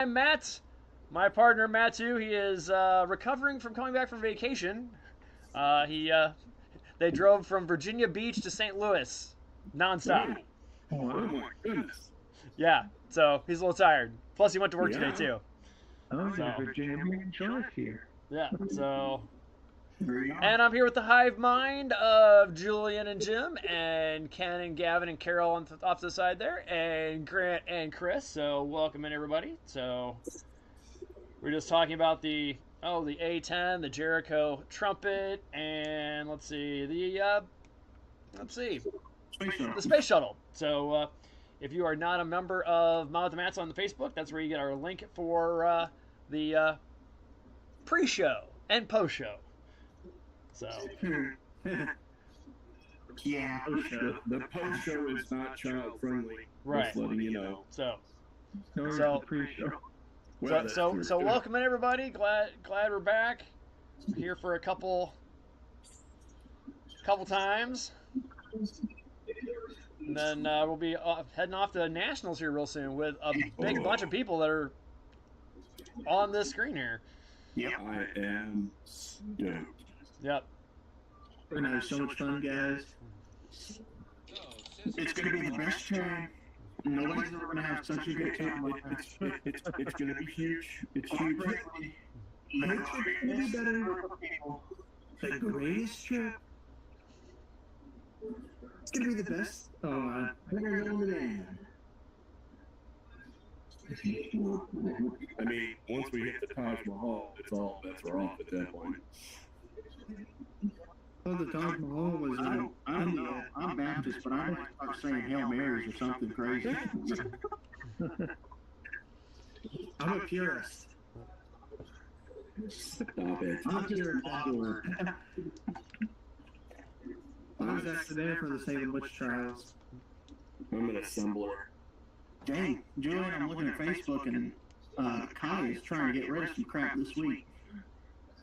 I'm Matt. My partner Matthew. He is recovering from coming back from vacation. He They drove from Virginia Beach to St. Louis nonstop. Oh, oh Wow. my goodness. Yeah, so he's a little tired. Plus, he went to work today Yeah. too. Oh, So the Virginia Beach choice here. yeah, so There you are. and I'm here with the hive mind of Julian and Jim and Ken and Gavin and Carol off to the side there, and Grant and Chris. So welcome in everybody. So we're just talking about the A10, the Jericho trumpet, and Space shuttle. the space shuttle. So if you are not a member of Mount the Mats on the Facebook, that's where you get our link for the pre-show and post-show. So Yeah. The post show is not child friendly. Right. Just letting you know. so No, So- the pre-show. Well, that's true, too. welcome in everybody. Glad we're back. Here for a couple times. And then we'll be heading off to Nationals here real soon with a big bunch of people that are on this screen here. Yep. I am stoked. Yep. We're gonna have so much fun, guys. It's gonna be the best time. Nobody's ever gonna have such a good time like this. It's gonna be huge. It's huge. It's gonna be better for people. The greatest trip. It's gonna be the best. Oh my. We're gonna go today. I mean, once we hit the Taj Mahal, it's all bets are off at that point. Oh, the Taj Mahal was. I don't know. I'm Baptist, but I might start saying Hail Marys or something crazy. I'm a purist. Stop it. I'm just a follower. I was asked today for the Salem Witch Trials. I'm an assembler. Dang, Julian, I'm looking at Facebook and Kai is trying to get rid of some crap this week.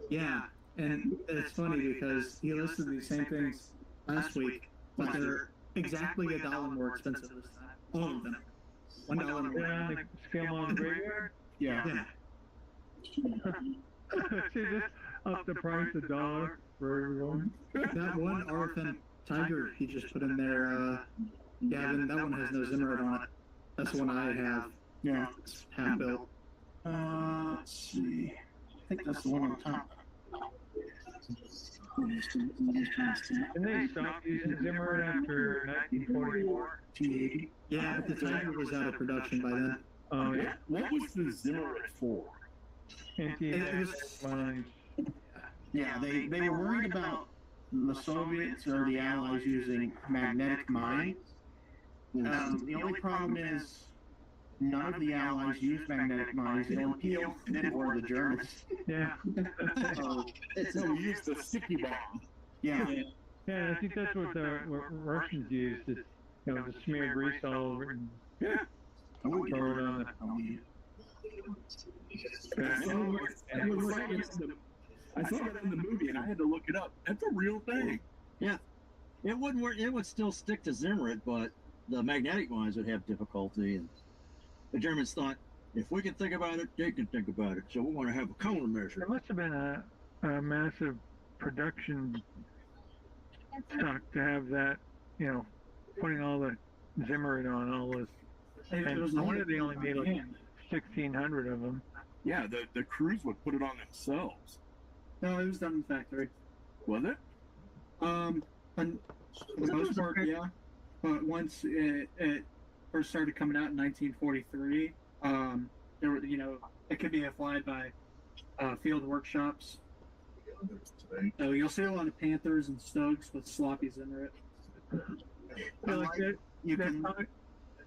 Yeah, and it's funny because he listed these same things last week, but they're exactly $1 more expensive this time. All of them. $1 more. They're on the scale on the graveyard. Yeah. See, just up the price $1 for everyone. That one RFN Tiger he just put in there, Gavin, that one has no Zimmerit on it. That's the one I have. Yeah. It's half built. Let's see. I think that's the one on top. And they stopped using Zimmer after 1944. T80. Yeah, but the Tiger was out of production by then. Oh, yeah. What was the Zimmerit for? Anti-aircraft mines. Yeah, they were worried about the Soviets or the Allies using magnetic mines. The only problem is none of the Allies used magnetic mines. The only people who did were the Germans. Yeah. So So we used the sticky bomb. yeah, Yeah, I think that's what the Russians used. Is, to smear grease all over it and Yeah. throw it on the. I saw that in the movie and I had to look it up. That's a real thing. It wouldn't work. It would still stick to Zimmerit, but the magnetic mines would have difficulty. And the Germans thought, if we can think about it, they can think about it. So we want to have a countermeasure. There must have been a massive production stock to have that, putting all the Zimmerit on all this. And I wonder they only made like 1,600 of them. Yeah, the crews would put it on themselves. no, it was done in the factory. Was it? And for the most part, yeah. But once it first started coming out in 1943, there were, it could be applied by field workshops. So you'll see a lot of Panthers and Stokes with sloppy Zimmerit. Yeah, like You can,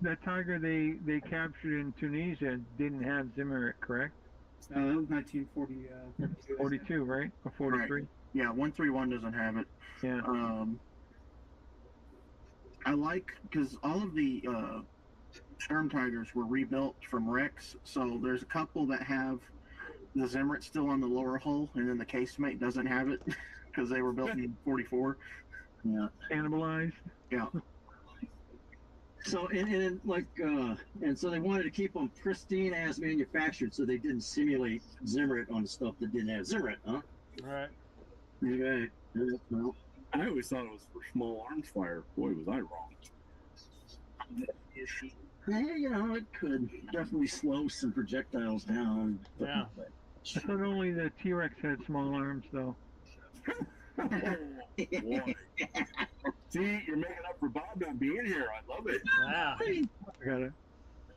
that tiger they captured in Tunisia didn't have Zimmerit, correct? that was 1940. 42, right? Or 43? Yeah, 131 doesn't have it. Yeah. I like because all of the Sturm Tigers were rebuilt from wrecks, so there's a couple that have the Zimmerit still on the lower hull, and then the casemate doesn't have it because they were built in '44. Yeah, Cannibalized? yeah. So and so they wanted to keep them pristine as manufactured, so they didn't simulate Zimmerit on stuff that didn't have Zimmerit, huh? Right. Okay. Well, I always thought it was for small arms fire. Boy, was I wrong. it could definitely slow some projectiles down. Yeah. I thought only the T-Rex had small arms, though. Oh, boy. See, you're making up for Bob not being here. I love it. Yeah. I got it.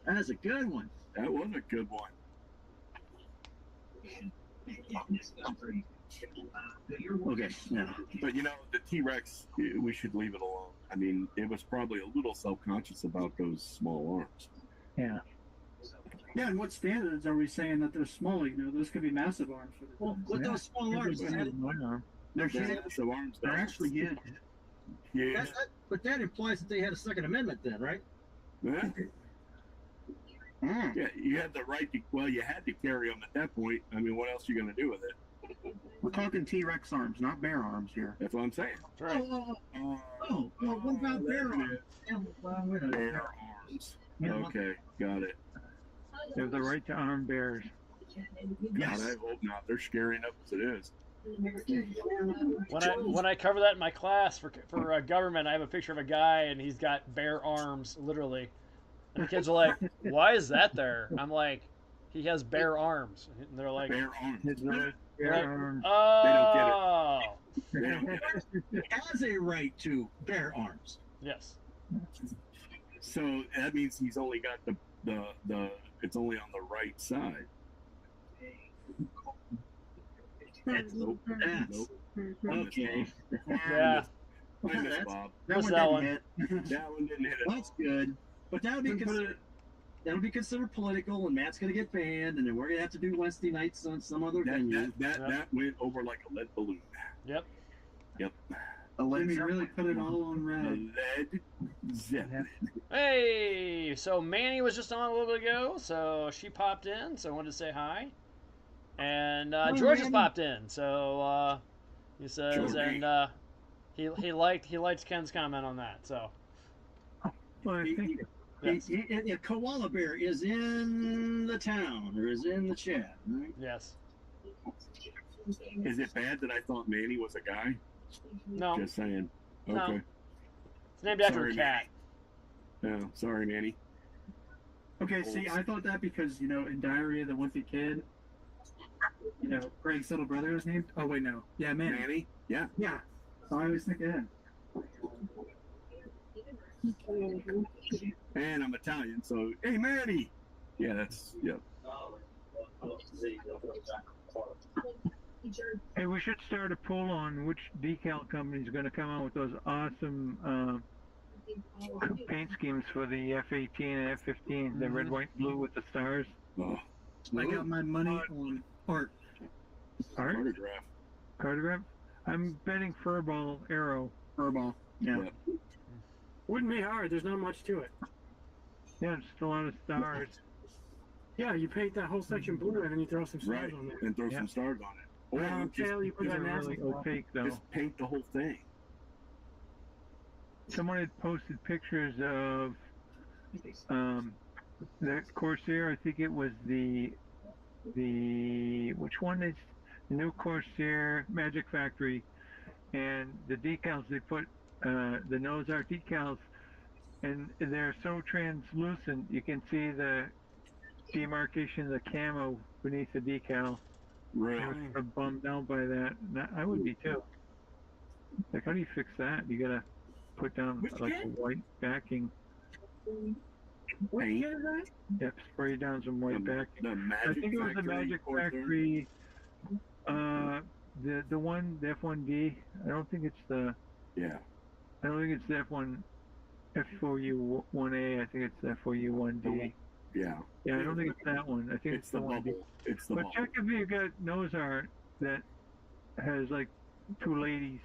That's a good one. That was a good one. Okay, now. But the T-Rex, we should leave it alone. I mean, it was probably a little self-conscious about those small arms. Yeah. Yeah, and what standards are we saying that they're small? Those could be massive arms for the Well, with those small arms, One arm. They're massive arms. They're actually huge. Yeah. but that implies that they had a Second Amendment then, right? Yeah. Yeah, you had the right to. Well, you had to carry them at that point. I mean, what else are you going to do with it? We're talking T-Rex arms, not bear arms here. That's what I'm saying. Right. What about bear arms? Bear arms. Okay, got it. They have the right to arm bears. God, I hope not. They're scary enough as it is. When I cover that in my class for government, I have a picture of a guy and he's got bare arms, literally. And the kids are like, "Why is that there?" I'm like, "He has bare arms." And they're like, Bear arms. His right bear Right. arms. "Oh, They don't get it. Has a right to bear arms. yes, So that means he's only got the it's only on the right side. Nope. That's- Nope. Okay. yeah." I miss Bob. What's that one? That one didn't hit it. That's good. But that'll be considered political, and Matt's gonna get banned, and then we're gonna have to do Wednesday nights on some other venue. That went over like a lead balloon. Yep. Yep. Let me really put it all on A red. lead Zeppelin. Hey, so Manny was just on a little bit ago, so she popped in, so I wanted to say hi. And George just popped in, so he says, Georgie. and he liked Ken's comment on that. So Well, I think yes, A koala bear is in the town or is in the chat, right? yes, Is it bad that I thought Manny was a guy? no, Just saying. No. Okay. it's named after Sorry, a cat. Yeah. Sorry, Manny. Okay, see, I thought that because, in Diary of the Wimpy Kid, Greg's little brother was named. Oh, wait, no. Yeah, Manny. Manny? Yeah. Yeah. So I always think of him. And I'm Italian, so hey, Manny. Yeah, that's yeah. Hey, we should start a poll on which decal company is going to come out with those awesome paint schemes for the F-18 and F-15, the red, white, blue with the stars. Oh, I got my money on art. Art? photograph. Cartograph? I'm betting Furball Arrow. Furball. Yeah. Wouldn't be hard. There's not much to it. Yeah, just a lot of stars. Yeah, you paint that whole section blue and then you throw some stars Right, on there. and throw Yeah. some stars on it. Or Tail, you put They're that really NASA opaque, though. just paint the whole thing. Someone had posted pictures of the Corsair. I think it was the which one is the new Corsair Magic Factory, and the decals they put the nose art decals, and they're so translucent you can see the demarcation of the camo beneath the decal. I was Really? sort of bummed out by that. I would be too. Like, how do you fix that? You gotta put down Which like a kid? white backing. What Paint. year is that? Yep, spray down some white backing. The Magic I think it was the Factory Magic Corsair? Factory. The one, the F1D. I don't think it's the. Yeah. I don't think it's the F1 F4U1A. I think it's the F4U1D. Yeah. Yeah, I don't think it's that one. I think It's the one. bubble. It's the But bubble. check if you got nose art that has like two ladies.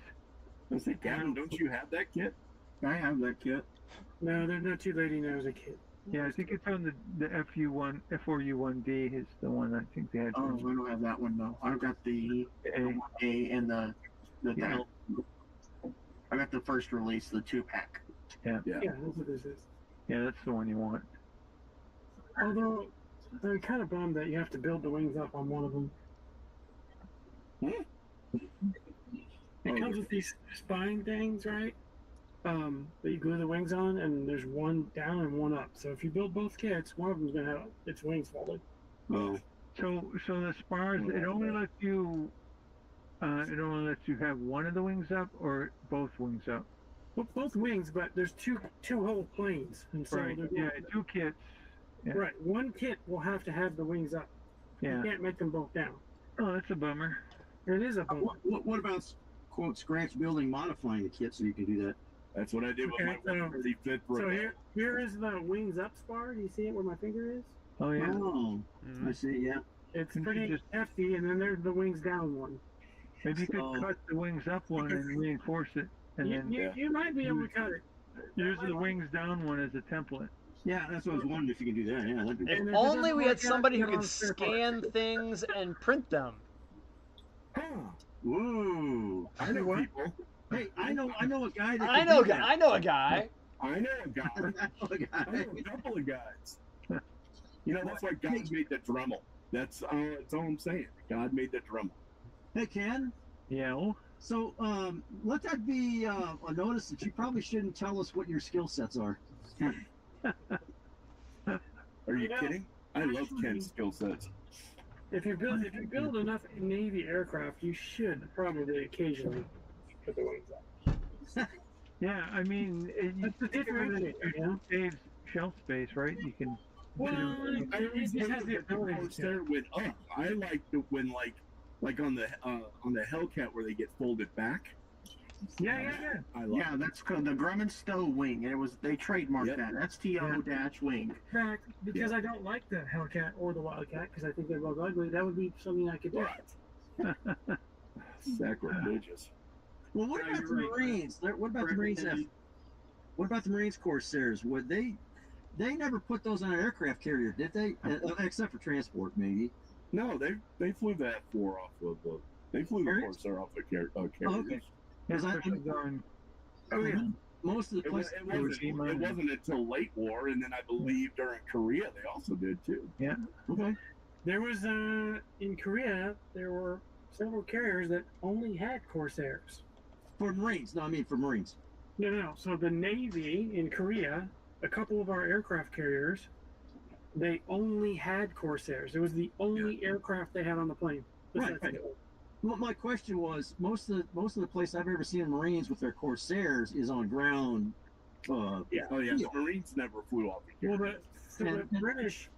I say, Gavin, don't you have that kit? I have that kit. No, there's no two lady nose a kid. Yeah, I think it's on the FU1 F4U1D is the one I think they had. Oh, I don't have that one though. I've got the A and the Yeah. I got the first release, the 2-pack. Yeah, that's what this is. Yeah, that's the one you want. Although, I'm kind of bummed that you have to build the wings up on one of them. It comes with these spine things, right? That you glue the wings on, and there's one down and one up. So if you build both kits, one of them's gonna have its wings folded. Oh, So the spars, it only lets you have one of the wings up or both wings up. Well, both wings, but there's two whole planes, and so Right. they're Yeah, 2 kits. Yeah. right. One kit will have to have the wings up. Yeah. You can't make them both down. Oh, that's a bummer. It is a bummer. what about quote scratch building modifying the kit so you can do that? That's what I did with Okay, my so- 135th So Brigade. here is the wings up spar. Do you see it where my finger is? Oh yeah. Oh, I see. Yeah. It's Couldn't you pretty just- hefty, and then there's the wings down one. Maybe you could So- cut the wings up one and reinforce it, and then You might be able to cut it. use the wings down one as a template. Yeah, that's what I was wondering if you can do that. Yeah, that'd be If And if it only doesn't we had work out, somebody who you're could on spare parts. scan things and print them. Whoa. I know What? people. Hey, I know a guy that I can know, do that. I know a guy. I know a guy. I know a I guy. know a couple of guys. You know, that's why God made the Dremel. That's all I'm saying. God made the Dremel. Hey, Ken. Yeah. Oh, So, let that be a notice that you probably shouldn't tell us what your skill sets are. Are you You know, kidding? I love actually- Ken's skill sets. If you build enough Navy aircraft, you should probably occasionally put the wings up. yeah. I mean, That's the differentiator, you know. saves shelf space, right? You can. Well, I it just has the ability to. Corsair went up. I like it when like on the Hellcat where they get folded back. Yeah. I love. Yeah, that's called the Grumman Stowe wing, and they trademarked Yep. that STO-wing. In fact, because I don't like the Hellcat or the Wildcat, because I think they're both ugly, that would be something I could do. Sacrilegious. Well, what No, about the you're right. Marines? What about the Marines? What about the Marines Corsairs? Would they never put those on an aircraft carrier, did they? Except for transport, maybe. No, they flew that four off of the. They flew the Carriers? Corsair off of carriers. okay. Because Especially going. Oh yeah. Most of the It, was, places. it wasn't until late war, and then I believe during Korea they also did too. Okay. There was in Korea there were several carriers that only had Corsairs. For Marines. No, I mean for Marines. No. So the Navy in Korea, a couple of our aircraft carriers, they only had Corsairs. It was the only aircraft they had on the plane. Right, Besides right. the- Well, my question was, most of the place I've ever seen Marines with their Corsairs is on ground. Oh yeah, Yeah. the Marines never flew off the Well, carriers. the British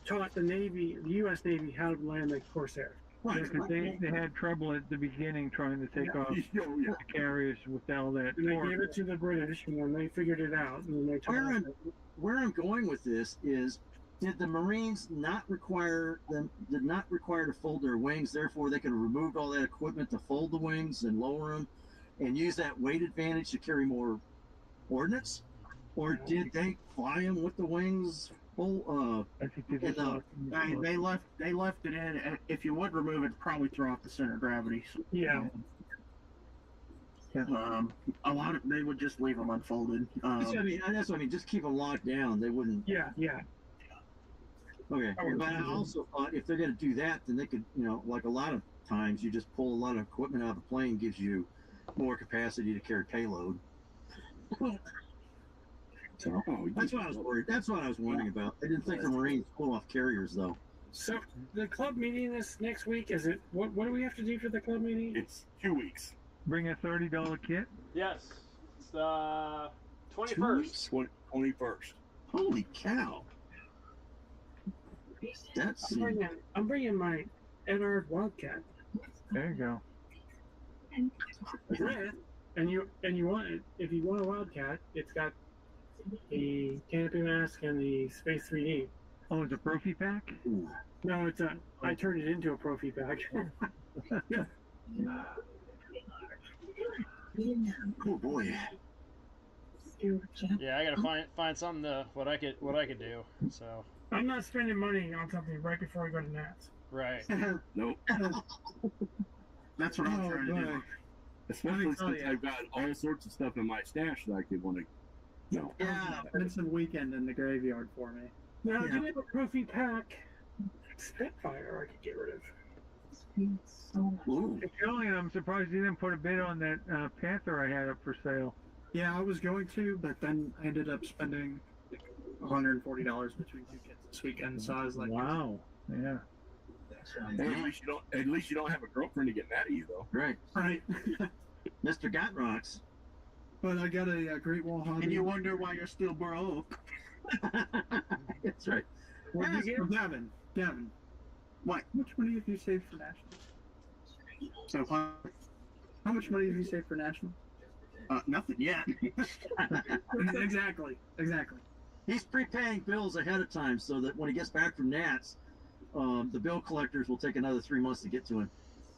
taught the Navy, the U.S. Navy, how to land a Corsair. Right. Because they had trouble at the beginning trying to take off Oh, yeah. the carriers with all that. And they torque. gave it to the British, and then they figured it out, and then they taught Where us I'm, where I'm going with this is, did the Marines did not require to fold their wings, therefore they could have removed all that equipment to fold the wings and lower them, and use that weight advantage to carry more ordnance, or did they fly them with the wings full? I think they just And, lost- They left it in. And if you would remove it, probably throw off the center of gravity. Yeah. A lot of they would just leave them unfolded. That's what I mean. Just keep them locked down. They wouldn't. Yeah. Okay. I would But I imagine. also thought if they're going to do that, then they could, like a lot of times, you just pull a lot of equipment out of the plane, gives you more capacity to carry payload. So that's what I was worried. That's what I was wondering about. I didn't think the Marines pull off carriers though. So the club meeting this next week, is it? What do we have to do for the club meeting? It's 2 weeks. Bring a $30 kit. Yes, it's the 21st. 21st. Holy cow! That's I'm bringing my Enard Wildcat. There you go. And you want it, if you want a Wildcat, it's got the canopy mask and the Space 3D. Oh, it's a Profi pack. ooh. No, I turned it into a Profi pack. Oh boy. Yeah, I gotta find something what I could do. So I'm not spending money on something right before we go to Nats. right. Nope. That's what I'm trying to do. Especially Oh, since yeah. I've got all sorts of stuff in my stash that I could want to No. Yeah. Expensive weekend in the graveyard for me. Now, I Yeah. do have a trophy pack Spitfire I could get rid of. Ooh. Julian, I'm surprised you didn't put a bid on that Panther I had up for sale. Yeah, I was going to, but then I ended up spending $140 between two kids this weekend. So I was like, Wow. Yeah. Hey, at least you don't have a girlfriend to get mad at you though. Right. right. Mr. Got Rocks. But I got a Great Wall hobby. And you wonder why you're still broke. That's right. What did you get? Gavin. What? How much money have you saved for National? So far, How much money have you saved for National? nothing yet. Exactly. He's prepaying bills ahead of time so that when he gets back from Nats, the bill collectors will take another 3 months to get to him.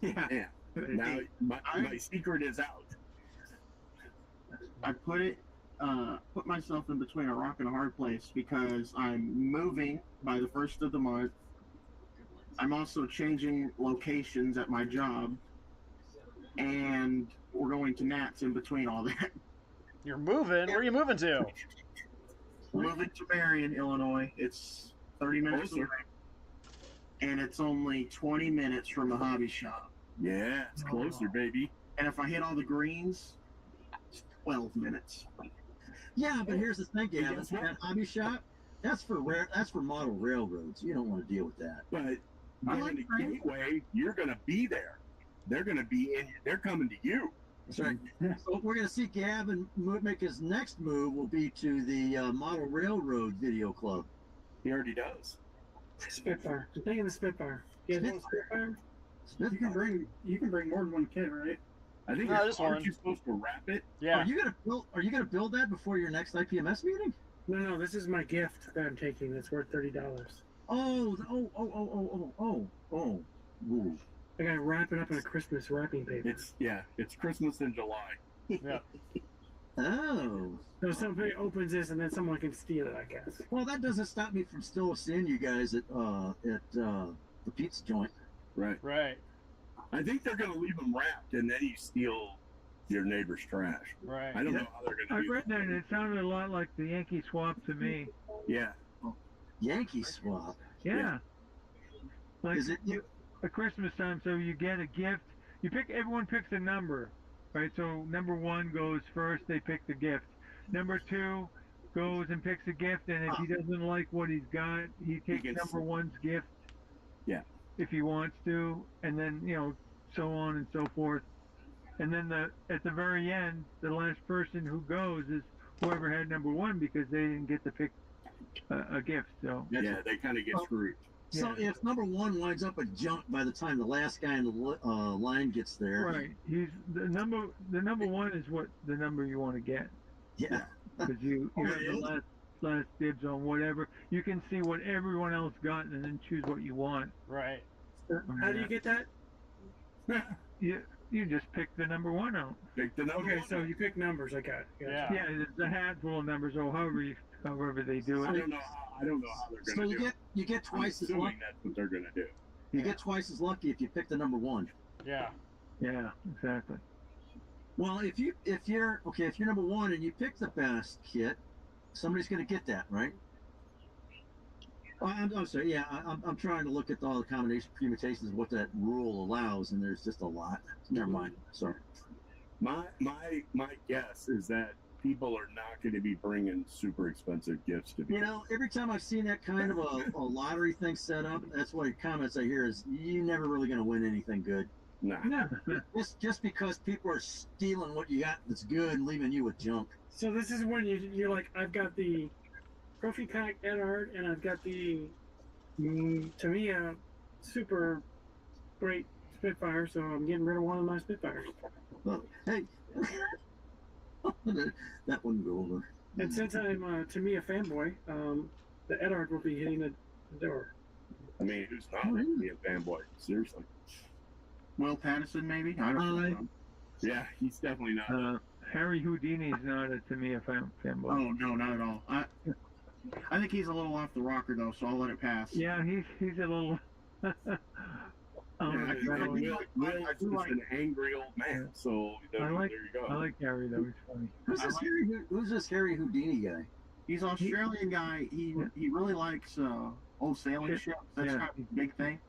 Yeah. Yeah. Now my secret is out. I put myself in between a rock and a hard place because I'm moving by the first of the month. I'm also changing locations at my job, and we're going to Nats in between all that. You're moving. Where are you moving to? Moving to Marion, Illinois. It's 30 minutes away, and it's only 20 minutes from the hobby shop. Yeah, it's closer, baby. And if I hit all the greens, it's 12 minutes. Yeah, but here's the thing, Gavin. Guess what? That hobby shop, that's for model railroads. You don't want to deal with that. But I in like the Frank. gateway, you're gonna be there. They're gonna be in. They're coming to you. That's right. So we're going to see Gavin make his next move will be to the Model Railroad Video Club. He already does. Spitfire. I'm thinking the Spitfire. You guys want Spitfire? You can bring more than one kid, right? I think. No, just Aren't one. you supposed to wrap it? Yeah. Are you gonna build that before your next IPMS meeting? No, this is my gift that I'm taking. That's worth $30. Oh. Ooh. I gotta wrap it up in a Christmas wrapping paper. It's Christmas in July. Yeah. Oh. So somebody opens this and then someone can steal it, I guess. Well, that doesn't stop me from still seeing you guys at the pizza joint. Right. Right. I think they're gonna leave them wrapped, and then you steal your neighbor's trash. Right. I don't know how they're I gonna do read that and it sounded a lot like the Yankee swap to me. Yeah. Yankee swap. Yeah. Like Is it? at Christmas time, so you get a gift. Everyone picks a number, right? So number 1 goes first, they pick the gift. Number 2 goes and picks a gift, and if he doesn't like what he's got, he takes gets- number 1's gift. Yeah. If he wants to, and then so on and so forth. And then at the very end, the last person who goes is whoever had number 1 because they didn't get to pick a gift. So Yeah, they kind of get screwed. So Yeah. if number 1 winds up a junk by the time the last guy in the line gets there, right, he's the number 1 is what the number you want to get. yeah, Because you Oh, have it the is? last dibs on whatever. You can see what everyone else got and then choose what you want. Right. How do you get that? You just pick the number 1 out. Pick the number. Okay, so you pick numbers. I got it. Yeah. Yeah, there's a hat full of numbers or however they do I it. don't know how they're So gonna do it. you get I'm twice as assuming lucky. that's what they're gonna do. You get twice as lucky if you pick the number 1. Yeah. Yeah, exactly. Well, if you're number 1 and you pick the best kit, somebody's going to get that, right? Oh, I'm sorry. Yeah, I'm trying to look at all the combination permutations of what that rule allows, and there's just a lot. Never mind. Sorry. My guess is that people are not going to be bringing super expensive gifts to You know, every time I've seen that kind of a lottery thing set up, that's one of the comments I hear is you're never really going to win anything good. Nah. No. Just because people are stealing what you got that's good and leaving you with junk. So this is when you're like, I've got the trophy pack Ed Art, and I've got the Tamiya super great Spitfire, so I'm getting rid of one of my Spitfires. Well, hey, that wouldn't go over. And since I'm a Tamiya fanboy, the Ed Art will be hitting the door. I mean, who's not going to be a fanboy? Seriously. Will Patterson, maybe? I don't know. Yeah, he's definitely not. Harry Houdini's not a Tamiya fanboy. Oh, no, not at all. I think he's a little off the rocker, though, so I'll let it pass. Yeah, he's a little. I think that Will Will I is do like. an angry old man, so there you go. I like Harry though. He's funny. Who's this Harry Houdini guy? He's an Australian guy. He really likes old sailing Ship. ships. That's Yeah. kind of his big thing.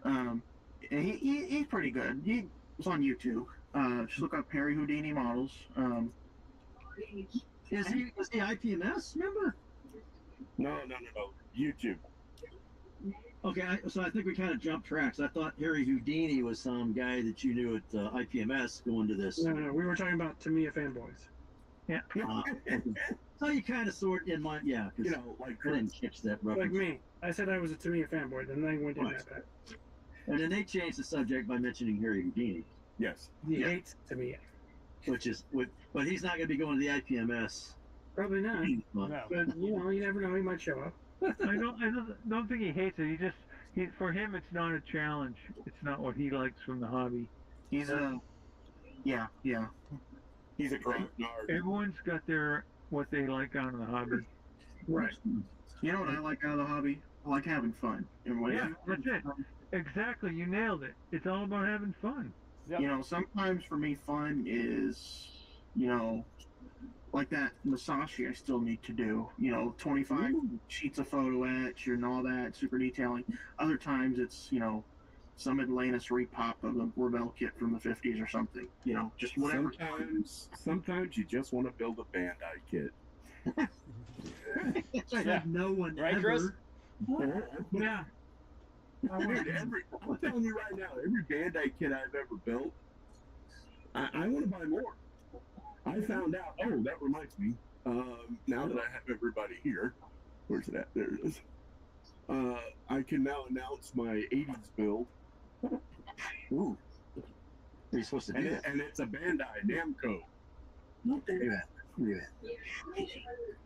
And he's pretty good. He was on YouTube. Just look up Harry Houdini models. Is he IPMS member? No. YouTube. Okay, so I think we kind of jumped tracks. I thought Harry Houdini was some guy that you knew at IPMS going to this. No, we were talking about Tamiya fanboys. So you kind of sort in mind, yeah. 'Cause You know, like I didn't catch that Like reference. me. I said I was a Tamiya fanboy, then I went in that path. And then they changed the subject by mentioning Harry Houdini, yes. He hates Tamiya. but he's not going to be going to the IPMS. Probably not. Well, No. But, you never know. He might show up. I don't think he hates it. For him, it's not a challenge. It's not what he likes from the hobby. He's a yeah. He's a great nerd. Everyone's got what they like out of the hobby. Right. You know what I like out of the hobby? I like having fun. And when Yeah, that's it. Exactly, you nailed it. It's all about having fun. Yep. Sometimes for me, fun is, like that Musashi I still need to do. 25 sheets of photo etch and all that, super detailing. Other times it's, some Atlantis repop of a Rebel kit from the 50s or something. Just whatever. Sometimes you just want to build a Bandai kit. Yeah. No one Right, ever. Chris? Yeah. Dude, I'm telling you right now, every Bandai kit I've ever built, I want to buy more. I found out. Oh, that reminds me. Now that I have everybody here, where's it at? There it is. I can now announce my '80s build. Ooh. Are you supposed to do And, that? and it's a Bandai Namco. Look at that. Look at that.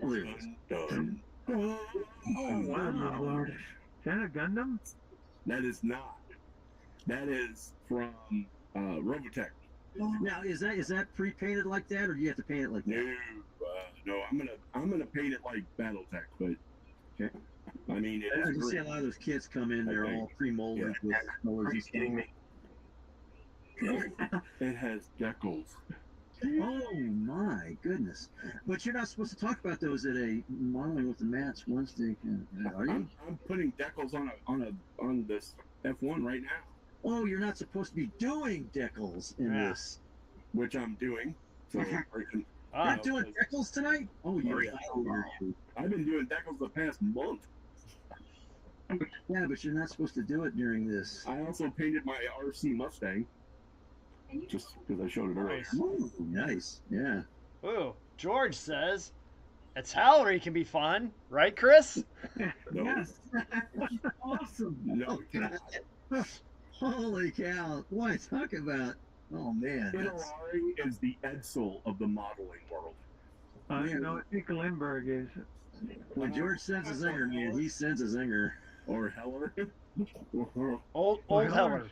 Oh, there it is. Dun, dun. Oh, wow. Is that a Gundam? That is not. That is from Robotech. Now, is that pre-painted like that, or do you have to paint it like No, that? no, I'm gonna paint it like BattleTech, but Okay. I mean, I can it's see a lot of those kits come in. They're all pre-molded with colors Are and you stuff. kidding me? it has decals. Oh my goodness! But you're not supposed to talk about those at a modeling with the Mats Wednesday, are you? I'm putting decals on this F1 right now, Oh, you're not supposed to be doing decals in Yeah. this. which I'm doing. So I can, Ah, You're doing decals tonight? Oh, you're. I've been doing decals the past month. Yeah, but you're not supposed to do it during this. I also painted my RC Mustang, just because I showed it earlier. Nice. Ooh, nice. Yeah. Ooh, George says Italian can be fun, right, Chris? No, Yes. Awesome. no, it cannot. Holy cow! Boy, talk about. Oh man. that's- Italeri is the Edsel of the modeling world. I think Lindbergh is. When George sends a zinger, man, he sends a zinger. Or Heller. Old Well, Heller.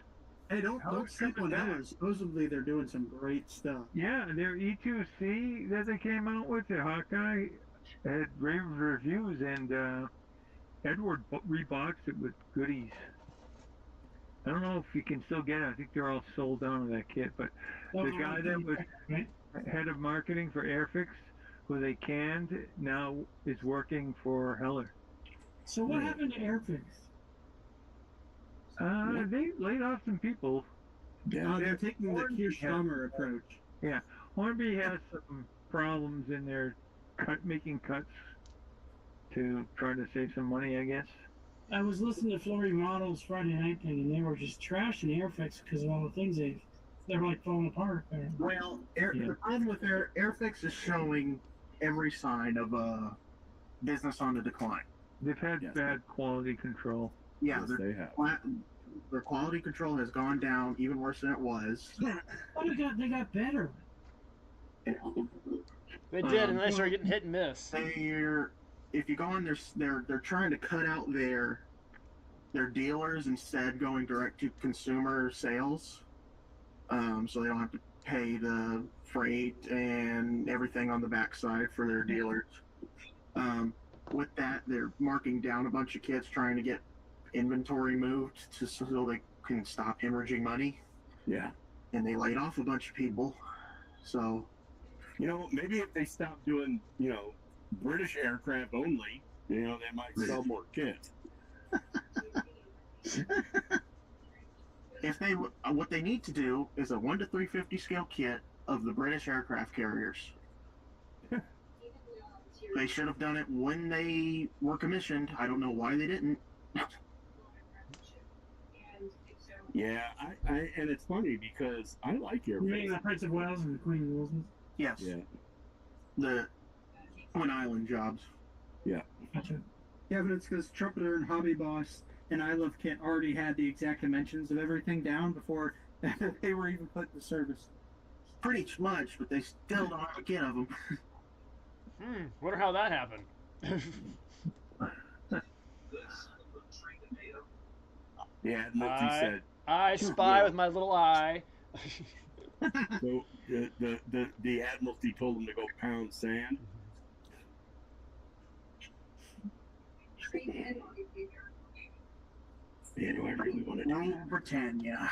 Hey, don't sleep on that. Supposedly they're doing some great stuff. Yeah, their E2C that they came out with, the Hawkeye, had rave reviews, and Edward reboxed it with goodies. I don't know if you can still get it. I think they're all sold out of that kit. But the guy that was Right? head of marketing for Airfix, who they canned, now is working for Heller. So what happened to Airfix? They laid off some people. They're taking the Keir Strummer approach. Hornby has some problems in their making cuts to try to save some money, I guess. I was listening to Flurry Models Friday night thing, and they were just trashing Airfix because of all the things they're like falling apart. Apparently. Well, Yeah. the problem with Airfix is showing every sign of business on the decline. They've had Yes. bad quality control. Yeah, Yes, their, they have. their quality control has gone down even worse than it was. Oh, they got better. They did, and they started getting hit and miss. If you go on they're trying to cut out their dealers, instead going direct to consumer sales, so they don't have to pay the freight and everything on the backside for their dealers. With that, they're marking down a bunch of kits, trying to get inventory moved so they can stop hemorrhaging money. Yeah. and they laid off a bunch of people. So, Maybe if they stop doing, British aircraft only, they might sell more kits. if they what they need to do is a 1 to 350 scale kit of the British aircraft carriers. They should have done it when they were commissioned. I don't know why they didn't. Yeah, and it's funny because I like You mean airplanes. the Prince of Wales and the Queen of Wales? Yes, Yeah. the Twin Island jobs. Gotcha. Yeah, but it's because Trumpeter and Hobby Boss and I Love Kit already had the exact dimensions of everything down before they were even put into service. Pretty much, but they still don't have a kit of them. Wonder how that happened. Yeah, Admiralty said. I spy with my little eye. So the Admiralty told them to go pound sand. Yeah, do I really want to do No, Britannia.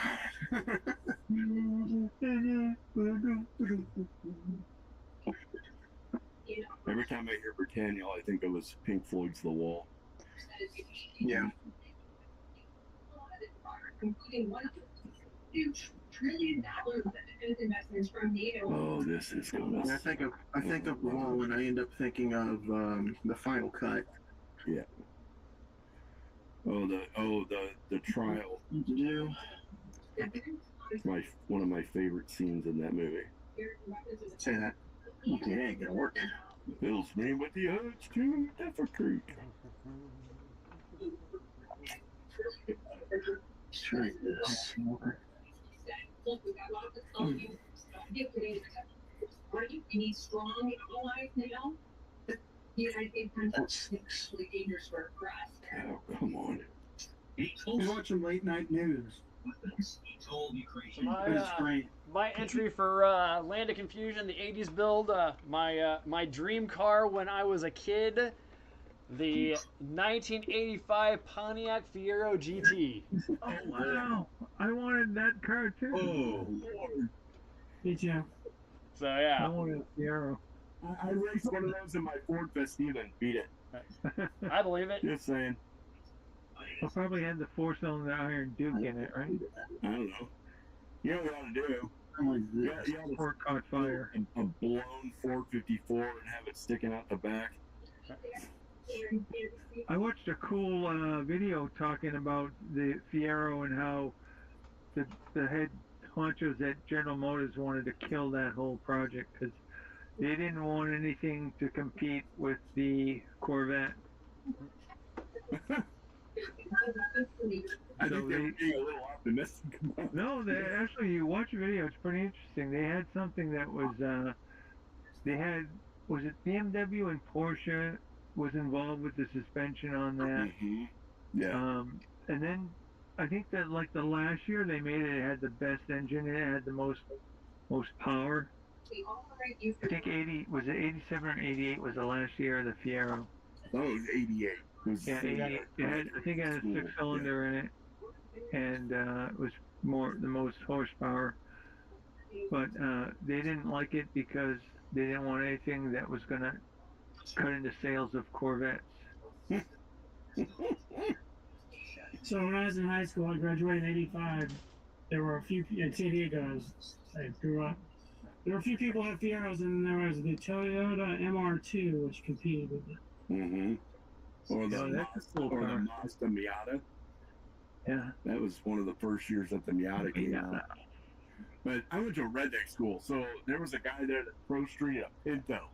Every time I hear Britannia, all I think of is Pink Floyd's The Wall. Yeah. Including $1 trillion defense investments from NATO. Oh, this is gonna. I think of the wall, and I end up thinking of the Final Cut. Yeah. The trial. It's one of my favorite scenes in that movie. Say that. Okay, it ain't gonna work. Fills me with the urge to defecate. Try this. You need strong allies now. The United States is really dangerous for us. Oh, come on. We watch some late night news. It's great. My entry for Land of Confusion, the 80s build, my dream car when I was a kid, the 1985 Pontiac Fiero GT. Oh wow! I wanted that car too. Oh, Lord. Me too. So I yeah, wanted a Fiero. I raced one of those in my Ford Festiva and beat it. I believe it. Just saying. I probably had the 4-cylinder Iron Duke in it, right? I don't know. You know what you ought to do? You ought to Before it caught fire. a blown Ford 54 and have it sticking out the back. I watched a cool video talking about the Fiero and how the head honchos at General Motors wanted to kill that whole project because they didn't want anything to compete with the Corvette. I think they were being a little optimistic about it. No, they actually, you watch a video, it's pretty interesting. They had something that was, was it BMW and Porsche was involved with the suspension on that? Mm-hmm. Yeah. And then I think that like the last year they made it, it had the best engine, it had the most power. I think 87 or 88 was the last year of the Fiero. That was 88. Yeah, 88. I think it had a 6-cylinder in it, and it was the most horsepower. But they didn't like it because they didn't want anything that was going to cut into sales of Corvettes. So when I was in high school, I graduated in '85. There were a few in San Diego. I grew up. There were a few people who had Fieros, and there was the Toyota MR2, which competed with it. Mm-hmm. Or the that's a cool or the car. Mazda Miata. Yeah. That was one of the first years that the Miata came out. But I went to a redneck school, so there was a guy there that Pro Street a Pinto.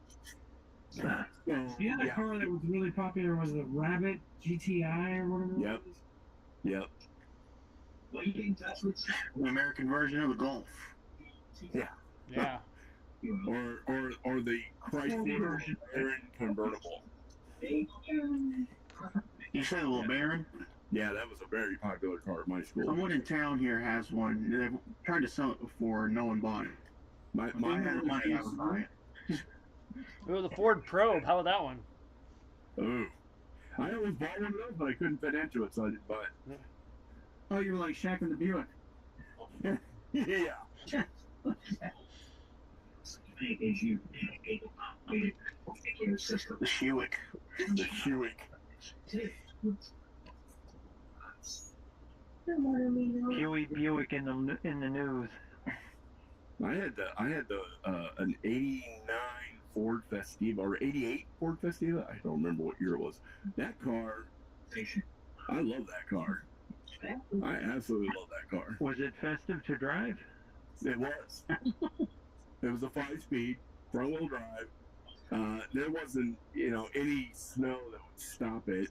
So, The other car that was really popular was the Rabbit GTI or whatever. Yep. Yep. The American version of the Golf. Yeah. Yeah. Or the Chrysler Baron convertible. You say the LeBaron? Yeah, that was a very popular car at my school. Someone in town here has one. They've tried to sell it before, no one bought it. My Money, I would buy it. Ooh, the Ford Probe. How about that one? Oh. I always bought one of those, but I couldn't fit into it, so I didn't buy it. Oh, you were like Shaq in the Buick. Yeah. The Buick. The Buick. Huey Buick in the news. I had an '89 Ford Festiva or '88 Ford Festiva. I don't remember what year it was. That car, I love that car. I absolutely love that car. Was it festive to drive? It was. It was a 5-speed front-wheel drive. There wasn't, any snow that would stop it.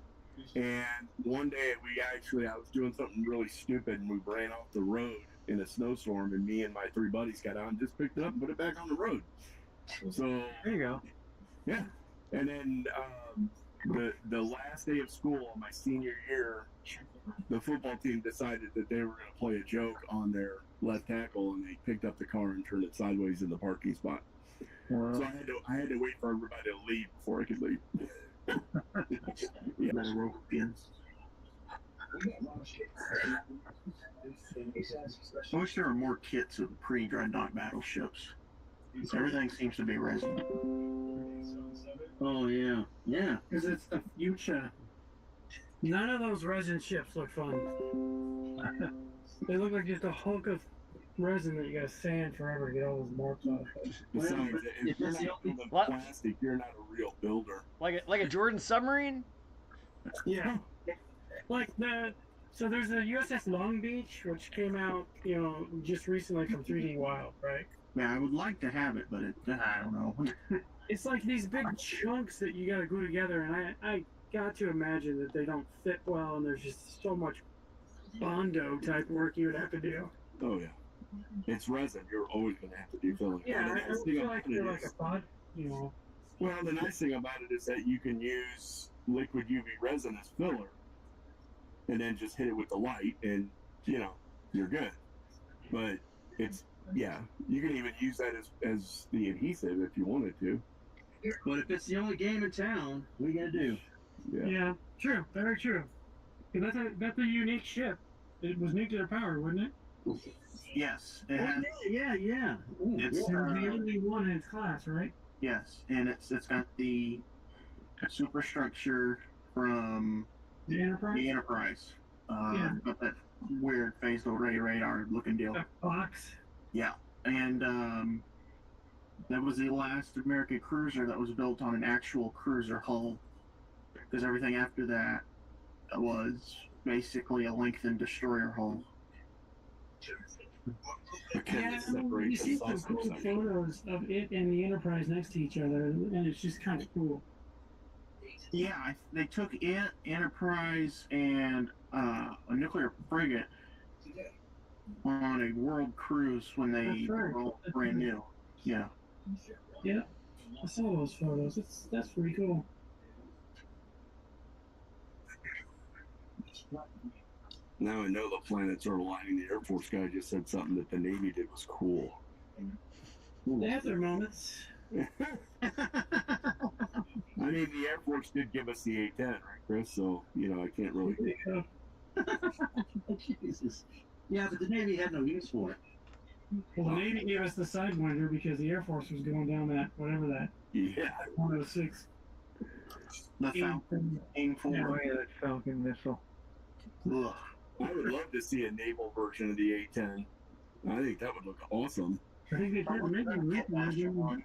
And one day I was doing something really stupid, and we ran off the road in a snowstorm, and me and my 3 buddies got out and just picked it up and put it back on the road. So there you go. Yeah, and then the last day of school on my senior year, the football team decided that they were going to play a joke on their left tackle, and they picked up the car and turned it sideways in the parking spot. Wow. So I had to wait for everybody to leave before I could leave. Yeah. Metal rope pins. I wish there were more kits of pre-Dreadnought battleships. Everything seems to be resin. Oh yeah, yeah. Because it's the future. None of those resin ships look fun. They look like just a hunk of resin that you gotta sand forever to get all those marks off. Besides, if you're not building What? plastic, you're not a real builder. Like a Jordan submarine? Yeah. Like so there's the USS Long Beach, which came out, just recently from 3D Wild, right? Yeah, I would like to have it, but I don't know. It's like these big chunks that you gotta glue together, and I got to imagine that they don't fit well, and there's just so much Bondo type work you would have to do. Oh yeah, it's resin. You're always going to have to do filling. Yeah, And the I nice thing feel about like it they're like a is- pod, Well, the nice thing about it is that you can use liquid UV resin as filler, and then just hit it with the light, and you're good. But you can even use that as the adhesive if you wanted to. But if it's the only game in town, what are you gonna do? Yeah, true, very true. 'Cause that's a unique ship. It was nuclear powered, wasn't it? Yes, it has, Yeah. Ooh, It's- It was the only one in its class, right? yes, and it's got the superstructure from The Enterprise. the Enterprise. Yeah. Got that weird phased array radar looking deal. That box. Yeah, and that was the last American cruiser that was built on an actual cruiser hull, because everything after that was basically a lengthened destroyer hull. It kind Yeah, of separates you see the some saucer cool section. photos of it and the Enterprise next to each other, and it's just kind of cool. Yeah, they took it, Enterprise, and a nuclear frigate on a world cruise when they That's right. were all brand new. Yeah. Yeah, I saw those photos. That's pretty cool. Now I know the planets are aligning. The Air Force guy just said something that the Navy did was cool. They have their moments. I mean, the Air Force did give us the A-10, right, Chris? So, I can't really... Jesus. Yeah, but the Navy had no use for it. Well, the Navy gave us the Sidewinder because the Air Force was going down that, whatever that, Yeah. 106. The Falcon Oh yeah, that Falcon missile. Ugh. I would love to see a naval version of the A-10. I think that would look awesome. I think they put maybe One.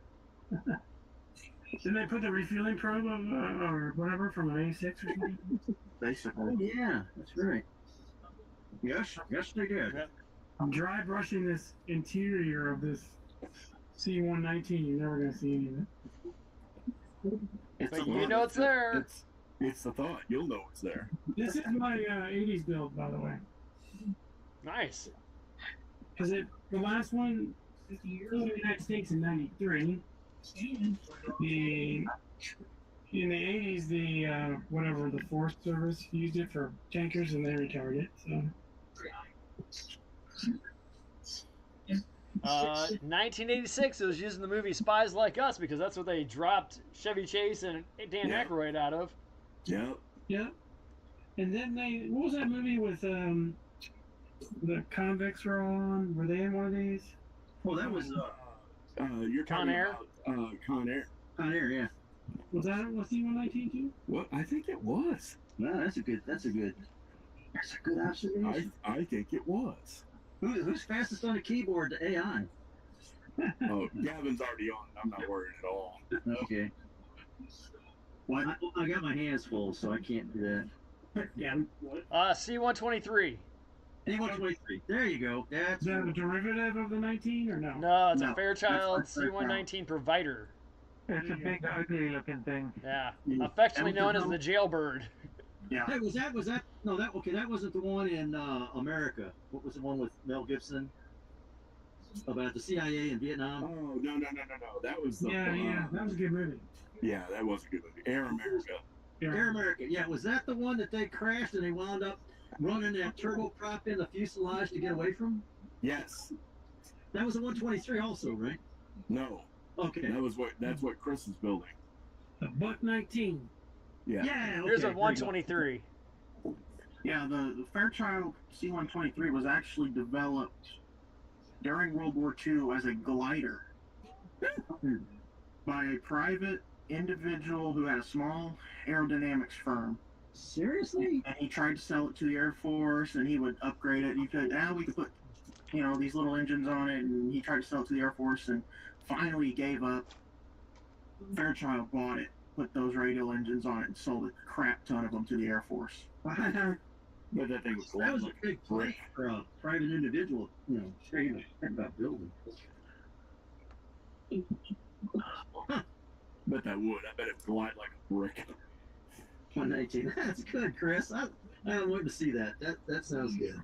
Didn't they put the refueling probe of, or whatever from an A6 or something? Oh Basically. yeah, that's right. Yes, they did. I'm dry brushing this interior of this C-119. You're never gonna see any of it. It's But a you lot. know it's there. It's the thought. You'll know it's there. This is my 80s build, by the way. Nice. Because the last one flew in the United States in '93. In the 80s, the whatever the Forest Service used it for tankers, and they retired it. So 1986, it was using the movie Spies Like Us because that's what they dropped Chevy Chase and Dan Yeah. Aykroyd out of. Yep. yeah. And then what was that movie with The convicts were on. Were they in one of these? Oh, that was You're Con talking Air? about Con Air. Con Air, yeah. Was that was C-119 too? What? I think it was. No, that's a good observation. I think it was. Who's fastest on the keyboard? The AI. Oh, Gavin's already on. I'm not worried at all. Okay. Well, I got my hands full, so I can't do that. Yeah. What? C-123. C-123. There you go. That's Is that a derivative of the 19 or no? No, it's No, a Fairchild that's not C-119 provider. It's a big, ugly looking thing. Yeah, Yeah. affectionately known as the jailbird. Yeah. Hey, was that? No, that wasn't the one in America. What was the one with Mel Gibson about the CIA in Vietnam? Oh no. That was the. Yeah, that was a good movie. Yeah, that was a good movie. Air America. Air America. Yeah, was that the one that they crashed and they wound up running that turboprop in the fuselage to get away from? Yes. That was a 123 also, right? No. Okay. That's what Chris is building. The Buck 19. Yeah. Yeah. Okay, Here's a there you go. 123. Yeah, the Fairchild C-123 was actually developed during World War II as a glider by a private individual who had a small aerodynamics firm. Seriously? And he tried to sell it to the Air Force, and he would upgrade it. He could, we could put, these little engines on it, and he tried to sell it to the Air Force, and finally he gave up. Fairchild bought it, put those radial engines on it, and sold a crap ton of them to the Air Force. But that thing was That was a like big break for a private individual, straight about building. Bet that would. I bet it glide like a brick. 119. That's good, Chris. I'm waiting to see that. That sounds good.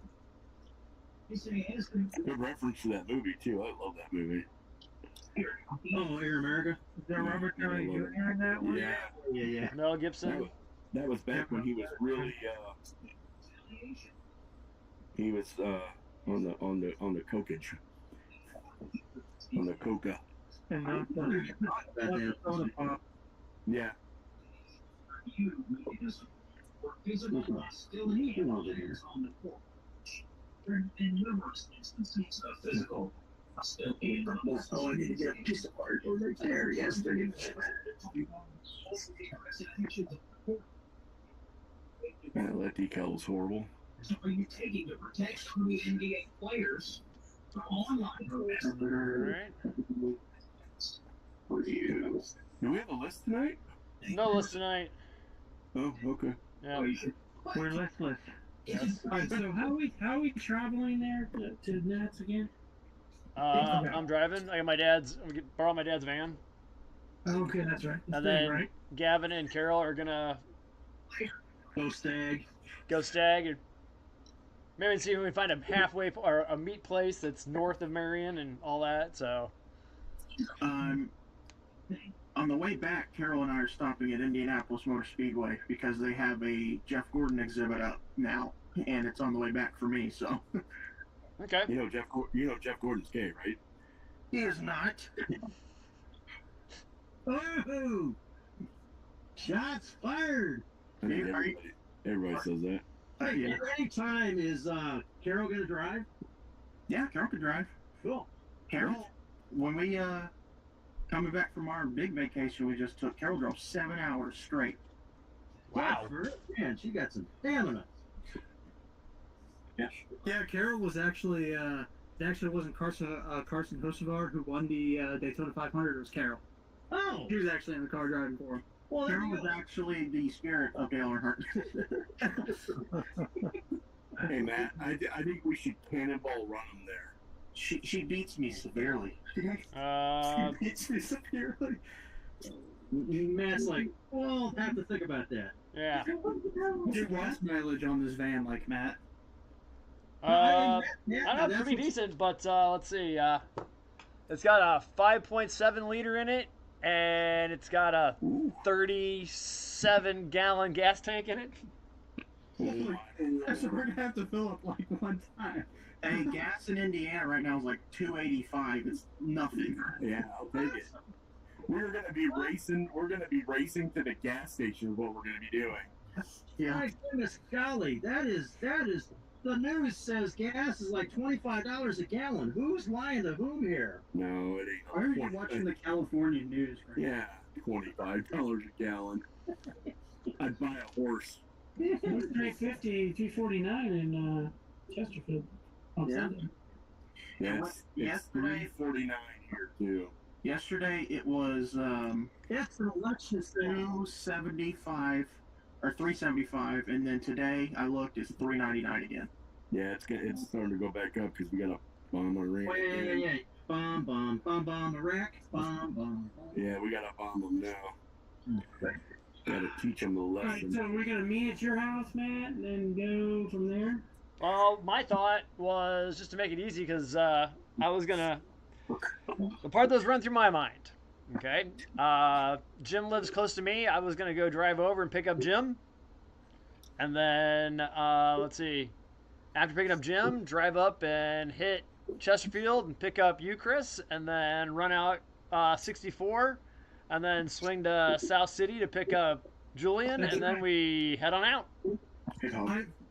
Good reference to that movie too. I love that movie. Oh, Air America? Is there Robert Downey Jr. in that one? Yeah. Yeah. Mel Gibson. That was back when he was really he was on the cokage. On the coca. And not the soda pop. Yeah. Numerous instances of physical hostility from both Oh, I need to get a piece of art right there. Yes, there you That decal was horrible. So are you taking to protect from the NBA players from online Alright. Do we have a list tonight? No list tonight. Oh, okay. Yeah. We're listless. Alright, so how are we traveling there to Nats again? I'm driving. I got my dad's. I'm gonna borrow my dad's van. Okay, that's right. And That's then right. Gavin and Carol are gonna Go Stag. go stag and maybe see if we can find a halfway or a meat place that's north of Marion and all that. So On the way back, Carol and I are stopping at Indianapolis Motor Speedway because they have a Jeff Gordon exhibit up now, and it's on the way back for me. So okay. You know Jeff Gordon's gay, right? he is not. Oh! Shots fired! I mean, Are you- everybody says that. Hey, any time is Carol gonna drive? Yeah, Carol could drive. Cool. Carol, when we coming back from our big vacation we just took, Carol drove 7 hours straight. Wow. Man, she got some stamina. Yeah, Carol was actually it actually wasn't Carson Hocevar who won the Daytona 500. It was Carol. Oh! She was actually in the car driving for him. Well, there Carol you was go. actually the spirit of Dale Earnhardt. Hey Matt, I think we should cannonball run them there. she beats me severely. It's severely. Matt's like, well, have to think about that. Yeah. Get gas mileage on this van, like Matt. I Yeah, don't know, that's pretty what- decent, but let's see. It's got a 5.7 liter in it, and it's got a 37-gallon gas tank in it. So we're gonna have to fill up like one time. Hey, gas in Indiana right now is like $2.85. It's nothing. Yeah, I'll take it. We're gonna be racing. We're gonna be racing to the gas station. Is what we're gonna be doing. Yeah. My goodness golly, that is the news says gas is like $25 a gallon. Who's lying to whom here? No, it Why are ain't. you watching the California news? Right Yeah, $25 a gallon. I'd buy a horse. It was 350, 349 in Chesterfield on Yeah. Sunday. Yeah, And it's yesterday- $3.49 here too. Yesterday it was It's an election day. 275 or 375, and then today I looked, it's 399 again. Yeah, it's starting to go back up because we got a bomb Iran. Wait. Bomb, bomb, bomb, bomb, Iraq. Bomb, bomb. Yeah, we got to bomb them now. Got to teach them the All right, lesson. so we're gonna meet at your house, Matt, and then go from there. Well, my thought was just to make it easy because I was gonna. The part that was run through my mind. Okay. Jim lives close to me. I was gonna go drive over and pick up Jim, and then let's see. After picking up Jim, drive up and hit Chesterfield and pick up you, Chris, and then run out 64, and then swing to South City to pick up Julian, and then we head on out.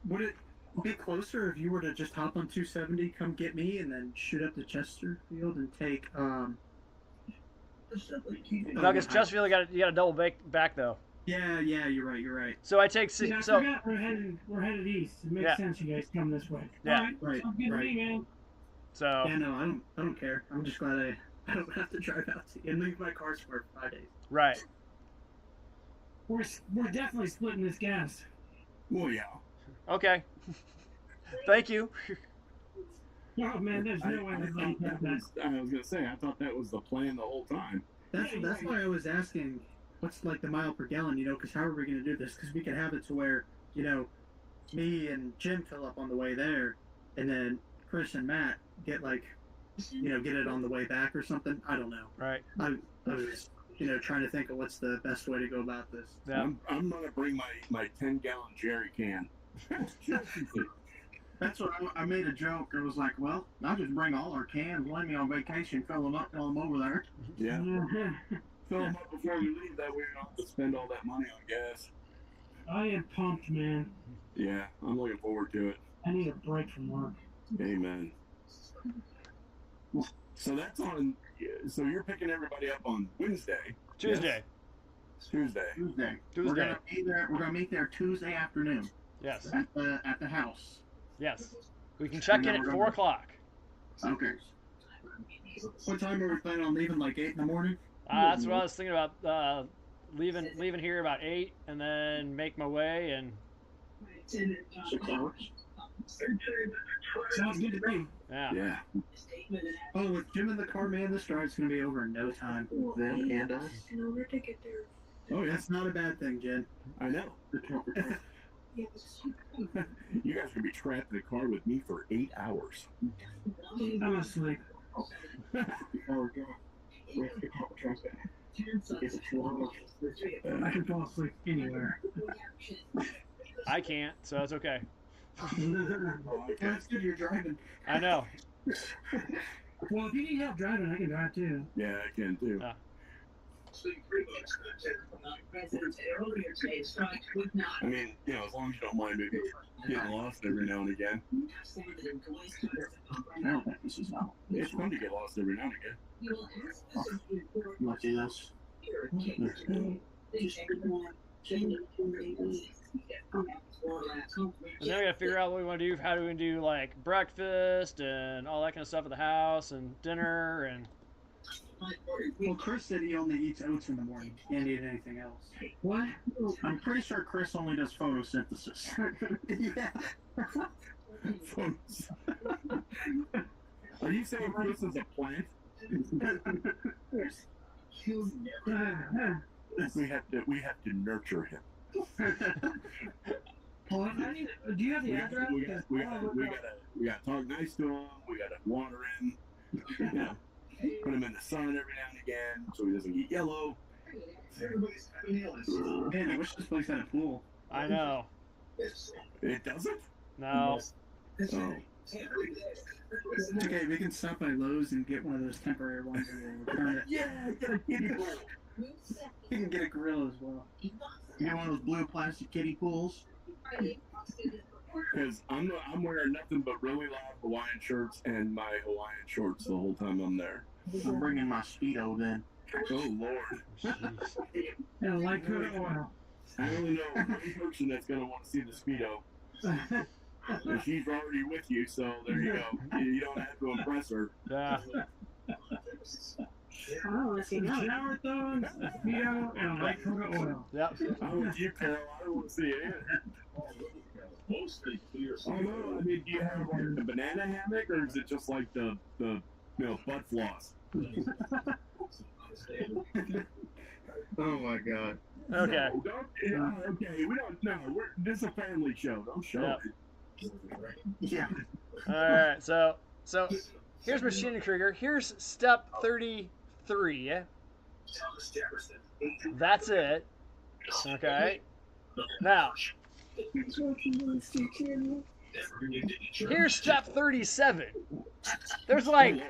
Would it be closer if you were to just hop on 270, come get me, and then shoot up to Chesterfield and take No, because Chesterfield, you got to double back though. Yeah, you're right. So I take Yeah, I so forgot we're headed east. It makes Yeah. sense you guys come this way. Yeah. All right. Right, Sounds good to right. me, man. so Yeah, no, I don't care. I'm just glad I don't have to drive out to and leave my car for 5 days. right. We're definitely splitting this gas. Well, yeah. Okay. Thank you. Oh man, there's no way I we're thought going to that that. was, I was gonna say, I thought that was the plan the whole time. That's why I was asking, what's like the mile per gallon? Because how are we going to do this? Because we could have it to where me and Jim fill up on the way there, and then Chris and Matt get get it on the way back or something. I don't know. Right. I was trying to think of what's the best way to go about this. Yeah. I'm gonna bring my 10-gallon jerry can. That's what I made a joke. It was like, well, I'll just bring all our cans, let me on vacation, fill them up, fill them over there. Yeah. Fill them up before we leave. That way we don't have to spend all that money on gas. I am pumped, man. Yeah, I'm looking forward to it. I need a break from work. Amen. So that's on. So you're picking everybody up on Wednesday. Tuesday. Tuesday. Tuesday. Tuesday. We're gonna meet there Tuesday afternoon Yes. at the house. Yes. We can check in at 4 o'clock. Okay. What time are we planning on leaving? Like 8 in the morning? That's what I was thinking about. Leaving here about 8, and then make my way and 6 hours. Sounds good to me. yeah. Yeah. Oh, with Jim in the car, man, this drive's gonna be over in no time. Them and us. In order to get there. Oh yeah. That's not a bad thing, Jen. I know. Yes. You guys are gonna be trapped in the car with me for 8 hours. I'm asleep. I can fall asleep anywhere. I can't, so it's okay. That's good you're driving. I know. Well, if you need help driving, I can drive too. Yeah, I can too. Yeah. Residents earlier today strikes would not I mean, as long as you don't mind maybe getting lost every now and again. have standard employees. I don't think this is out. It's fun to get lost every now and again. You will ask this is report You want to see this? here. Everyone can And then we gotta figure out what we want to do. How do we do like breakfast and all that kind of stuff at the house and dinner and Well, Chris said he only eats oats in the morning. He can't eat anything else. What? I'm pretty sure Chris only does photosynthesis. Yeah. Are you saying Chris is a plant? We have to nurture him. Well, I need, do you have the address? We gotta talk nice to him. We gotta water him. Put him in the sun every now and again so he doesn't get yellow. Man, I wish this place had a pool. I know. It doesn't? No. Oh. It's okay, we can stop by Lowe's and get one of those temporary ones and we'll return it. Yeah, get a kiddie pool. You can get a grill as well. You know one of those blue plastic kiddie pools? Because I'm wearing nothing but really loud Hawaiian shirts and my Hawaiian shorts the whole time I'm there. I'm bringing my Speedo then. Oh Lord! Jeez. And like crude oil. I only know one person that's gonna want to see the Speedo, and she's already with you. So there you go. You don't have to impress her. Yeah. Oh, let's see now. Shower thongs, a Speedo, and like crude oil. Yep. I'm with you, Carol. I don't want to see it either. Although, I mean, do you have like the banana hammock, or is it just like the butt floss? Oh my God. Okay. No, okay, we don't. No, this is a family show. Don't show Yep. it. Yeah. All right. So here's Machine Krieger. Here's step 33. That's it. Okay. Now, here's step 37. There's like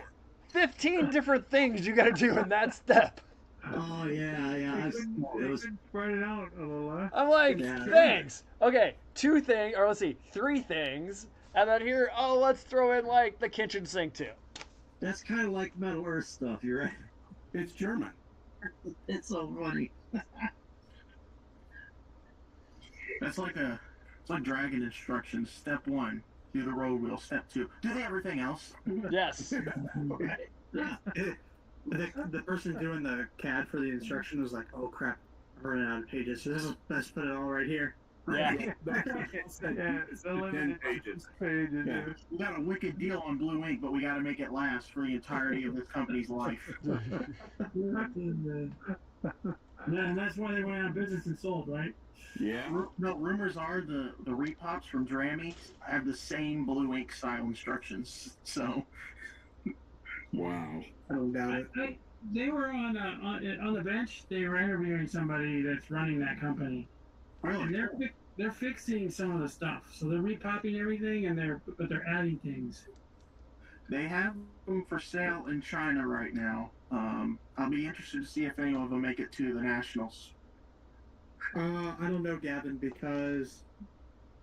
15 different things you got to do in that step. Oh yeah. It was Spread it out a little, huh? I'm like, Yeah. thanks. Okay, 2 things, or let's see, 3 things. And then here, let's throw in like the kitchen sink too. that's kind of like Metal Earth stuff. You're right. It's German. It's so funny. It's like dragon instructions. Step 1, do the road wheel. Step 2, do everything else. Yes. The person doing the CAD for the instruction was like, "Oh crap, I'm running out of pages. So let's put it all right here." Yeah. Yeah, it's a limited 10 pages. pages. Yeah. We got a wicked deal on Blue Ink, but we got to make it last for the entirety of this company's life. And that's why they went out of business and sold, right? Yeah. No, rumors are the repops from Drammy have the same Blue Ink style instructions. So Wow. I don't doubt it. They were on the bench. They were interviewing somebody that's running that company, and they're fixing some of the stuff. So they're repopping everything, and they're adding things. they have them for sale in China right now. I'll be interested to see if any of them make it to the Nationals. I don't know, Gavin, because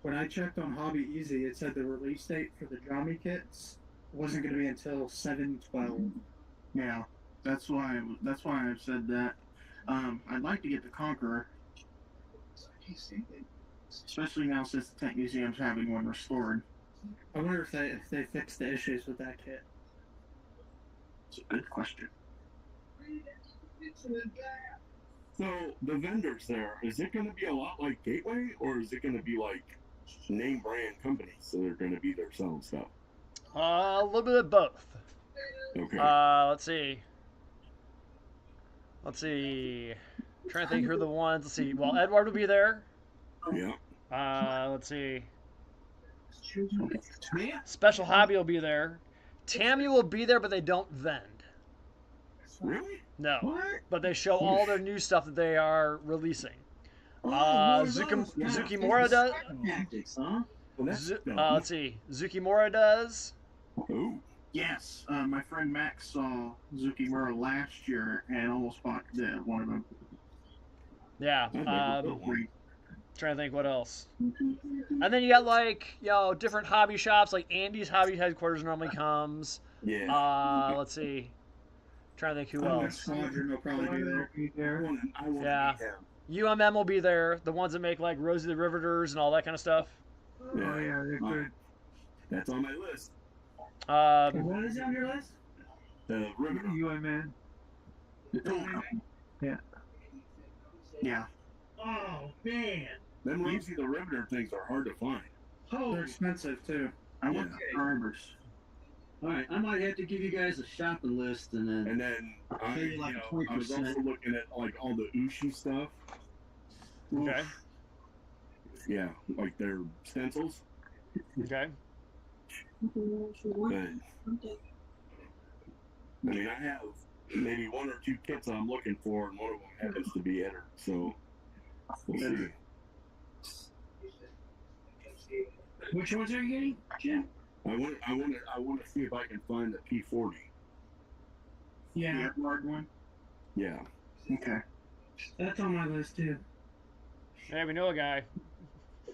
when I checked on Hobby Easy, it said the release date for the Drami kits wasn't going to be until 7/12. Yeah, that's why I've said that. I'd like to get the Conqueror, especially now since the Tech Museum's having one restored. I wonder if they fixed the issues with that kit. It's a good question. So the vendors there, is it going to be a lot like Gateway, or is it going to be like name brand companies, so they're going to be their selling stuff? A little bit of both. Okay. Let's see. Trying to think who are the ones. Let's see. Well, Edward will be there. Yeah. Let's see. Special Hobby will be there. Tammy will be there, but they don't vend. Really? No. What? But they show all their new stuff that they are releasing. Zukimura does. Tactics, huh? Well, that's Let's see. Zukimura does. Ooh. Yes, my friend Max saw Zukimura last year and almost bought one of them. Yeah. I've never built one. Trying to think what else. And then you got like, different hobby shops. Like Andy's Hobby Headquarters normally comes. Yeah. Let's see. Trying to think who Oh, else. Squadron will probably be there. I want Yeah. to UMM will be there. The ones that make like Rosie the Riveters and all that kind of stuff. Oh yeah, they're good. That's on my list. What is on your list? The Riveter. UMN. Yeah. Oh man. Them Rosie the Riveter things are hard to find. They're expensive too. I want Yeah. the Arbors. All right, I might have to give you guys a shopping list, and then And then I, Maybe like I was 20%. also looking at like all the Ushi stuff. Okay. Yeah, like their stencils. Okay. But I mean, I have maybe 1 or 2 kits I'm looking for, and one of them happens to be Eder. So we'll see. Which ones are you getting, Jim? I want to see if I can find the P40. Yeah, The Edward one. Yeah. Okay. that's on my list too. Yeah, we know a guy.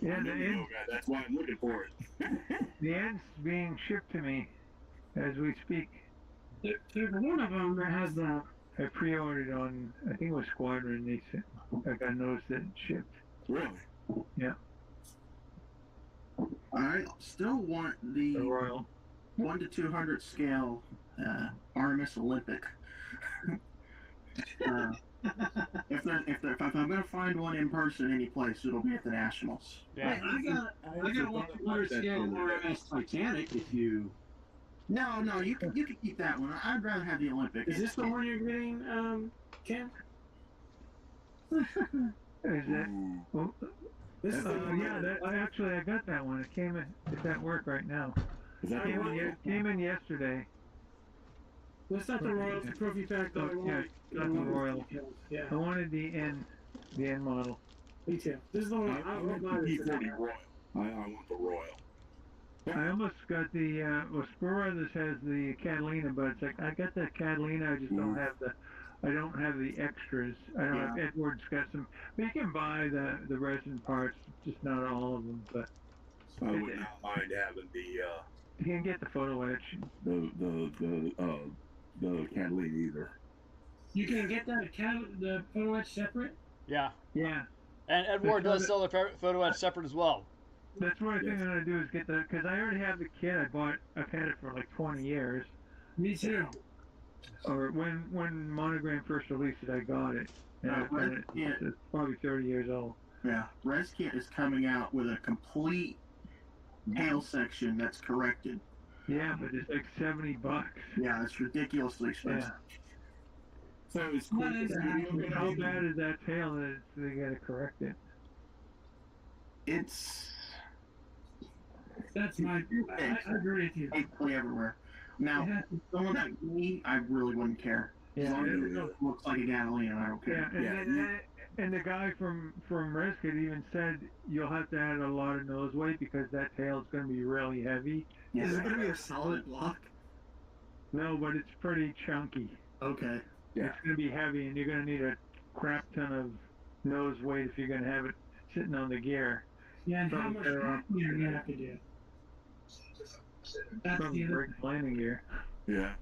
Yeah, I'm the a video end, guy. That's why I'm looking for it. the end's being shipped to me as we speak. There's one of them that has the. I pre-ordered on, I think it was Squadron. They said, like I noticed that it shipped. Really? Yeah, I still want the the Royal. 1 to 200 scale RMS Olympic. If I'm gonna find one in person any place, it'll be at the Nationals. Yeah. I got a 100 scale RMS Titanic if you. No, you can keep that one. I'd rather have the Olympic. Is this the one you're getting, Ken? Is that? Ooh. Oh, This is the one. yeah, I got that one. It came in. It's at work right now. Is that Came in yesterday. That's not the Royal Trophy Pack that I Oh, want. yeah, not the Royal. Yeah, I wanted the N model. me too. This is the one I want want. the P40 Royal. I want the Royal. I almost got the well, Spur Brothers has the Catalina, but it's like I got the Catalina, I just don't have the extras. I don't have Edward's got some, but you can buy the resin parts, just not all of them. But I would not mind having you can get the photo etch. the Catalina either. You can get that the photo etch separate. Yeah. Yeah, And Edward does sell the photo etch separate as well. that's what I think I'm gonna do is get because I already have the kit. I've had it for like 20 years. Me too. Or when Monogram first released it, I got it. And it's probably 30 years old. Yeah, ResKit is coming out with a complete tail section that's corrected. Yeah, but it's like $70. Yeah, it's ridiculously expensive. So it's cool. How bad is that tail that they gotta correct it? It's That's my. I agree with you. basically everywhere. Now, someone like me, I really wouldn't care. As long as it looks like a Catalina, I don't Yeah, care. and the guy from ResKit even said you'll have to add a lot of nose weight because that tail is going to be really heavy. Yeah. Is it gonna be a solid block? No, but it's pretty chunky. Okay. Yeah. It's going to be heavy, and you're going to need a crap ton of nose weight if you're going to have it sitting on the gear. Yeah, and how much packing do you have to do? That's From the other Rick's landing gear. Yeah.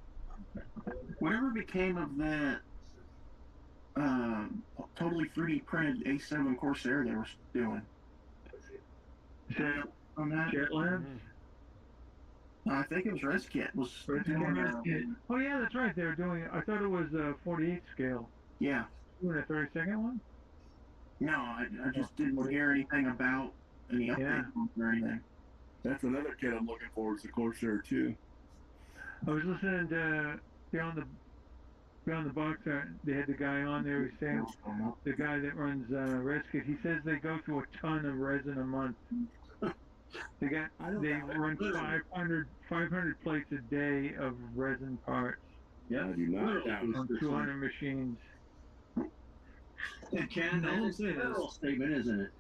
Whatever became of that totally 3D printed A7 Corsair they were doing? Is that On that? Jetlands? I think it was ResKit. Oh yeah, that's right. They were doing. I thought it was 48 scale. Yeah. Doing a 32nd one. No, I just didn't hear anything about any updates or anything. That's another kid I'm looking for is the Corsair too. I was listening to Beyond the Box. They had the guy on there. He was saying the guy that runs ResKit. He says they go through a ton of resin a month. They run 500 plates a day of resin parts. Yeah, I do not. On 200 machines. It can. I will say Federal this. statement, isn't it?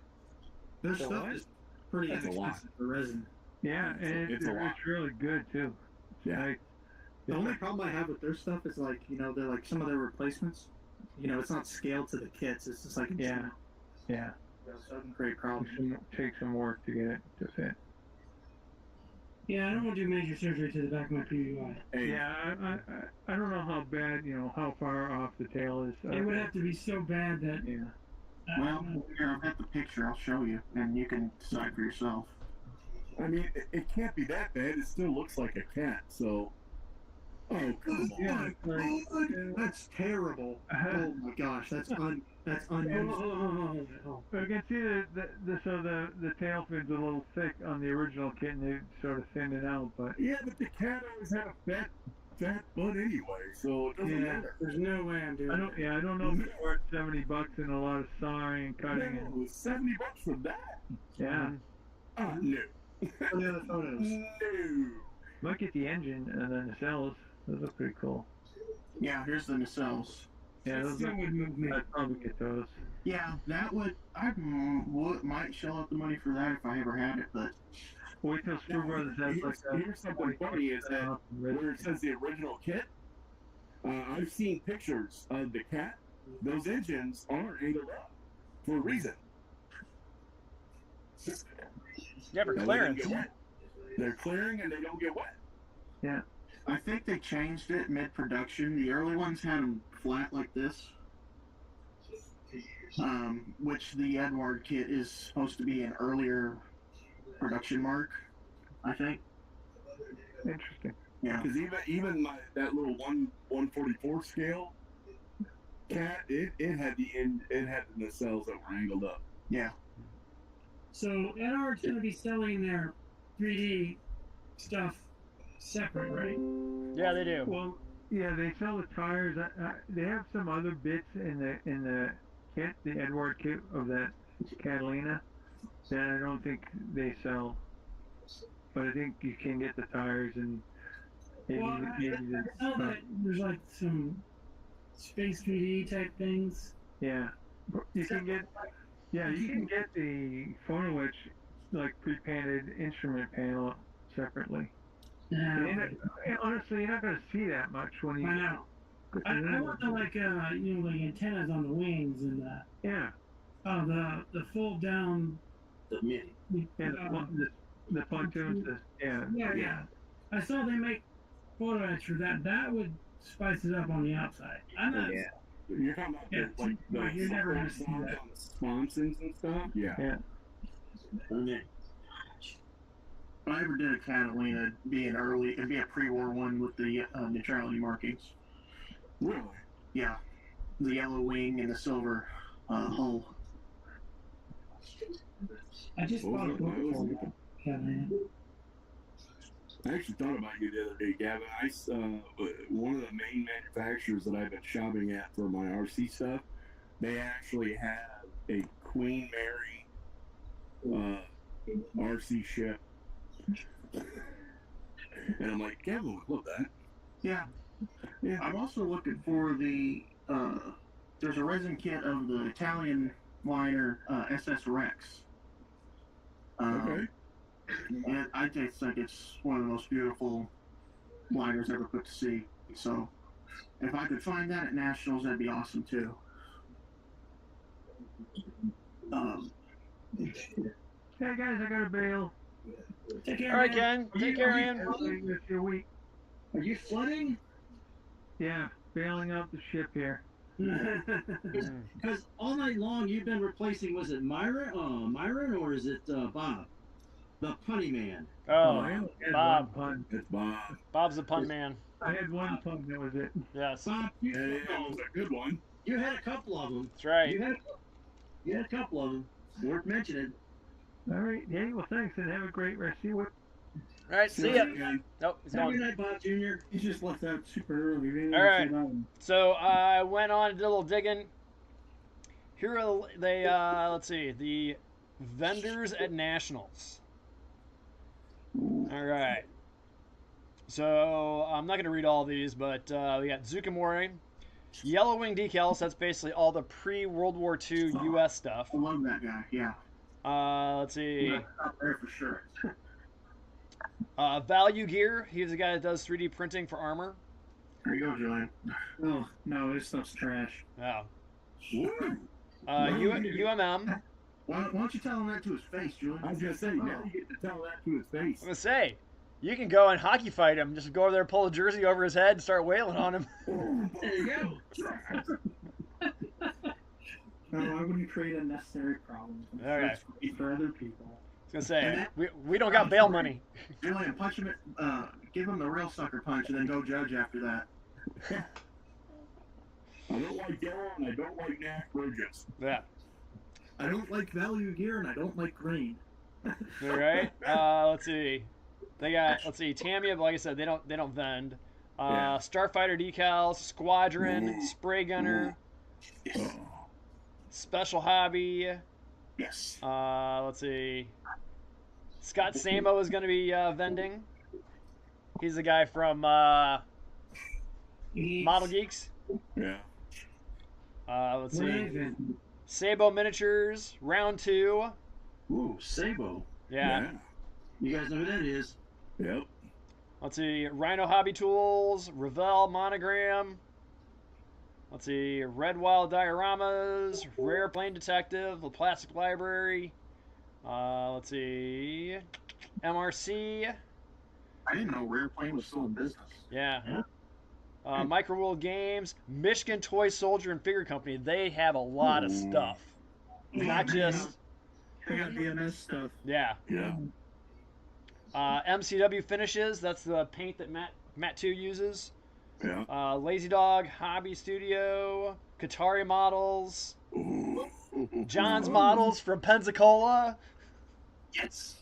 Their stuff is pretty That's a lot. inexpensive for resin. Yeah, and It's a lot. it's really good too. Yeah. The only problem I have with their stuff is like, they're like some of their replacements. It's not scaled to the kits. It's just like Yeah. So it can create problems. Take some work to get it to fit. Yeah, I don't want to do major surgery to the back of my PVI. Hey, Yeah, I don't know how bad, how far off the tail is. It would have to be so bad that. Yeah. Well, here, I've got the picture. I'll show you, and you can decide for yourself. I mean, it can't be that bad. It still looks like a cat. So, oh come on. Yeah. That's terrible. Oh my gosh, that's Hold on. But you can see the tail fin's a little thick on the original kit, and they sort of thinned it out. But Yeah, but the cat always had a fat butt anyway, so it doesn't Yeah. matter. There's no way I'm doing it. I don't know if it's worth $70 and a lot of sawing and cutting. No, And, $70 for that? yeah, No. What are the other photos? No. might get the engine and then the cells. Those look pretty cool. Yeah, here's the nacelles. Yeah, those That would move me. I'd probably get those. Yeah, that would. Might shell out the money for that if I ever had it, but Wait till Screw Brothers has like Here's something funny is that where it says the original kit, I've seen pictures of the cat. Those engines are angled up for a reason. Yeah, for That way they don't clearance. get wet. They're clearing and they don't get wet. Yeah. I think they changed it mid-production. The early ones had them flat like this, which the Edward kit is supposed to be an earlier production mark, I think. Interesting. Yeah. Because even that little 1/144 scale cat, it had the nacelles that were angled up. Yeah. So Edard's going to be selling their 3D stuff separate, right? Yeah, they do. Well, yeah, they sell the tires. They have some other bits in the kit, the Edward kit of that Catalina, that I don't think they sell. But I think you can get the tires and maybe, Well, maybe I know that there's like some space 3D type things. yeah. You can get the photo etch like pre-painted instrument panel separately. Yeah, Honestly, you're not going to see that much when you. I know. I want the like the antennas on the wings and Yeah. the fold down. The mini. Yeah, the pontoons. Yeah. I saw they make photo etch for that. That would spice it up on the outside. I'm not. Yeah. You're talking about Like, you're never gonna see on that. the sponsons and stuff. Yeah. Yeah. Okay. If I ever did a Catalina, it'd be a pre-war one with the neutrality markings. Really? Yeah. The yellow wing and the silver hull. I just What bought a was book it? for it. Yeah, man. I actually thought about you the other day, Gavin. One of the main manufacturers that I've been shopping at for my RC stuff, they actually have a Queen Mary RC ship, and I'm like, Gavin would love that. Yeah. Yeah. I'm also looking for the there's a resin kit of the Italian liner SS Rex. Okay. And I just think it's one of the most beautiful liners ever put to sea. So if I could find that at Nationals, that'd be awesome too. Hey guys, I got a bail. Take care, All right, man. Ken. Take care, man. It's your week. Are you flooding? Yeah, bailing out the ship here. Because all night long you've been replacing, was it Myron or is it Bob? The punny man. I Oh, only had Bob. one pun. It's Bob. Bob's the pun man. I had one pun. That was it. Yes, Bob, Yeah, it was a good one. you had a couple of them. that's right. You had a couple of them. Worth mentioning. All right. Hey, well, thanks, and have a great rest of your week. All right, see ya. Okay. Nope, he's Have a gone. good night, Bob Jr. He just left out super early. We didn't All right. even see that one. So I went on and did a little digging. Here are let's see, the vendors at Nationals. All right. So I'm not going to read all these, but we got Zucamori, Yellow Wing decals. That's basically all the pre-World War II U.S. stuff. I love that guy. Yeah. Let's see. Up there for sure. Value Gear. He's the guy that does 3D printing for armor. There you go, Julian. Oh no, this stuff's trash. Oh. Woo. UMM. Why don't you tell him that to his face, Julian? I was gonna say, now you get to tell that to his face. I'm gonna say, you can go and hockey fight him. Just go over there, pull a jersey over his head, and start wailing on him. There you go. No, I wouldn't create unnecessary problems. I'm All sure right. it's great for other people. I was gonna say, we don't got bail money. Julian, punch him. Give him the real sucker punch, and then go judge after that. I don't like yellow and I don't like Nash Bridges. Yeah. I don't like value gear and I don't like green. All right. Let's see. They got. Let's see. Tamiya, but like I said, they don't vend. Yeah. Starfighter decals, Squadron, Spray Gunner, Oh. Special Hobby. Yes. Let's see. Scott Samo is going to be vending. He's the guy from Model Geeks. Yeah. Let's see. Sabo Miniatures, Round 2. Ooh, Sabo. Yeah. You guys know who that is? Yep. Let's see. Rhino Hobby Tools, Revell Monogram. Let's see. Red Wild Dioramas, Rare Plane Detective, The Plastic Library, Let's see. MRC. I didn't know Rare Plane was still in business. Yeah. Micro World Games, Michigan Toy Soldier and Figure Company. They have a lot of stuff. Not just. They got BMS stuff. Yeah. Yeah. MCW Finishes. That's the paint that Matt 2 uses. Yeah. Lazy Dog Hobby Studio, Katari Models, Ooh. John's Models from Pensacola, Yes.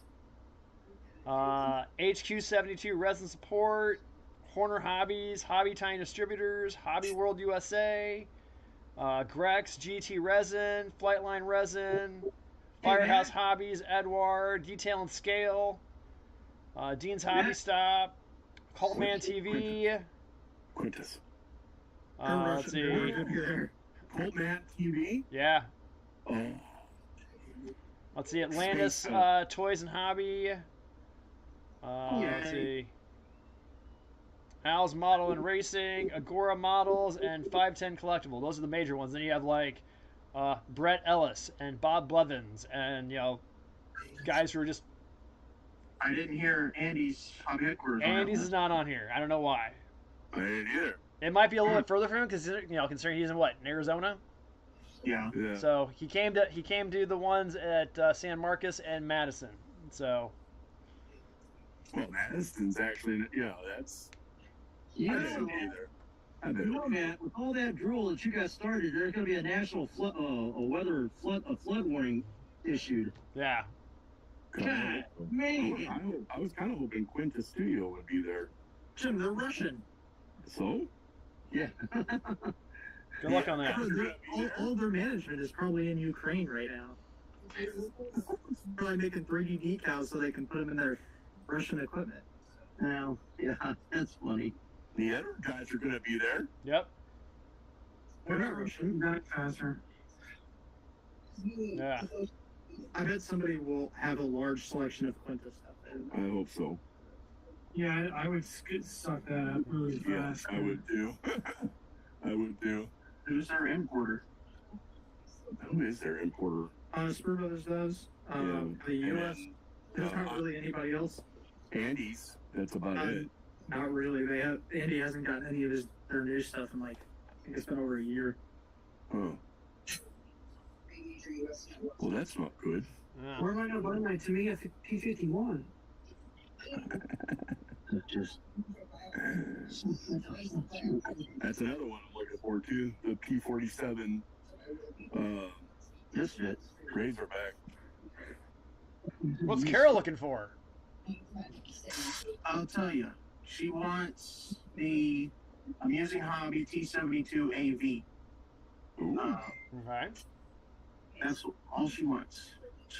HQ72 Resin Support, Horner Hobbies, Hobby Time Distributors, Hobby World USA, Grex GT Resin, Flightline Resin, Firehouse Hobbies, Edward, Detail and Scale, Dean's Hobby Stop, Cultman TV. Quintus. Let's see. Coltman TV. Yeah. Oh. Let's see. Atlantis Toys and Hobby. Let's see. Al's Model and Racing, Agora Models, and 510 Collectible. Those are the major ones. Then you have like Brett Ellis and Bob Blevins, and guys who are just. I didn't hear Andy's hobby headquarters. Andy's is not on here. I don't know why. I didn't either. It might be a little bit further from him because considering he's in what, in Arizona. Yeah. Yeah. So he came to the ones at San Marcos and Madison. So. Well, Madison's actually, that's. Yeah. I didn't either. I You didn't. know, man, with all that drool that you got started, there's going to be a national flood warning issued. Yeah. God, man. I was kind of hoping Quintus Studio would be there. Jim, they're Russian. So? Yeah. Good luck on that. All their management is probably in Ukraine right now. Probably making 3D decals so they can put them in their Russian equipment. Now, yeah, that's funny. The other guys are going to be there. Yep. They're not Russian. Not faster. Yeah. I bet somebody will have a large selection of Quintus stuff. I hope so. Yeah, I would suck that up really Yeah, fast. I would do. I would do. Who's their importer? Who is their importer? Spur Brothers does. The And U.S. then, There's not really anybody else. Andy's. That's about it. Not really. Andy hasn't gotten any of their new stuff in I think it's been over a year. Oh. Well, that's not good. Yeah. Where am I going to buy my Tamiya P51? Just. That's another one I'm looking forward to. The P47 This fits. Razorback. What's Carol looking for? I'll tell you. She wants the Amusing Hobby T72 AV. Ooh. Okay. That's all she wants.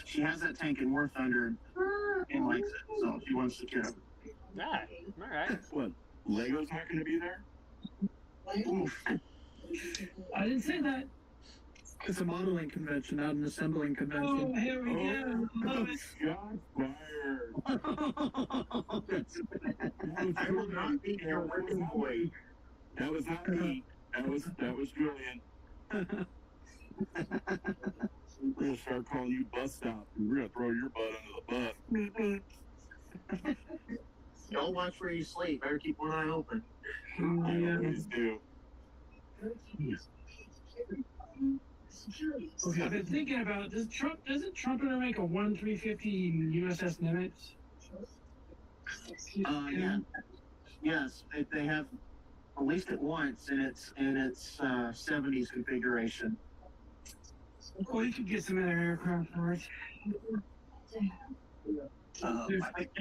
She has that tank in War Thunder and likes it, so she wants to get it. Yeah. All right. What? Lego's not going to be there? Oof. I didn't say that. It's a modeling convention, not an assembling Oh, convention. here we go. Love it. Shots fired. I will not be there working for you. That was not me. That was Julian. We're going to start calling you bus stop. We're going to throw your butt under the bus. Don't watch where you sleep. Better keep one eye open. I always do. Okay, I've been thinking about doesn't Trump ever make a 1-350 USS Nimitz? Yeah. Yes, they have released it once in its 70s configuration. Well, you could get some other aircraft for it. I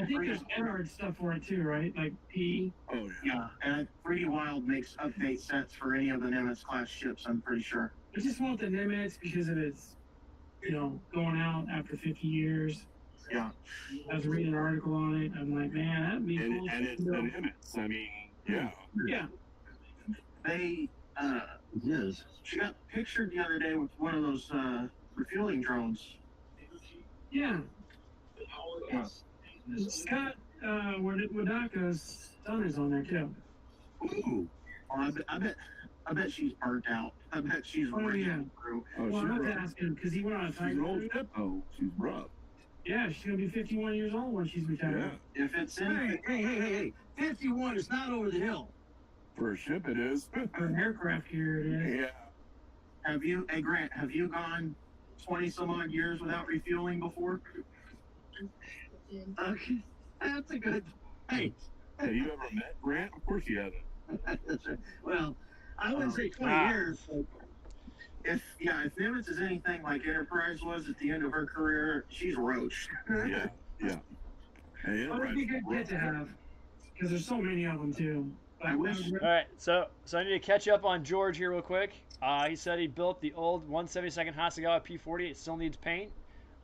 think there's Edward stuff for it too, right? Like P. Oh, Yeah, and 3D Wild makes update sets for any of the Nimitz class ships, I'm pretty sure. I just want the Nimitz because of its, going out after 50 years. Yeah. I was reading an article on it. I'm like, man, that'd be cool. And it's the Nimitz. I mean, yeah. Yeah. They, Yes. she got pictured the other day with one of those refueling drones. Yeah. Scott Wadaka's son is on there too. Ooh. Well, I bet she's burnt out. I bet she's Oh, ready yeah. through. Oh, Well, she's I'm not rough. asking because he went on a She's tiger an old cruise. ship, though. She's rough. Yeah, she's gonna be 51 years old when she's retired. Yeah. If it's in, hey, 51 is not over the hill. For a ship, it is. For an aircraft carrier, it is. Yeah. Hey Grant, have you gone 20 some odd years without refueling before? Okay, that's a good. Hey, Have you ever met Grant? Of course you haven't. that's right. Well, I wouldn't say 20 years. But If Nimitz is anything like Enterprise was at the end of her career, she's roached. Yeah. Yeah. Hey, But it'd be a good kit to have, because there's so many of them too. I wish. All right, so I need to catch up on George here real quick. He said he built the old 172nd Hasegawa P40. It still needs paint.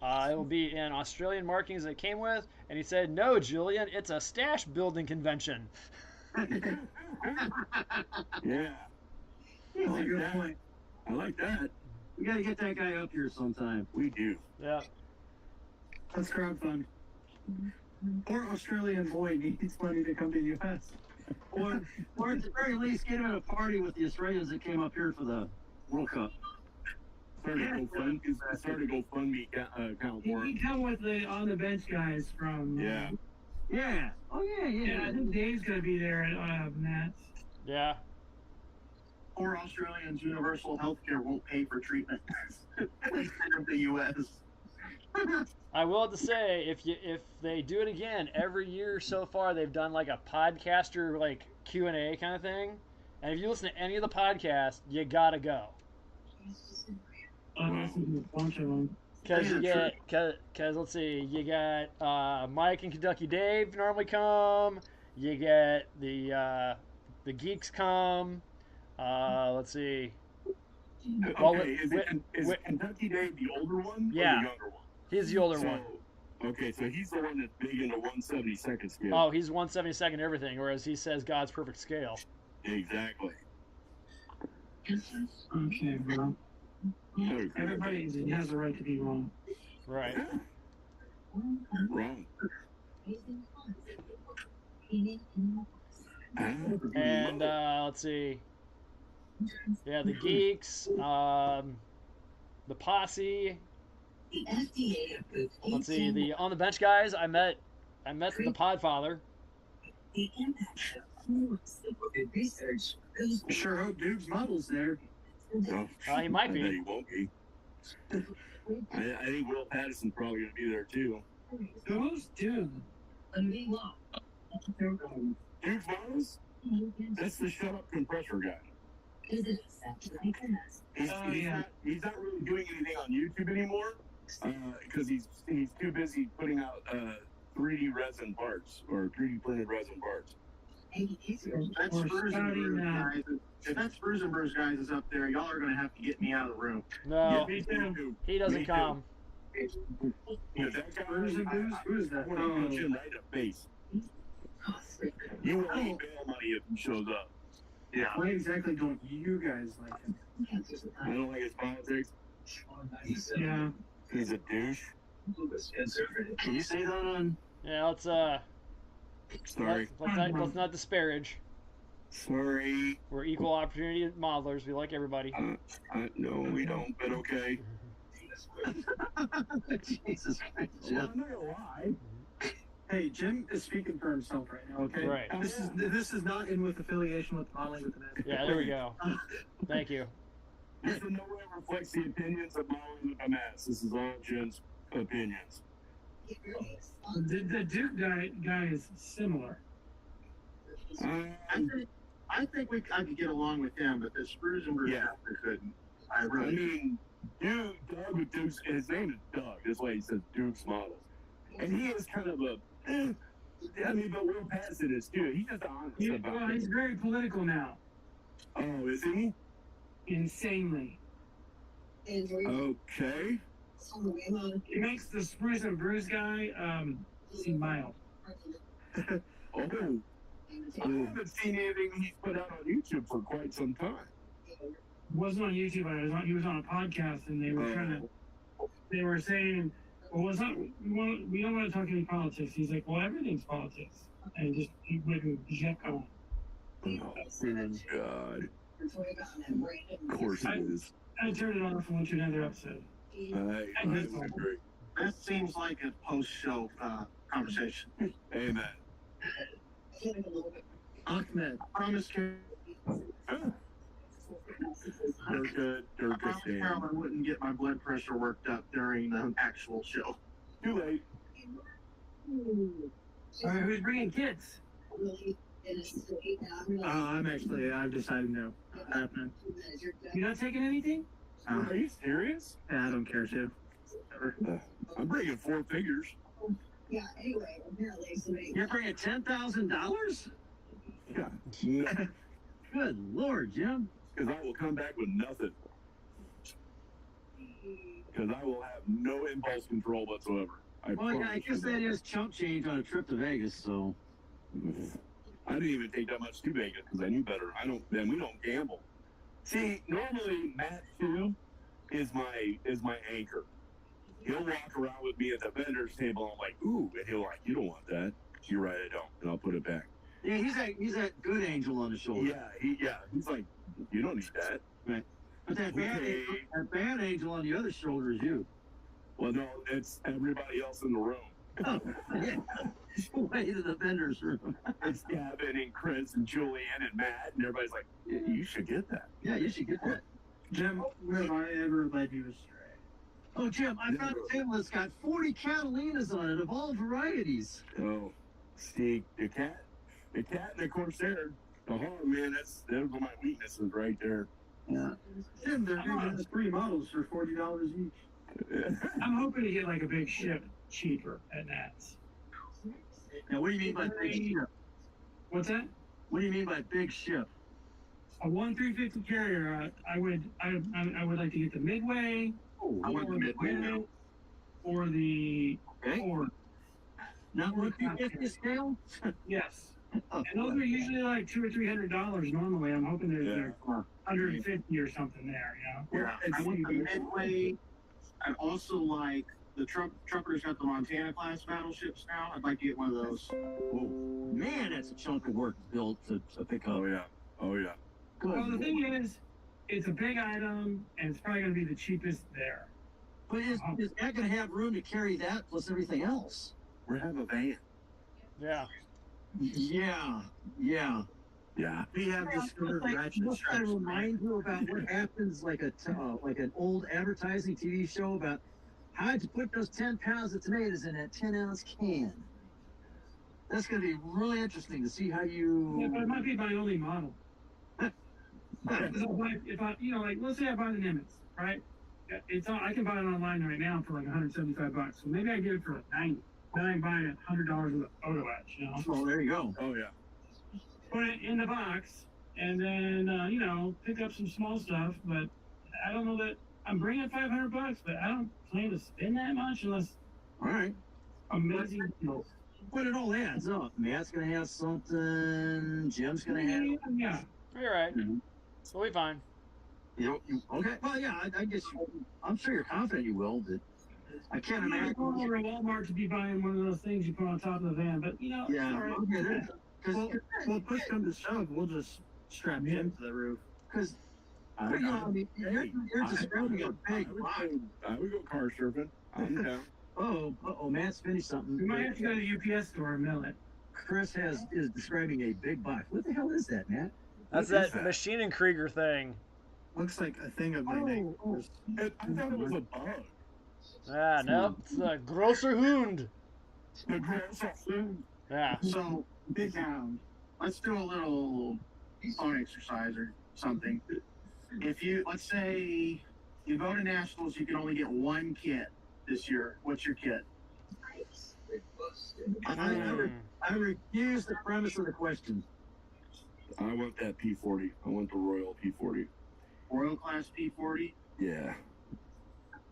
It will be in Australian markings that it came with. And he said, no, Julian, it's a stash building convention. Yeah. That's a good point. I like that. we got to get that guy up here sometime. We do. Yeah. Let's crowdfund. Or Australian boy needs money to come to U.S. Or at the very least, get him at a party with the Australians that came up here for the World Cup. Start to go fund me account for He it. come with the on the bench guys from. Yeah. Yeah. Oh yeah, Yeah, I think Dave's gonna be there at Matt's. Yeah. Or Australians, universal healthcare won't pay for treatment in the U.S. I will have to say, if they do it again, every year so far they've done like a podcaster like Q&A kind of thing. And if you listen to any of the podcasts, you gotta go. I listened to a bunch of them. Because you get, cause let's see, you got Mike and Kentucky Dave normally come. You get the geeks come. Let's see. Well, Okay, is Kentucky Dave the older one or Yeah. the younger one? He's the older one. Okay, so he's the one that's big into 172nd scale. Oh, he's 172nd everything, whereas he says God's perfect scale. Exactly. Okay, bro. Okay. Everybody has a right to be wrong. Right. Wrong. And let's see. Yeah, the geeks, the posse. The FDA approved Let's see, the on the bench guys. I met the Podfather. the impact of supported research goes Sure hope Duke's model's there. No, He might I bet be. he won't be. I think Will Patterson's probably going to be there too. Who's Duke? a new law. Duke Miles? That's the shut up compressor guy. Is it accepted like this? He's not really doing anything on YouTube anymore because he's too busy putting out 3D resin parts or 3D printed resin parts. That's Or Spurs and starting, Brews, guys. If that Spurs and Brews guys is up there, y'all are going to have to get me out of the room. No, Me too. he doesn't Me too. come. Yeah, that guy, Spurs and Brews? Who is that? I want to punch him right in the face. You won't need bail money if he shows up. Yeah. Why exactly don't you guys like him? I don't like his politics. Yeah. He's a douche. Can you say that on? Yeah, let's Sorry. let's not disparage. Sorry. We're equal opportunity modelers. We like everybody. No, we don't, but okay. Jesus Christ, Jeff. I'm not gonna lie. Hey, Jim is speaking for himself right now, okay? Right. This is not in with affiliation with Modeling with the Man. Yeah, there we go. Thank you. This in no way reflects the opinions of Molly with the Mass. This is all Jim's opinions. The Duke guy is similar. I think I could get along with him, but the Spurs and Brews Yeah. I couldn't. I I really. mean, Doug with Duke's, his name is Doug. That's why he says Duke's model. And he is kind of a, I mean, but Will Patterson is too. He's just honest about He's it. very political now. Oh, is he? Insanely. Okay. He makes the Spruce and Bruce guy seem mild. Oh, I haven't seen anything he's put out on YouTube for quite some time. Wasn't on YouTube, but he was on a podcast, and they were they were saying, well, we don't want to talk any politics. He's like, well, everything's politics. And just he wouldn't check on. Oh, God. Of course it is. I turned it off and went to another episode. I would agree. That seems like a post-show conversation. Amen. Ahmed. Promise, Dirk Carol, I wouldn't get my blood pressure worked up during the actual show. Too late. All right, who's bringing kids? I've decided no. Happening. You're not taking anything? Are you serious? Yeah, I don't care to. I'm bringing 4 figures. Yeah, anyway, apparently somebody. You're bringing $10,000? Yeah. Good Lord, Jim. Because I will come back with nothing. Because I will have no impulse control whatsoever. Well, yeah, I guess that is chump change on a trip to Vegas, so. I didn't even take that much to Vegas because I knew better. We don't gamble. See, normally Matt too is my anchor. He'll walk around with me at the vendor's table. I'm like, ooh, and he'll like, you don't want that. You're right, I don't, and I'll put it back. Yeah, he's that good angel on the shoulder. He's like, you don't need that. Right. But that bad angel on the other shoulder is you. Well, no, it's everybody else in the room. Oh, yeah. Way to the vendor's room. It's Gavin and Chris and Julian and Matt, and everybody's like, you should get that. Yeah, you should get that. Jim, where have I ever led you astray? Oh, Jim, I found a table that's got 40 Catalinas on it of all varieties. Oh, see, the cat and the Corsair. Oh man, those are my weaknesses right there. Yeah. Jim, they're giving 3 models for $40 each. I'm hoping to get like a big ship cheaper at Nats. Now, what do you mean by big ship? What's that? What do you mean by big ship? A 1-350 carrier. I would like to get the Midway. Oh, I want the Midway now. Or the Ford. Not 150 scale? Yes. Oh, And those are usually like $200 or $300 normally. I'm hoping they're Yeah. 150 or something there, you know? Yeah, I want the Midway. I also like the Trumpeter's got the Montana class battleships now. I'd like to get one of those. oh, man, that's a chunk of work built to pick up. Oh yeah. Good. Well, the thing is, it's a big item, and it's probably going to be the cheapest there. But is that going to have room to carry that plus everything else? We have a van. Yeah. Yeah. Yeah. We have discovered ratchet Must I straps. remind you about what happens like an old advertising TV show about how'd you put those 10 pounds of tomatoes in that 10-ounce can? That's going to be really interesting to see how you. Yeah, but it might be my only model. If I, you know, like, let's say I buy the Nimitz, right? It's all, I can buy it online right now for like $175. So maybe I get it for like 90. Then I buy it $100 with a photo etch, you know? Oh, there you go. Oh yeah. Put it in the box, and then you know, pick up some small stuff. But I don't know that I'm bringing $500, but I don't plan to spend that much unless All right. amazing deals. But it all adds up. Matt's going to have something. Jim's going to have. Yeah. You're right. Mhm. We'll be fine. Okay. Well, yeah, I guess I'm sure you're confident you will, but I can't I'm not imagine. going over to Walmart to be buying one of those things you put on top of the van, but you know, it's Yeah, all right. I'll get it. Well, push come to shove, we'll just strap Jim to the roof. Because you know, I mean, you're describing a big box. I would go car surfing. I'm down. Oh, Matt's finished something. We might have to go to the UPS store and mail it. Chris is describing a big box. What the hell is that, Matt? That's What is that that? Machine and Krieger thing. Looks like a thing of my neighbors. I thought it was a bug. Ah, nope. It's a grosser Hund. The grass food. Yeah. So, big down. Let's do a little phone exercise or something. If let's say you go to Nationals, you can only get one kit this year. What's your kit? I refuse the premise of the question. I want that P40. I want the Royal P40. Royal Class P40? Yeah.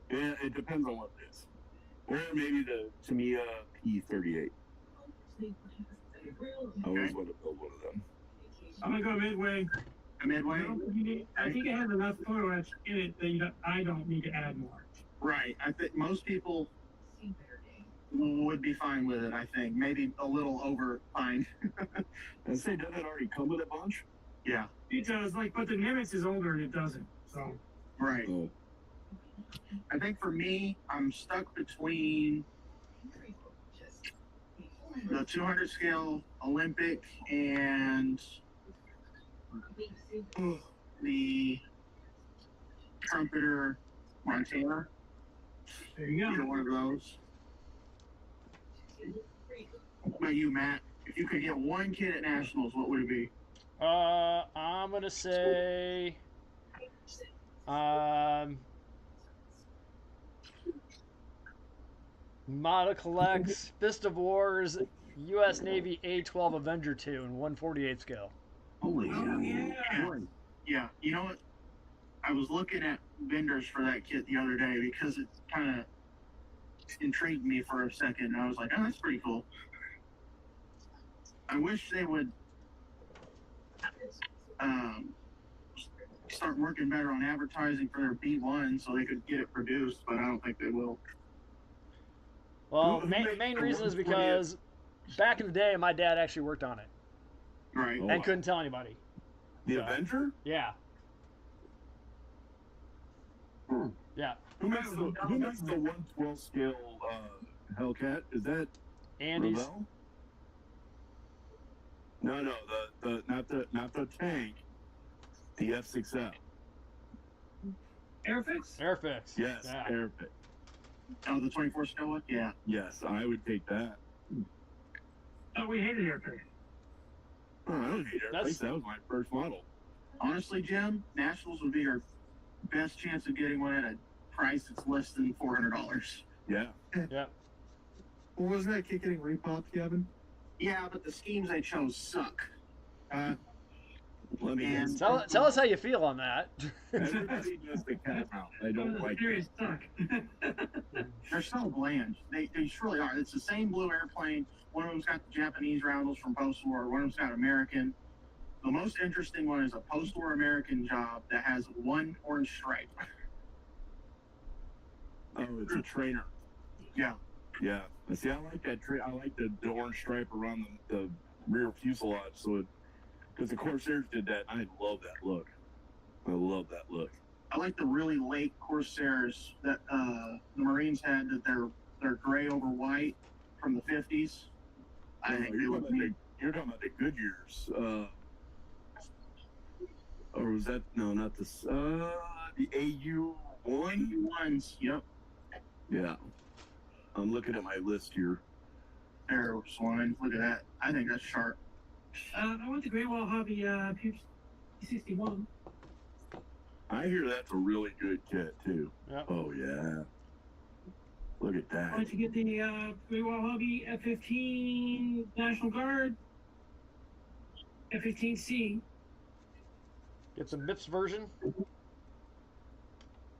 Yeah, it depends on what it is. Or maybe the Tamiya P38. I always want to build one of them. I'm gonna go Midway. A Midway? I think it has enough photo etch in it that I don't need to add more. Right. I think most people would be fine with it, I think. Maybe a little over fine. And say, doesn't it already come with a bunch? Yeah. It does, like, but the Nimitz is older and it doesn't. So Right. Oh. I think for me, I'm stuck between the 200 scale Olympic and the trumpeter Montana. There you Either go. one of those. What about you, Matt? If you could get one kid at nationals, what would it be? I'm gonna say, Mata collects Fist of War's U.S. Navy A-12 Avenger 2 in 148 scale. Holy Oh, yeah. Yeah, you know what? I was looking at vendors for that kit the other day because it kind of intrigued me for a second. I was like, oh, that's pretty cool. I wish they would start working better on advertising for their B1 so they could get it produced, but I don't think they will. Well, Who main made the reason is 148? because back in the day, my dad actually worked on it Right. Oh, and wow. couldn't tell anybody. The So, Avenger? yeah. Hmm. Yeah. Who makes the 112 scale Hellcat? Is that Andy's. Revell? No, the not the tank, the F6F. Airfix? Airfix. Yes, Yeah. Airpick. Oh, the 24 scale one? Yeah. Yes, I would take that. Oh, we hated Airfix. Oh, I don't hate Airpick. That's- That was my first model. Honestly, Jim, nationals would be your best chance of getting one at a price that's less than $400. Yeah. Yeah. Well, wasn't that kit getting repopped, Kevin? Yeah, but the schemes they chose suck. Let me And- guess. Tell us how you feel on that. Everybody does the cat mount. I don't like Serious it. suck. They're so bland. They just really are. It's the same blue airplane. One of them's got the Japanese roundels from post-war. One of them's got American. The most interesting one is a post-war American job that has one orange stripe. Oh, it's a trainer. Yeah. Yeah. See, I like that. I like the orange stripe around the rear fuselage. So, because the Corsairs did that, I love that look. I love that look. I like the really late Corsairs that the Marines had. That they're gray over white from the 50s. I think they you're, look talking neat. about you're talking about the Goodyears. Or was that not this? The AU1. Ones. Yep. Yeah. I'm looking at my list here. There's one. Look at that. I think that's sharp. I went to Great Wall Hobby P61. I hear that's a really good kit too. Yep. Oh yeah. Look at I that. went to get the Great Wall Hobby F-15 National Guard. F-15C. Get some MIPS version.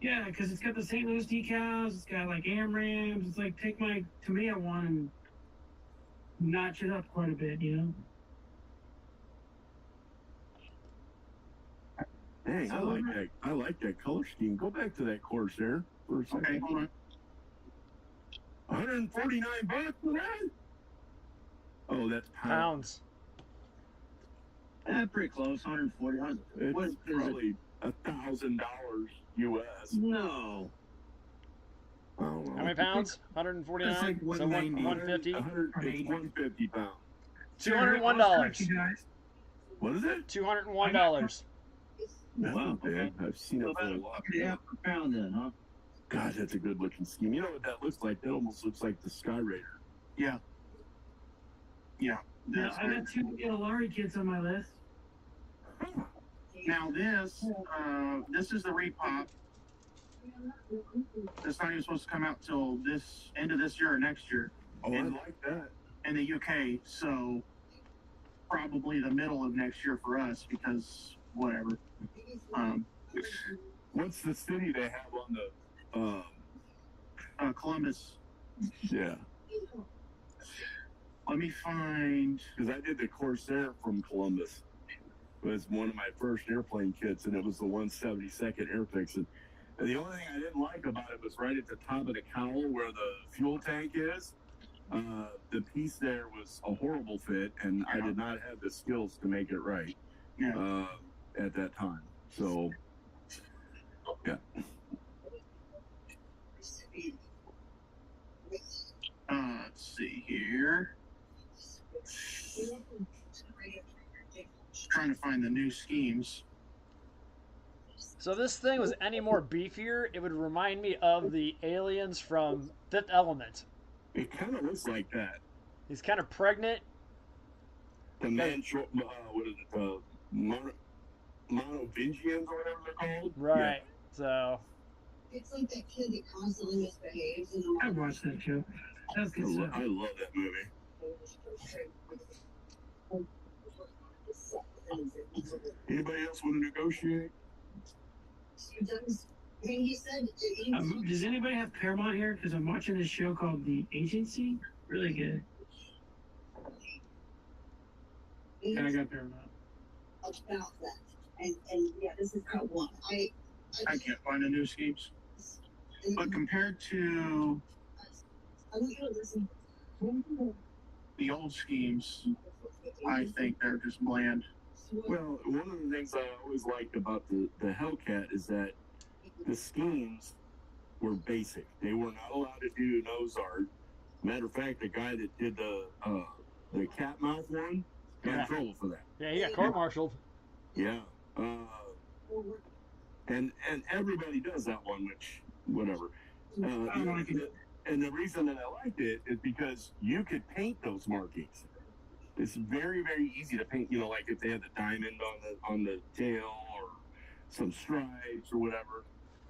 Yeah, because it's got the St. Louis decals. It's got like AMRAMs. It's like take my Tamiya one and notch it up quite a bit, you know? Dang, I like that color scheme. Go back to that Corsair for a second. Okay, hold on. 149 bucks for that? Oh, that's pounds. Pounds. Pretty close, 140. It's What is it? probably $1,000 US. No. I don't know. How many pounds? 149. It's like So 190. 150. 100, it's 150 pounds. $201. You guys. What is it? $201. That's Wow, not bad. okay. I've seen it for a lot. Yeah, per pound then, huh? God, that's a good looking scheme. You know what that looks like? That almost looks like the Sky Raider. Yeah. Yeah. Yeah, That's I got two Ilari kits on my list. Now this is the repop. It's not even supposed to come out till this end of this year or next year Oh, I like that. in the UK. So probably the middle of next year for us because whatever. What's the city they have on the? Columbus. Yeah, Let me find. because I did the Corsair from Columbus. It was one of my first airplane kits, and it was the 172nd Airfix. And the only thing I didn't like about it was right at the top of the cowl where the fuel tank is. The piece there was a horrible fit, and I did not have the skills to make it right Yeah. at that time. So, yeah. let's see here. Trying to find the new schemes. So this thing was any more beefier, it would remind me of the aliens from Fifth Element. It kind of looks like that. He's kind of pregnant. The what is it? The Monovingians or whatever they're called. Right. So. It's like that kid that constantly misbehaves. And I watched that show. That's good stuff. I love that movie. Anybody else want to negotiate? He said. Does anybody have Paramount here? Because I'm watching this show called The Agency. Really good. And I got Paramount. About that, and yeah, this is part one. I can't find the new schemes, but compared to the old schemes, I think they're just bland. Well, one of the things I always liked about the Hellcat is that the schemes were basic. They were not allowed to do nose art. Matter of fact, the guy that did the cat mouth one got in trouble for that. Yeah, he got court-martialed. Yeah. And everybody does that one, which, whatever. And the reason that I liked it is because you could paint those markings. It's very, very easy to paint, like if they had the diamond on the tail or some stripes or whatever.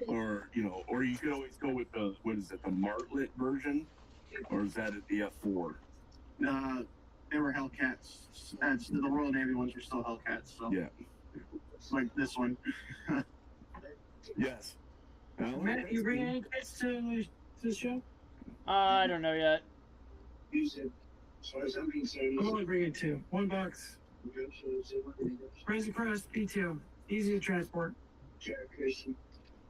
Or, or you could always go with the Martlet version? Or is that at the F4? They were Hellcats. The Royal Navy ones were still Hellcats, so. Yeah. Like this one. Yes. Matt, you bringing any kids to the show? I don't know yet. I'm only bringing 2. $1. Crazy Press, P2. Easy to transport.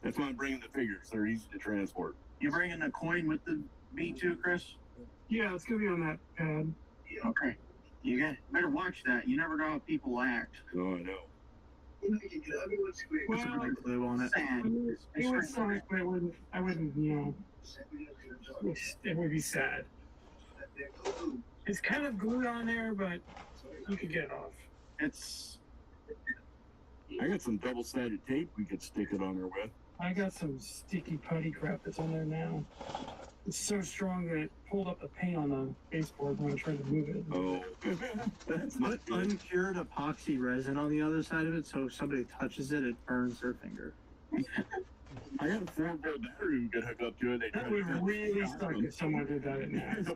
That's why I'm bringing the figures. They're easy to transport. You bringing the coin with the B2, Chris? Yeah, it's gonna be on that pad. Okay. You better watch that. You never know how people act. Oh, I know. Well, Glue on it. it would suck, but I wouldn't, it would be sad. It's kind of glued on there, but you could get it off. I got some double-sided tape we could stick it on there with. I got some sticky putty crap that's on there now. It's so strong that it pulled up the paint on the baseboard when I tried to move it. Oh, that's not good. Uncured epoxy resin on the other side of it, so if somebody touches it, it burns their finger. I got a 4-volt battery we could hook up to it. That would really suck if someone did that at NATS.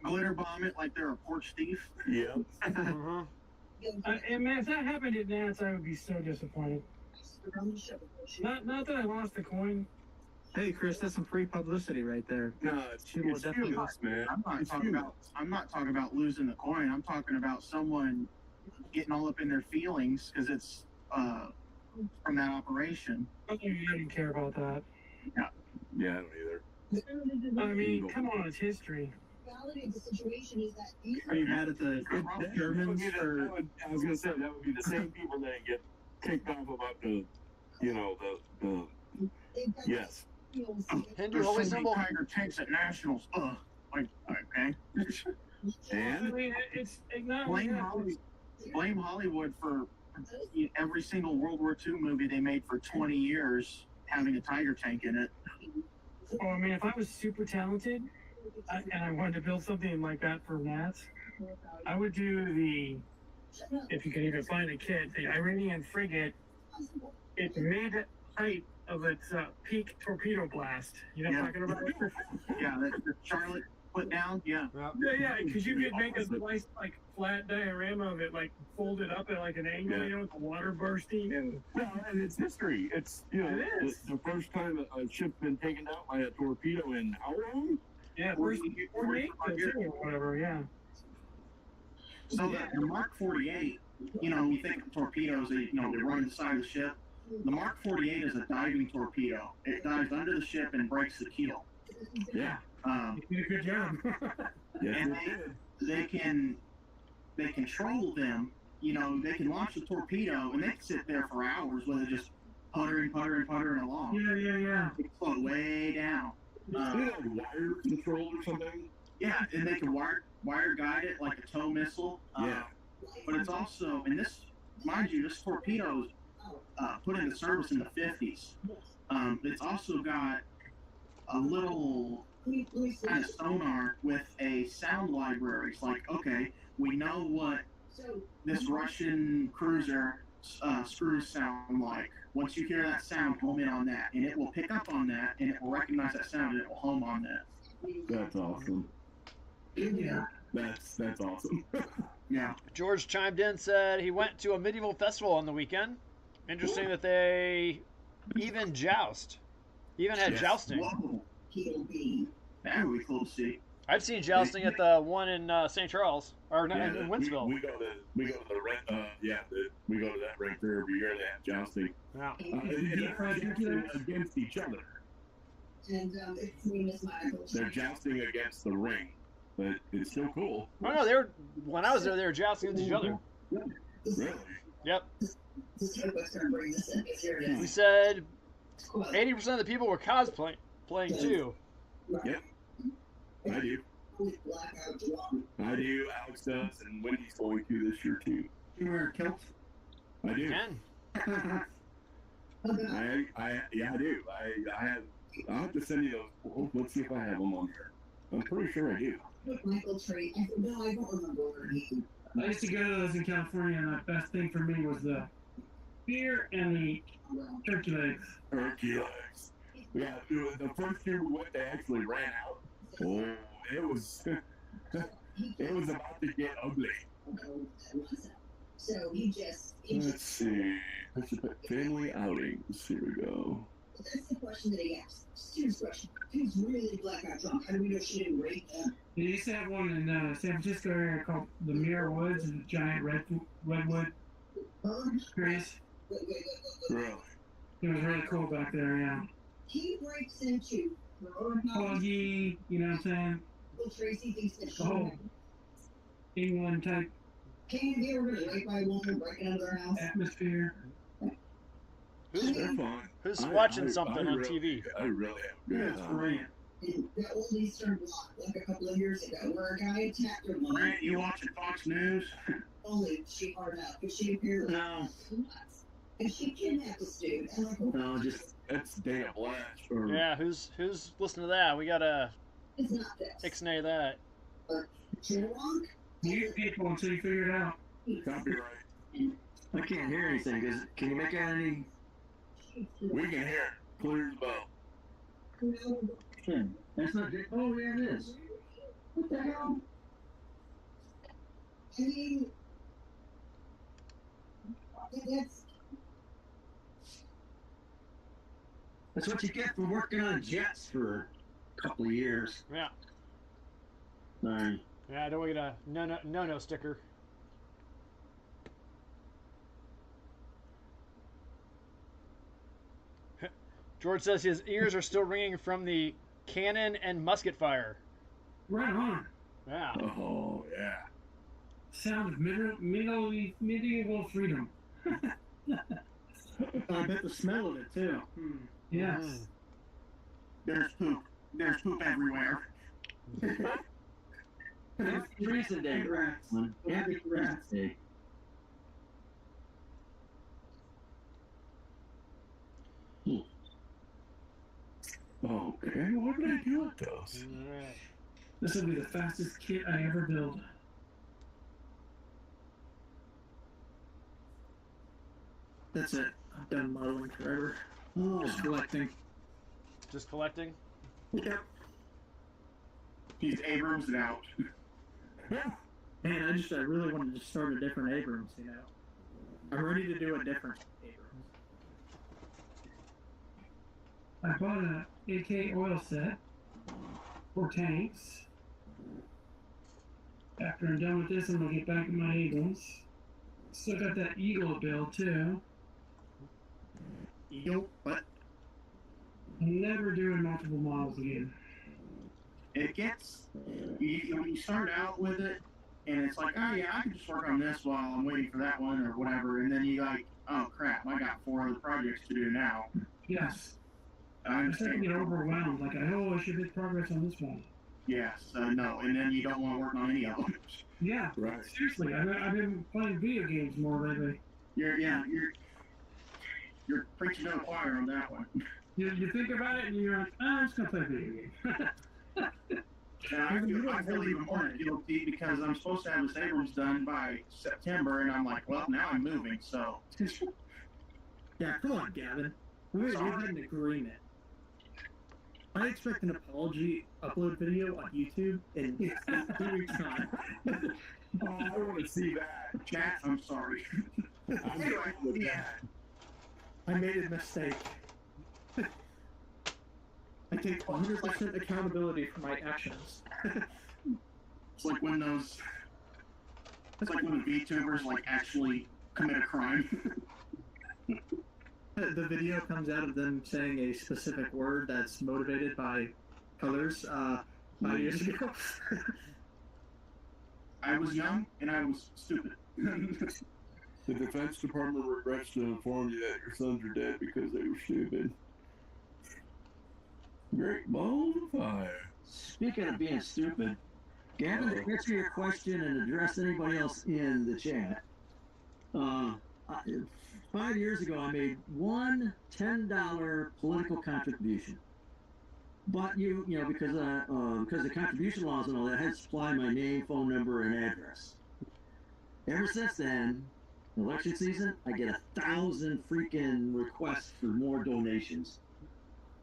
Glitter bomb it like they're a porch thief. Yeah. Mm-hmm. And man, if that happened at NATS, I would be so disappointed. Not that I lost the coin. Hey, Chris, that's some free publicity right there. No, it's humorous, man. I'm not talking about losing the coin. I'm talking about someone getting all up in their feelings because it's from that operation. I didn't care about that. Yeah, I don't either. I mean, come on, it's history. The situation is that Are you mad at the Germans for? I was gonna say that would be the same people that get kicked off about the yes. Hindu holy symbol. Tiger tanks at nationals. Okay. And I mean, it's not blame Hollywood for every single World War II movie they made for 20 years having a tiger tank in it. Oh, I mean, if I was super talented and I wanted to build something like that for NATS, I would do if you can even find a kit, the Iranian frigate. It's mid-height of its peak torpedo blast. You know what I'm talking about? Yeah, the Charlotte put down. Yeah, because you could make a nice flat diorama of it, folded up at an angle, with the water bursting and. Well, and it's history. It's the first time a ship's been taken out by a torpedo in how long? Yeah, 48 or whatever. Yeah. So the Mark 48, we think of torpedoes, they run inside the ship. The Mark 48 is a diving torpedo. It dives under the ship and breaks the keel. Yeah. Good job. And they can control them. They can launch a torpedo and they can sit there for hours with it just puttering along. Yeah. It can float way down. Wire control or something? Yeah, and they can wire guide it like a tow missile. Yeah. But it's also, and this, mind you, this torpedo was put into service in the 50s. It's also got a little kind of sonar with a sound library. It's like, okay, we know what this Russian cruiser screws sound like. Once you hear that sound, home in on that, and it will pick up on that, and it will recognize that sound, and it will home on that. That's awesome. Yeah. That's awesome. Yeah. George chimed in, said he went to a medieval festival on the weekend. Interesting that they even joust. Even had Yes. jousting. Whoa. That would be cool to see. I've seen jousting at the one in St. Charles, or Yeah, in Winsville. we go to the we go to that rink there every year. They have jousting. Yeah. It's jousting against each other. And its name is Michael. They're jousting against the ring, but it's still cool. Oh no, when I was there, they were jousting with each other. Really? Yep. This is what's going to bring this in, because here it We is. said 80% of the people were cosplaying too. Yep. I do. Blackout drum. I do. Alex does, and Wendy's going to this year too. You wear kilts? I do. Again. I do. I have. I'll have to send you those. Let's see if I have them on here. I'm pretty sure I do. Michael Tree. No, I don't remember where he. I used to go to those in California, and the best thing for me was the beer and the turkey legs. Turkey legs. Yeah, the first year we went, they actually ran out. Oh, it was about to get ugly. So he just. Let's see. Let's put family outings. Here we go. That's the question that he asked. Serious question. Who's really blackout drunk? How do we know she didn't rape them? They used to have one in San Francisco area called the Mirror Woods, and a giant redwood trees. Really? It was really cool back there, yeah. He breaks into Foggy, you know what I'm saying? Tracy thinks that Oh. England type Can you ever get raped by a woman breaking into their house? atmosphere. They're fun. Who's I- watching I- something I on really- TV? I really have a good That's time. brilliant. The old Eastern Bloc, like a couple of years ago, where a guy attacked her woman. Grant, you watching Fox News? Only she hard out, because she appeared No, and she kidnapped this dude. And like, no, just That's Dana Blash. Or, Yeah, who's listening to that? We gotta it's not this. ixnay that. Chilrock? Mute people until you figure it out. Copyright. I can't hear anything. Can you make out any? We can hear it. Clear as a bell. That's not. Oh yeah, it is. What the hell? I mean, that's That's what you get for working on jets for a couple of years. Yeah. Sorry. Yeah, I don't want to get a no sticker. George says his ears are still ringing from the cannon and musket fire. Right on. Yeah. Oh, yeah. Sound of medieval freedom. I bet the smell of it too. Yes. Mm. There's poop. There's poop everywhere. Happy Teresa Day. Rats. Happy Teresa Day. Okay, what did I do with those? Alright. This will be the fastest kit I ever build. That's it. I've done modeling forever. Oh, Just collecting. Just collecting? Yep. He's Abrams out. Man, I really wanted to start a different Abrams, you know. I'm ready to do a different Abrams. I bought an AK oil set for tanks. After I'm done with this, I'm gonna get back to my Eagles. Still got that Eagle build too. Eagle? What? I'm never doing multiple models again. It gets when you start out with it, and it's like, oh yeah, I can just work on this while I'm waiting for that one or whatever, and then you like, oh crap, I got 4 other projects to do now. Yes. I I'm starting understand. to get overwhelmed. Like, I should make progress on this one. Yes, no, and then you don't want to work on any of them. Yeah, Right. seriously, I've been playing video games more lately. You're preaching to the choir on that one. You think about it and you're like, oh, I'm just gonna play a video game. And I feel even more guilty because I'm supposed to have this Abrams done by September, and I'm like, well, now I'm moving, so. Yeah, come on, Gavin. We've had an agreement. I expect an apology upload video on YouTube in 2 weeks' time. Oh, I want to see that. Chat, I'm sorry. I'm down with that. I made a mistake. I take 100% accountability for my actions. It's like when the VTubers like actually commit a crime. The video comes out of them saying a specific word that's motivated by colors 5 years ago. I was young and I was stupid. The Defense Department regrets to inform you that your sons are dead because they were stupid. Great balls of fire. Speaking of being stupid, Gavin, to answer your question and address anybody else in the chat, 5 years ago I made one $10 political contribution. But because the contribution laws and all that, I had to supply my name, phone number, and address. Ever since then, election season, I get 1,000 freaking requests for more donations.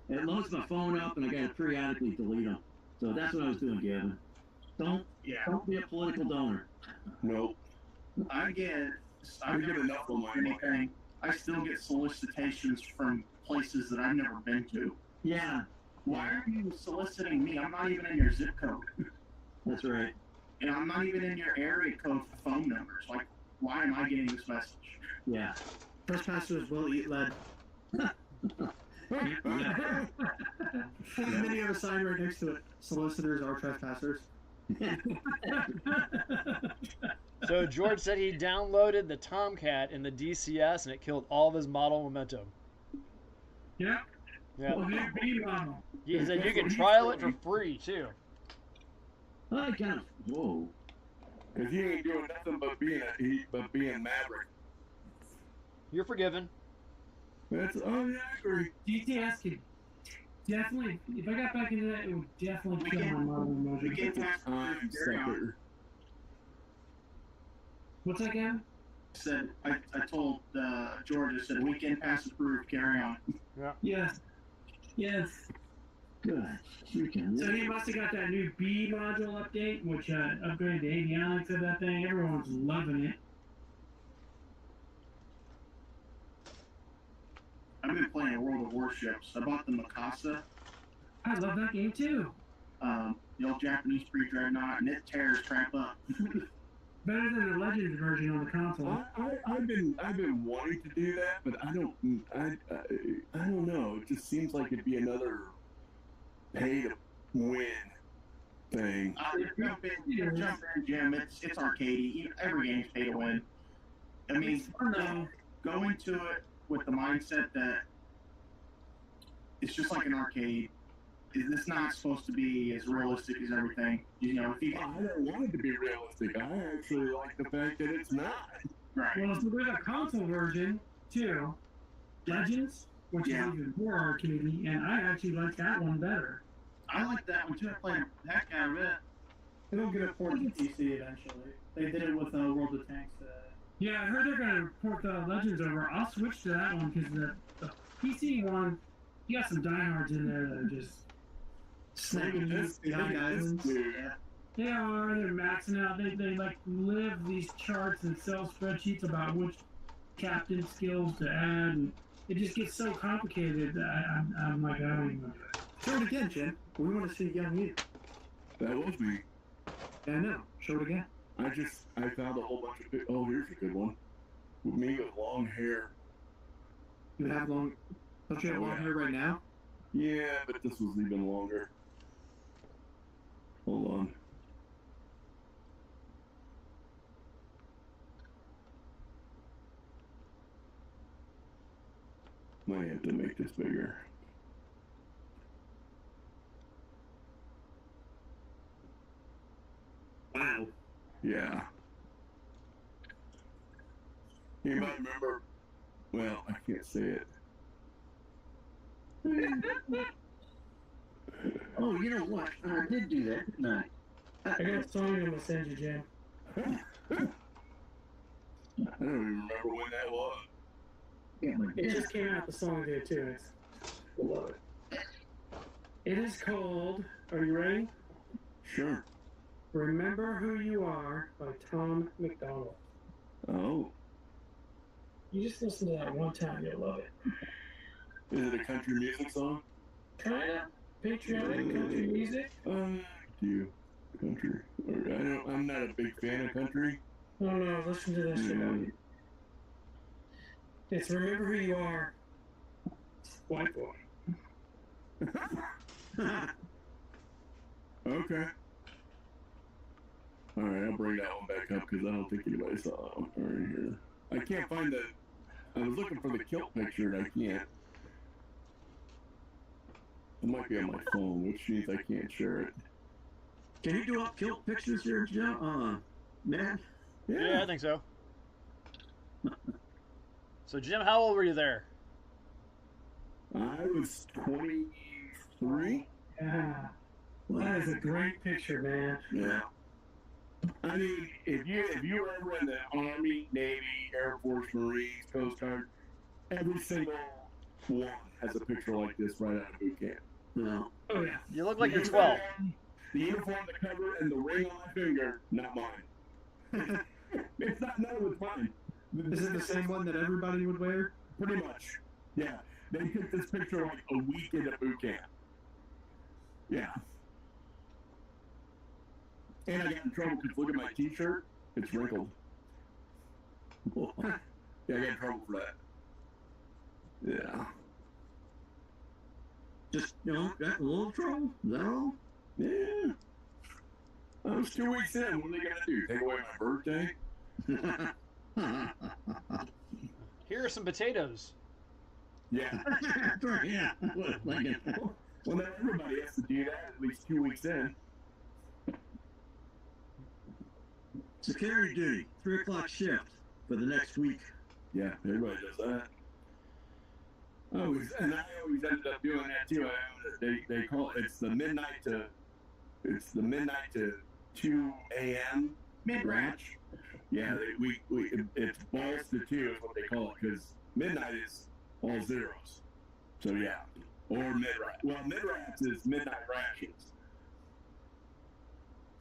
It loads my phone up, and I gotta periodically delete them. So that's what I was doing, Gavin. Don't be a political donor. Nope. I get enough of anything. I still get solicitations from places that I've never been to. Yeah. Why are you soliciting me? I'm not even in your zip code. That's right. And I'm not even in your area code for phone numbers. Like, why am I getting this message? Yeah. Trespassers will eat lead. And then you have a sign right next to it. Solicitors are trespassers. So George said he downloaded the Tomcat in the DCS and it killed all of his model momentum. Yeah. Yeah. Well, new B model. He said you can trial it for free too. I kind of whoa. Because he ain't doing nothing but being Maverick. You're forgiven. Yeah, I agree. DTS could definitely, if I got back into that, it would definitely kill my model We emoji. get past I'm carry on. sucker. What's that, Gavin? I told George, I said, weekend pass approved, carry on. Yes. Yes. Good. Freaking. So he must have got that new B module update, which upgraded the avionics of that thing. Everyone's loving it. I've been playing World of Warships. I bought the Mikasa, I love that game too. the old Japanese pre-dreadnought, and it tears crap up. Better than the Legends version on the console. I've been wanting to do that, but I don't know. It just seems like it'd be another pay to win thing. Jump in, Jim. It's arcadey. Every game's pay to win. I mean, go into it with the mindset that it's just like an arcade. It's not supposed to be as realistic as everything. You know, if you I don't want it to be realistic. I actually like the fact that it's not. right. Well, so there's a console version too, Legends, which is even more arcadey, and I actually like that one better. I like that one too. I played the heck out of it. It'll get a port to PC eventually. They did it with World of Tanks. Yeah, I heard they're gonna port the Legends over. I'll switch to that one because the PC one, you got some diehards in there that are just Snagging This- behind this islands. dude, they are. They're maxing out. They like live these charts and sell spreadsheets about which captain skills to add, and it just gets so complicated that I'm like, I don't even. Show it again, Jim. We want to see young you. That was me. Yeah, I know. Show it again. I found a whole bunch of oh, here's a good one. Me with long hair. You have long. Don't you have long hair right now? Yeah, but this was even longer. Hold on. Might have to make this bigger. Yeah. You might remember. Well, I can't say it. Oh, you know what? I did do that, didn't I? I got a song I'm gonna send you, Jim. I don't even remember when that was. It just came out. The song did too. I love it. It is called. Are you ready? Sure. "Remember Who You Are" by Tom McDonald. Oh. You just listen to that one time, you'll love it. Is it a country music song? Kinda patriotic country music. You country. I'm not a big fan of country. Oh no, listen to this shit. It's "Remember Who You Are." White boy. Okay. All right, I'll bring that one back up because I don't think anybody saw that one right here. I can't find the. I was looking for the kilt picture and I can't. It might be on my phone, which means I can't share it. Can you do up kilt pictures here, Jim? Man? Yeah, I think so. So, Jim, how old were you there? I was 23. Yeah. Well, that is a great picture, man. Yeah. I mean, if you were ever in the Army, Navy, Air Force, Marines, Coast Guard, every single one has a picture like this right out of boot camp. No. Oh yeah. You look like you're 12. The uniform, the cover, and the ring on my finger, not mine. It's not, none of it's mine. Is it the same one that everybody would wear? Pretty much. Yeah. They took this picture like a week into boot camp. Yeah. And I got in trouble because look at my t-shirt. It's wrinkled. Yeah, I got in trouble for that. Yeah. Just, got a little trouble? Is that all? Yeah. I was 2 weeks in. What are they going to do? Take away my birthday? Here are some potatoes. Yeah. Yeah. Well, now everybody has to do that at least 2 weeks in. Security duty, 3 o'clock shift for the next week. Yeah, everybody does that. And I always ended up doing that too. They call it, it's the midnight to 2 a.m. ranch. Yeah, it's balls to 2 is what they call it because midnight is all zeros. So yeah, or mid-rat. Well, mid-rats is midnight rations.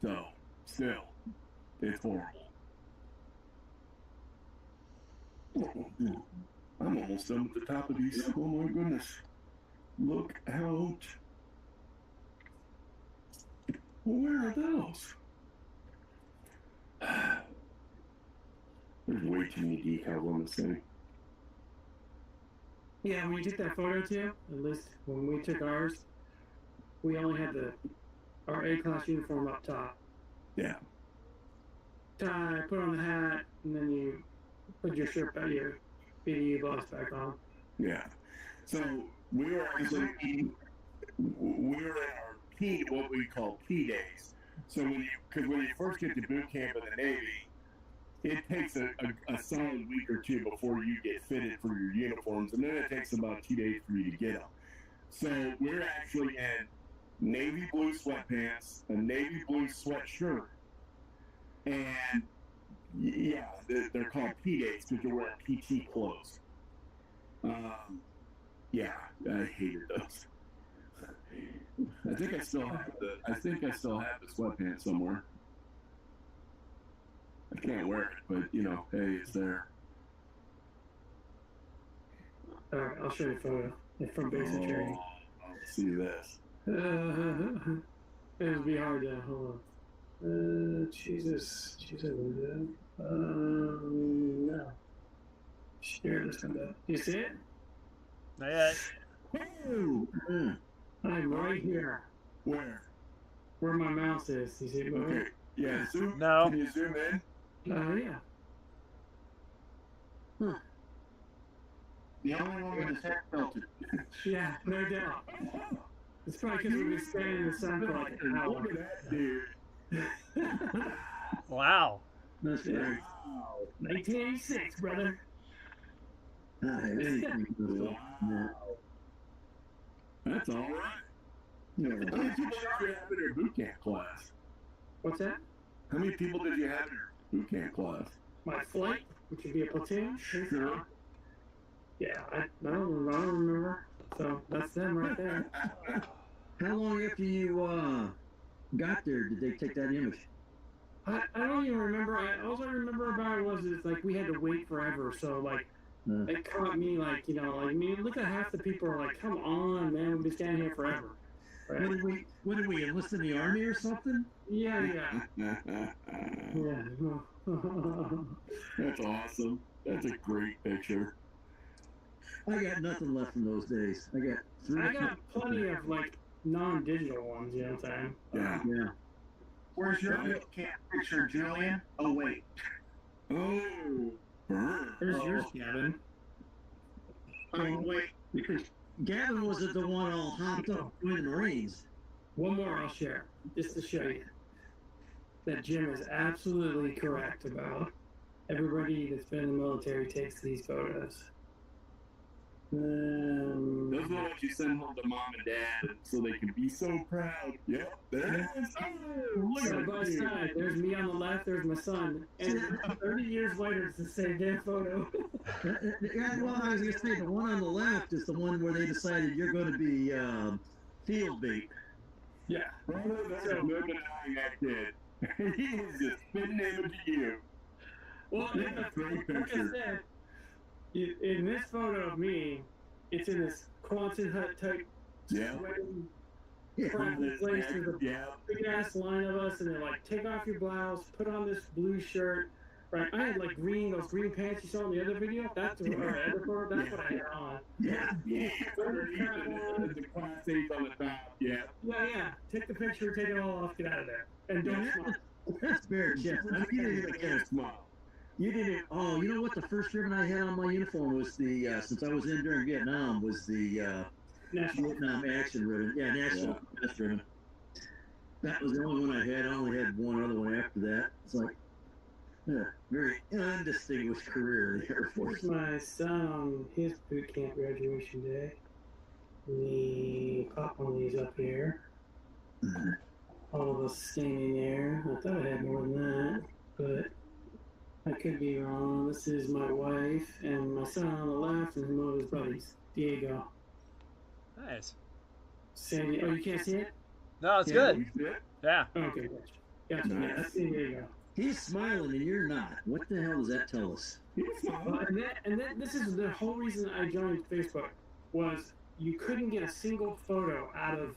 So still, it's horrible. I'm almost done with the top of these. Oh my goodness. Look out. Where are those? There's way too many decals on this thing. Yeah, when we took that photo too, at least when we took ours, we only had our A-class uniform up top. Yeah. Tie, put on the hat, and then you put your shirt back, your BDU blouse back on. Yeah. So we were in our P, what we call P days. So when you first get to boot camp in the Navy, it takes a solid week or two before you get fitted for your uniforms, and then it takes about 2 days for you to get them. So we're actually in navy blue sweatpants, a navy blue sweatshirt, and yeah, they're called P days because you're wearing PT clothes. Yeah, I hated those. I think I still have the sweatpants somewhere. I can't wear it, but hey, it's there. Alright, I'll show you a photo. It's from basic training. Let's see this. It would be hard to hold on. Jesus. No. Share this one up. You see it? Not yet. Oh, I'm right here. where? Where my mouse is. You see it moving? Okay. Yeah. Zoom. No. Can you zoom in? Yeah. The only one with his hair filtered. Yeah, no doubt. It's probably because we've been standing in the sun for like an hour. Look at that dude. Wow. That's right. 1986, brother. Anything goes on. Yeah. That's all right. Yeah. How many people did you have in your boot camp class? What's that? How many people did you have in your boot camp class? My flight, which would be a platoon. Sure. Yeah, I don't remember. So that's them right there. How long after you got there did they take that image? I don't even remember. All I remember about it was it's like we had to wait forever. So like it caught me like I mean look at half the people are like, come on, man, we'll be standing here forever. Right? What did we enlist in the army or something? Yeah. That's awesome. That's a great picture. I got nothing left from those days. I got plenty of like non-digital ones. You know what I'm saying? Yeah. Where's your boot camp picture, Julian? Oh, wait. Oh, burn. There's yours, Gavin. Oh, wait. Because Gavin was the one all hopped up with the Marines. One more I'll share, just to show you that Jim is absolutely correct about everybody that's been in the military takes these photos. Those are what you send home to mom and dad so they can be so proud. Yep, there it is. Oh, look Side at by you. side, there's me on the left, there's my son, and 30 years later, it's the same damn photo. Yeah, well, I was going to say, the one on the left is the one where they decided you're going to be field bait. Yeah. Brother, that's a good denying that kid. He is just spitting into you. Well, That's a great like I picture. said, in this photo of me, it's in this Quonset hut type Yeah. sweating Yeah. crappy place. There's a Yeah. big ass line of us, and they're like, take off your blouse, put on this blue shirt. Right, I had like those green pants you saw in the other video. That's what I had on. Yeah. The class 8 on the top. Yeah. Yeah. Take the picture, take it all off, get out of there, and don't smile. That's bare chest. I mean, you didn't even get a smile. You didn't. Oh, you know what? The first ribbon I had on my uniform was the since I was in during Vietnam was the National. Vietnam action ribbon. Yeah, national defense ribbon. That was the only one I had. I only had one other one after that. It's like, very undistinguished career in the Air Force. Here's my son on his boot camp graduation day. We pop one of these up here. All of us standing there. I thought I had more than that, but I could be wrong. This is my wife and my son on the left, and one of his buddies, Diego. Nice. Sandy. Oh, you can't see it? No, it's Yeah, good. you see it? Yeah. Okay, gotcha. Nice. Yeah, that's Diego. He's smiling and you're not. What the hell does that tell us? He's smiling. And then this is the whole reason I joined Facebook was you couldn't get a single photo out of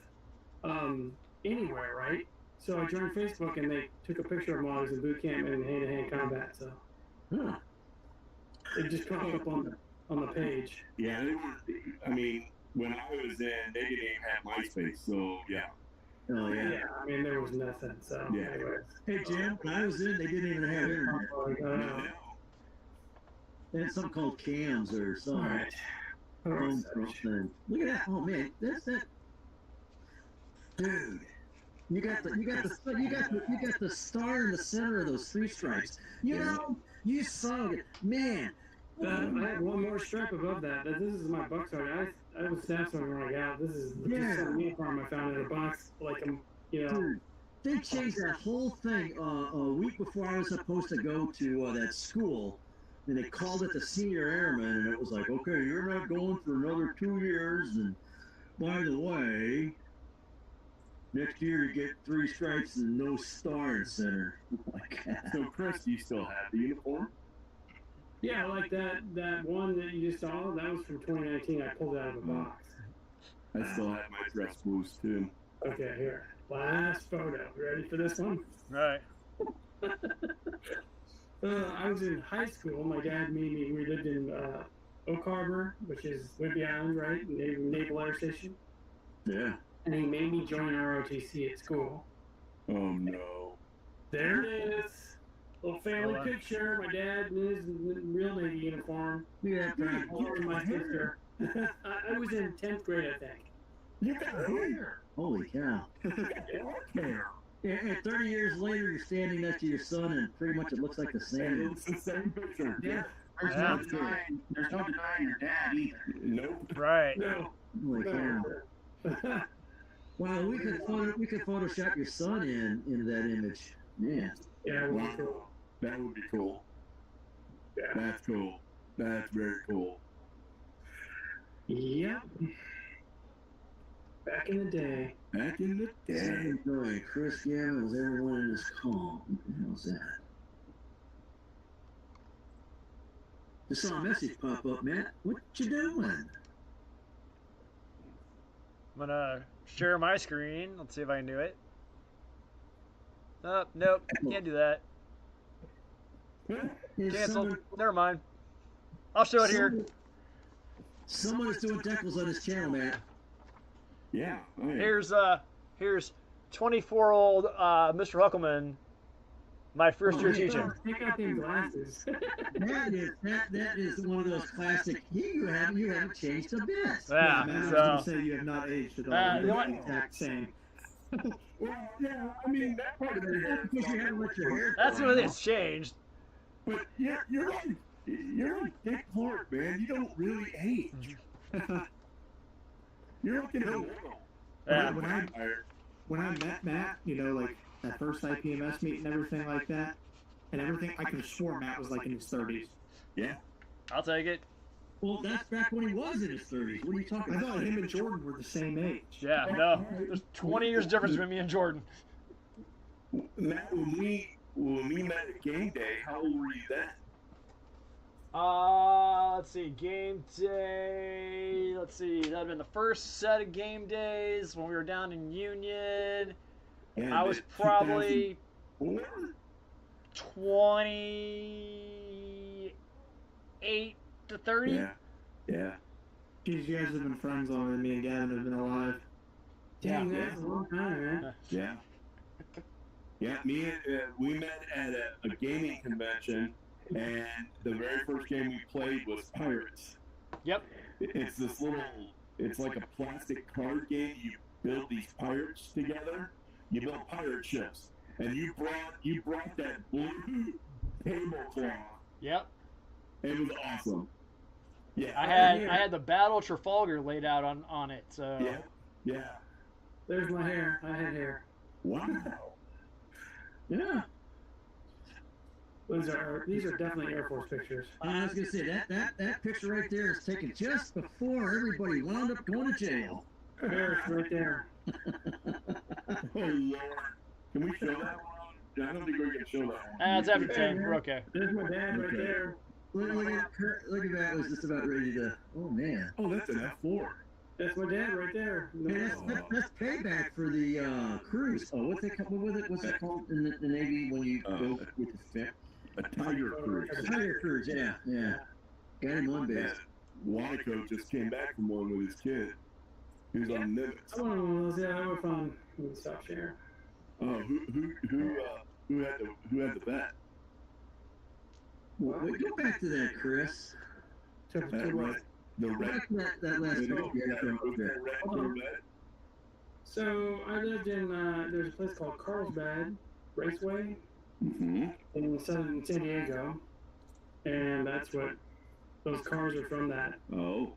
anywhere, right? So I joined Facebook and they took a picture of me while I was in boot camp and hand-to-hand combat. So Huh. it just popped up on the page. Yeah, they were. I mean, when I was in, they didn't even have MySpace, so yeah. Oh yeah. Yeah, I mean there was nothing. So Yeah. anyways. Hey Jim, when I was in, they didn't even have internet. Uh, They had something called cams or all something. right. Thing. Look at that! Oh man, that's that. Dude, you got the star in the center of those three stripes. You know, you saw it, man. I had one more stripe above that. This is my buck sergeant. I was snap sergeant when I got out. This is some uniform I found in a box, like Dude, they changed that whole thing a week before I was supposed to go to that school, and they called it the senior airman, and it was like, okay, you're not going for another 2 years, and by the way, next year you get 3 stripes and no star in center. So, Chris, do you still have the uniform? Yeah, like that one that you just saw, that was from 2019. I pulled it out of a box. I still have my dress blues, too. Okay, here. Last photo. Ready for this one? Right. I was in high school. My dad made me, we lived in Oak Harbor, which is Whidbey Island, right? Naval Air Station. Yeah. And he made me join ROTC at school. Oh, no. There it is. Little family Hold on. picture. My dad in his real Navy uniform. Yeah, Or my sister. I was in 10th grade, I think. You got hair. holy cow. You got hair. And 30 years later, you're standing next to your son, and pretty much it looks like the same. It's the same picture. Yeah. There's Yeah. no denying your dad either. Nope. Right. No. Like, yeah. Wow, we could Photoshop your son into that image. Yeah. Yeah. Wow. That would be cool. Yeah. That's cool. That's very cool. Yep. Back in the day. Back in the day. Second story, Chris Gavin was everyone in his calm. What the hell's that? Just saw a message pop up, Matt. What you doing? I'm gonna share my screen. Let's see if I can do it. Oh, nope, can't do that. Is Canceled. Never mind. I'll show it here. Someone is doing decals on his channel, Matt. Yeah. Oh, yeah. Here's 24-year-old Mr. Huckleman, my first year teaching. Take out them glasses. That is one of those classic. You haven't changed a bit. Yeah. man, I was So gonna say you have not aged at all. you know what? You're the exact same. Well, yeah, I mean, that part of it Because you haven't let your hair that's grow what out. it's changed. But you're like Dick Clark, man. You don't really age. You're looking at a little. Yeah. When I met Matt, you know, like that first IPMS meet and everything like that, and everything, I could have swore Matt was like in his 30s. Yeah. I'll take it. Well, that's back when he was in his 30s. What are you talking I about? thought him and Jordan were the same age. Yeah, no. There's 20 years difference between me and Jordan. Matt, when we met at game day, how old were you then? Let's see, game day. Let's see, that'd have been the first set of game days when we were down in Union. And I was probably 2004? 28 to 30. Yeah. Yeah. Geez, you guys have been friends longer than me and Gavin have been alive. Dang, Yeah. that's a long time, man. Yeah. Yeah, we met at a gaming convention, and the very first game we played was Pirates. Yep. It's it's like a plastic card game. You build these pirates together. You build pirate ships, and you brought that blue tablecloth. Yep. It was awesome. Yeah. I had the Battle of Trafalgar laid out on it. So Yeah. Yeah. There's my hair. I had hair. Wow. Yeah. These are definitely Air Force pictures. I was gonna say that picture right there is taken just before everybody wound up going to jail. There's right there. Oh Lord. Can we show that one? I don't think we can show that one. That's after 10. We're okay. There's my dad right there. Look at that. Was just about ready to. Oh man. Oh, that's an F4. That's my dad right there. Hey, that's payback for the cruise. Oh, what's it called in the Navy when you go with the fit? A Tiger Cruise. Tiger cruise. Yeah. Got him on base. Waco just came back from one with his kid. He was on Nimitz. I want one of those. Yeah, that would be fun. Let me stop sharing. Oh, who had the bet? Wait, go back to that, Chris. To That what? red, the red. Back to that last picture you had from up there. Red Hold on. Corvette. So I lived in there's a place called Carlsbad Raceway Mm-hmm. in San Diego, and that's what those cars are from. That. Oh.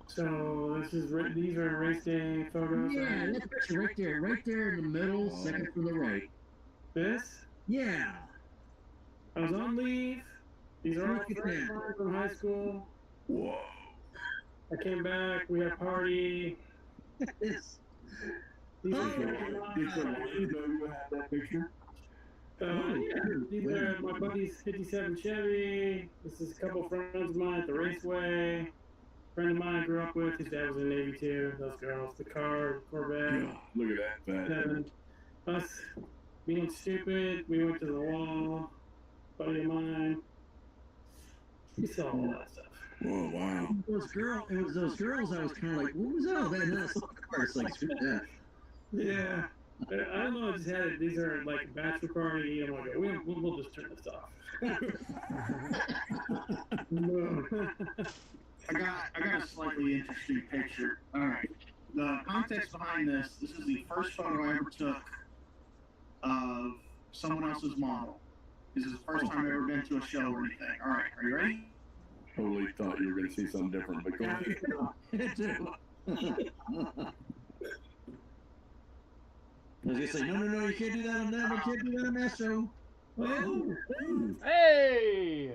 So these are race day photos. Yeah, that picture right there in the middle, second from the right. This Yeah. I was on leave. These are all Look at friends that. of mine from high school. Whoa. I came back. We had a party. This. These Oh, are Did the lady know you had that picture? yeah, these are my buddy's 57 Chevy. This is a couple friends of mine at the Raceway. Friend of mine I grew up with. His dad was in the Navy too. Those girls, the car, Corvette. Yeah, look at that. Seven. Us being stupid. We went to the wall. Buddy of mine. We saw all that stuff. Whoa, wow. It was those girls. I was kind of like, what was that? Then I saw the car. It's like, screw that. Yeah. I don't know. I just had it. These are like a bachelor party. I'm like, we'll just turn this off. No. I got a slightly interesting picture. All right. The context behind this is the first photo I ever took of someone else's model. This is the first time I've ever been to a show or anything. All right, are you ready? Totally thought you were going to say something different, but go ahead. I was gonna say, no, you can't do that on them. You can't do that on that show. Oh, Hey!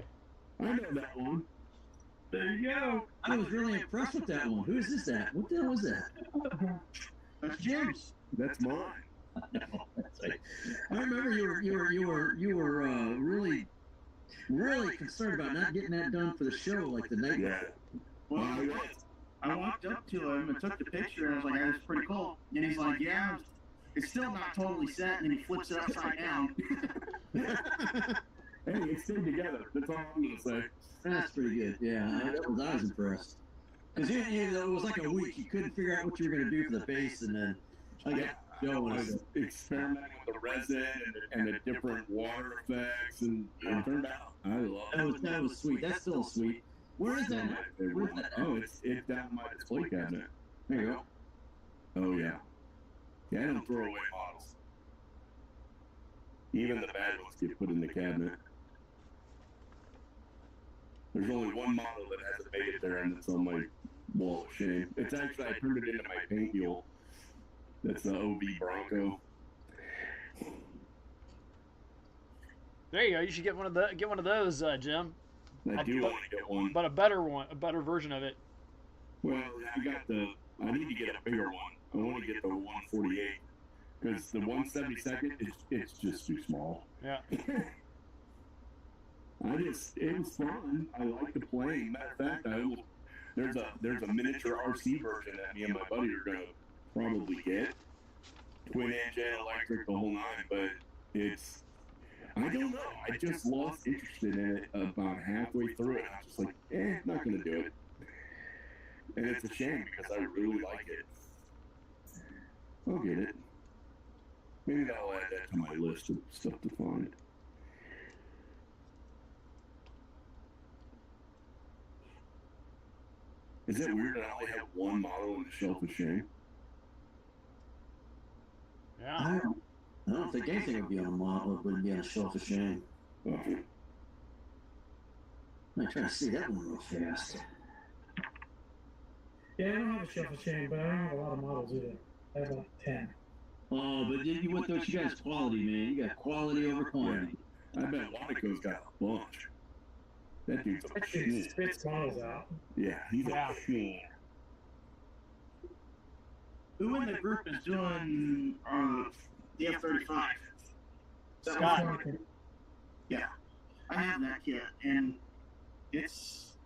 I know that one. There you go. I was really impressed with that one. Who is this at? What the hell was that? That's Jim's. That's mine. That's right. I remember you were really concerned about not getting that done for the show like the night. Yeah. Well, I walked up to him and took the picture, and I was like, "That's pretty cool." And he's like, "Yeah, it's still not totally set." And then he flips it upside down. Hey, it stayed together. That's all I'm going to say. That's pretty good. Yeah, I was impressed. Because it was like a week. You couldn't figure out what you were going to do for the base, and then I got going. I was experimenting with the resin and the different water effects, and it turned out. I love it. That was sweet. That's still sweet. Where is that? Where's that? Oh, it's down my display cabinet. There you go. Oh, yeah. Yeah, I don't throw away models. Even the bad ones get put in the cabinet. There's only one model that hasn't made it there, and it's on my wall of shame. It's actually, I turned it into my paint wheel. That's the OV Bronco. There you go. You should get one of those, Jim. I do want to get one. But a better version of it. Well, I need to get a bigger one. I want to get the 148 because the 172nd, it's just too small. Yeah. It was fun. I like the plane. Matter of fact, there's a miniature RC version that me and my buddy are gonna probably get. Twin engine, electric, the whole nine. But I don't know. I just lost interest in it about halfway through it. I was just like, not gonna do it. And it's a shame because I really like it. I'll get it. Maybe I'll add that to my list of stuff to find. Is it weird that I only have one model in the Shelf of Shame? Yeah. I don't think anything would be on a model would be on a shelf of shame. Oh. I'm trying to see that one real fast. Yeah, I don't have a shelf of shame, but I don't have a lot of models either. I have like 10. Oh, but what you got is quality, man. You got quality over quantity. I bet Wanico's got a bunch. That dude's a That dude machine. spits models out. Yeah, he's a machine. Who in the group is doing the F-35? Scott. Yeah, I have that kit, and it's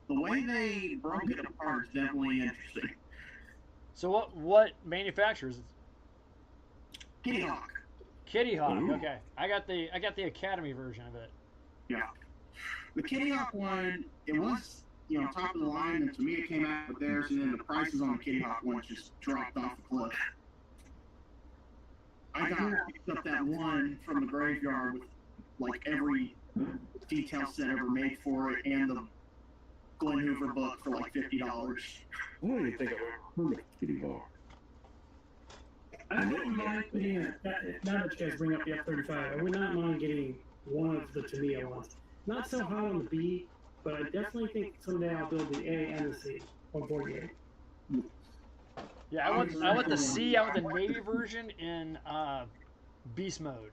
the way they broke it apart is definitely interesting. So what manufacturers? Kitty Hawk. Kitty Hawk. Ooh. Okay, I got the Academy version of it. Yeah. The Kitty Hawk one, it was, top of the line, and to me it came out with theirs, and then the prices on the Kitty Hawk one just dropped off the cliff. I picked up that one from the graveyard with, like, every detail set ever made for it, and the Glenn Hoover book for, like, $50. I don't even think I've ever heard of Kitty Hawk. I wouldn't mind getting now that you guys bring up the F-35, I would not mind getting one of the Tamiya ones. Not so hot on the B, but I definitely think someday I'll build the A and the C 148. Yeah, I want the C. I want the Navy version in beast mode.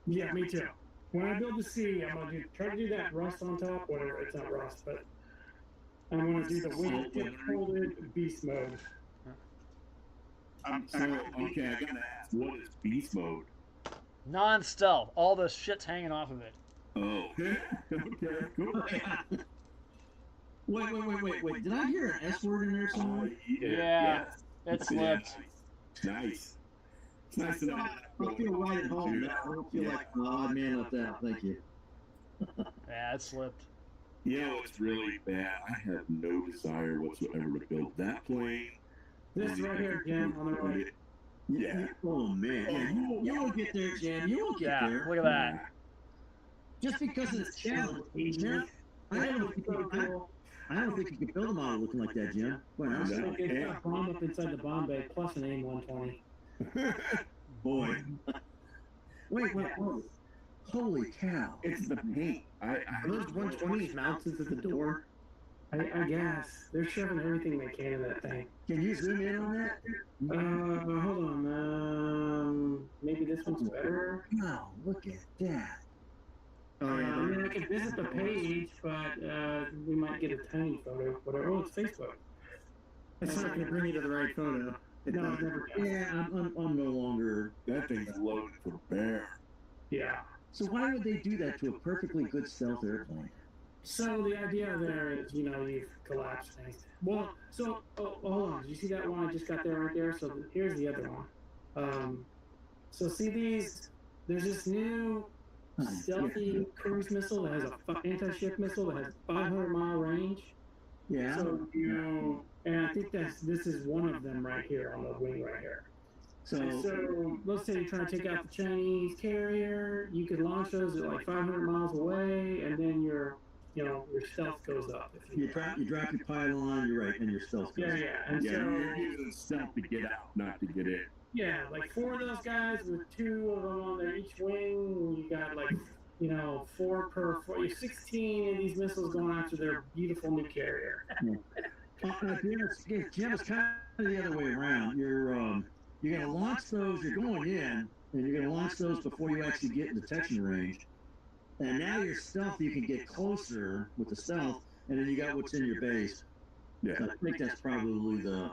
Yeah, me too. When I build the C, I'm gonna try to do that rust on top, whatever. It's not rust, but I'm gonna do the wing tip folded beast mode. So, okay, I gotta ask, what is beast mode? Non-stealth. All the shit's hanging off of it. Oh. Okay, cool. Wait. Did I hear an S word in there somewhere? Yeah, it slipped. Nice. It's nice to know. I feel right at home. I don't feel like, oh, man, left out. Thank you. Yeah, it slipped. It's really bad. I have no desire whatsoever to build that plane. This right here, Jim, on the right. Yeah. Oh, man. You won't get there, Jim. You won't get there. Look at that. Just because it's challenge, Jim. I don't think you can build a model looking like that, Jim. Well, It's got a bomb up inside the bomb bay plus an AIM 120. boy. Wait. Holy cow! It's the paint. Are those 120s mounted to the door? I guess they're shoving everything they can in that thing. Can you zoom in on that? Hold on. Maybe this one's better. Wow, look at that. I mean, I could visit the page, but we might get a tiny photo. Whatever. Oh, it's Facebook. It's not going to bring you to the right photo. No, never. Yeah, I'm no longer. That thing's loaded for bear. Yeah. So why would they do that to a perfectly good stealth airplane? So the idea there is, you've collapsed things. Well, so hold on. Did you see that one I just got there right there? So here's the other one. So see these? There's this new stealthy cruise missile that has a anti-ship missile that has 500-mile range. Yeah. So and I think this is one of them right here on the wing right here. So let's say you're trying to take out the Chinese carrier, you could launch those at like 500 miles away, and then your stealth goes up. You drop your pylon, you're right, and your stealth goes up. Yeah. And Yeah, so you're using stealth to get out, not to get in. yeah, like 4 of those guys with 2 of them on their each wing. You got like 4 per 4. 16 of these missiles going after their beautiful new carrier. Jim, it's kind of the other way around. You're going to launch those, you're going in, and you're going to launch those before you actually get in detection range. And now your stealth, you can get closer with the stealth, and then you got what's in your base. Yeah. So I think that's probably the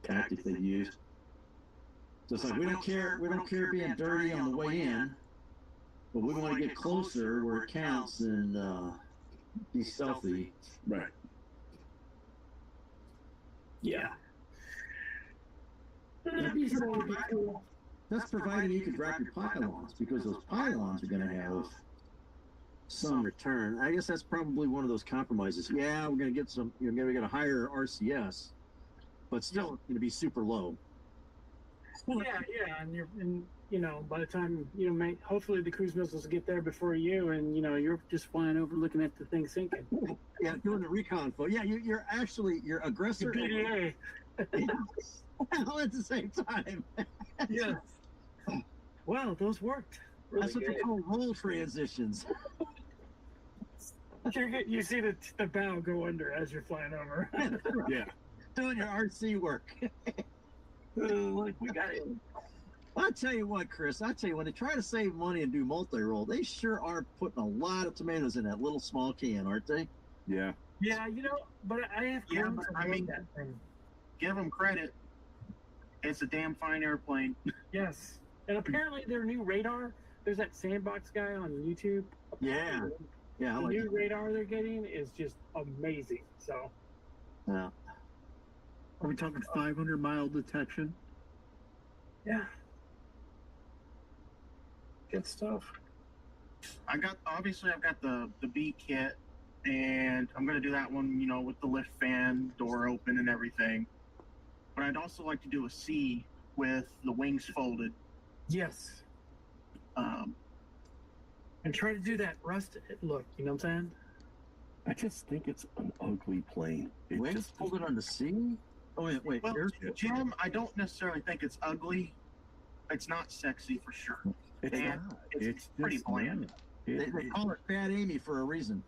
tactic they used. So it's like we don't care being dirty on the way in, but we want to get closer where it counts and be stealthy. Right. Yeah. That's providing you can drop your pylons, because those pylons are going to have some return. I guess that's probably one of those compromises. Yeah, we're going to get some. We're going to higher RCS, but still it's going to be super low. Yeah, and by the time hopefully the cruise missiles get there before you, and you're just flying over looking at the thing sinking. Yeah, doing the recon flow. Yeah, you're aggressor. PDA. All at the same time. Yeah. Well, those worked. That's what they call roll transitions. You see the bow go under as you're flying over. Yeah. Doing your RC work. Look, we got it. I'll tell you what, Chris. When they try to save money and do multi-roll, they sure are putting a lot of tomatoes in that little small can, aren't they? Yeah. Yeah, but I have. Yeah, but I mean, that thing. Give them credit. It's a damn fine airplane. Yes, and apparently their new radar. There's that Sandbox guy on YouTube. Yeah. Yeah. The new radar they're getting is just amazing. So. Yeah. Are we talking 500-mile detection? Yeah. Good stuff. I've got the B kit, and I'm gonna do that one, with the lift fan, door open, and everything. But I'd also like to do a C with the wings folded. Yes. And try to do that rusted look. You know what I'm saying? I just think it's an ugly plane. It Wings just folded on the C? Oh, wait. Well, Here's Jim, I don't necessarily think it's ugly. It's not sexy for sure. it's And not. it's pretty just bland. not. they call it Fat Amy for a reason.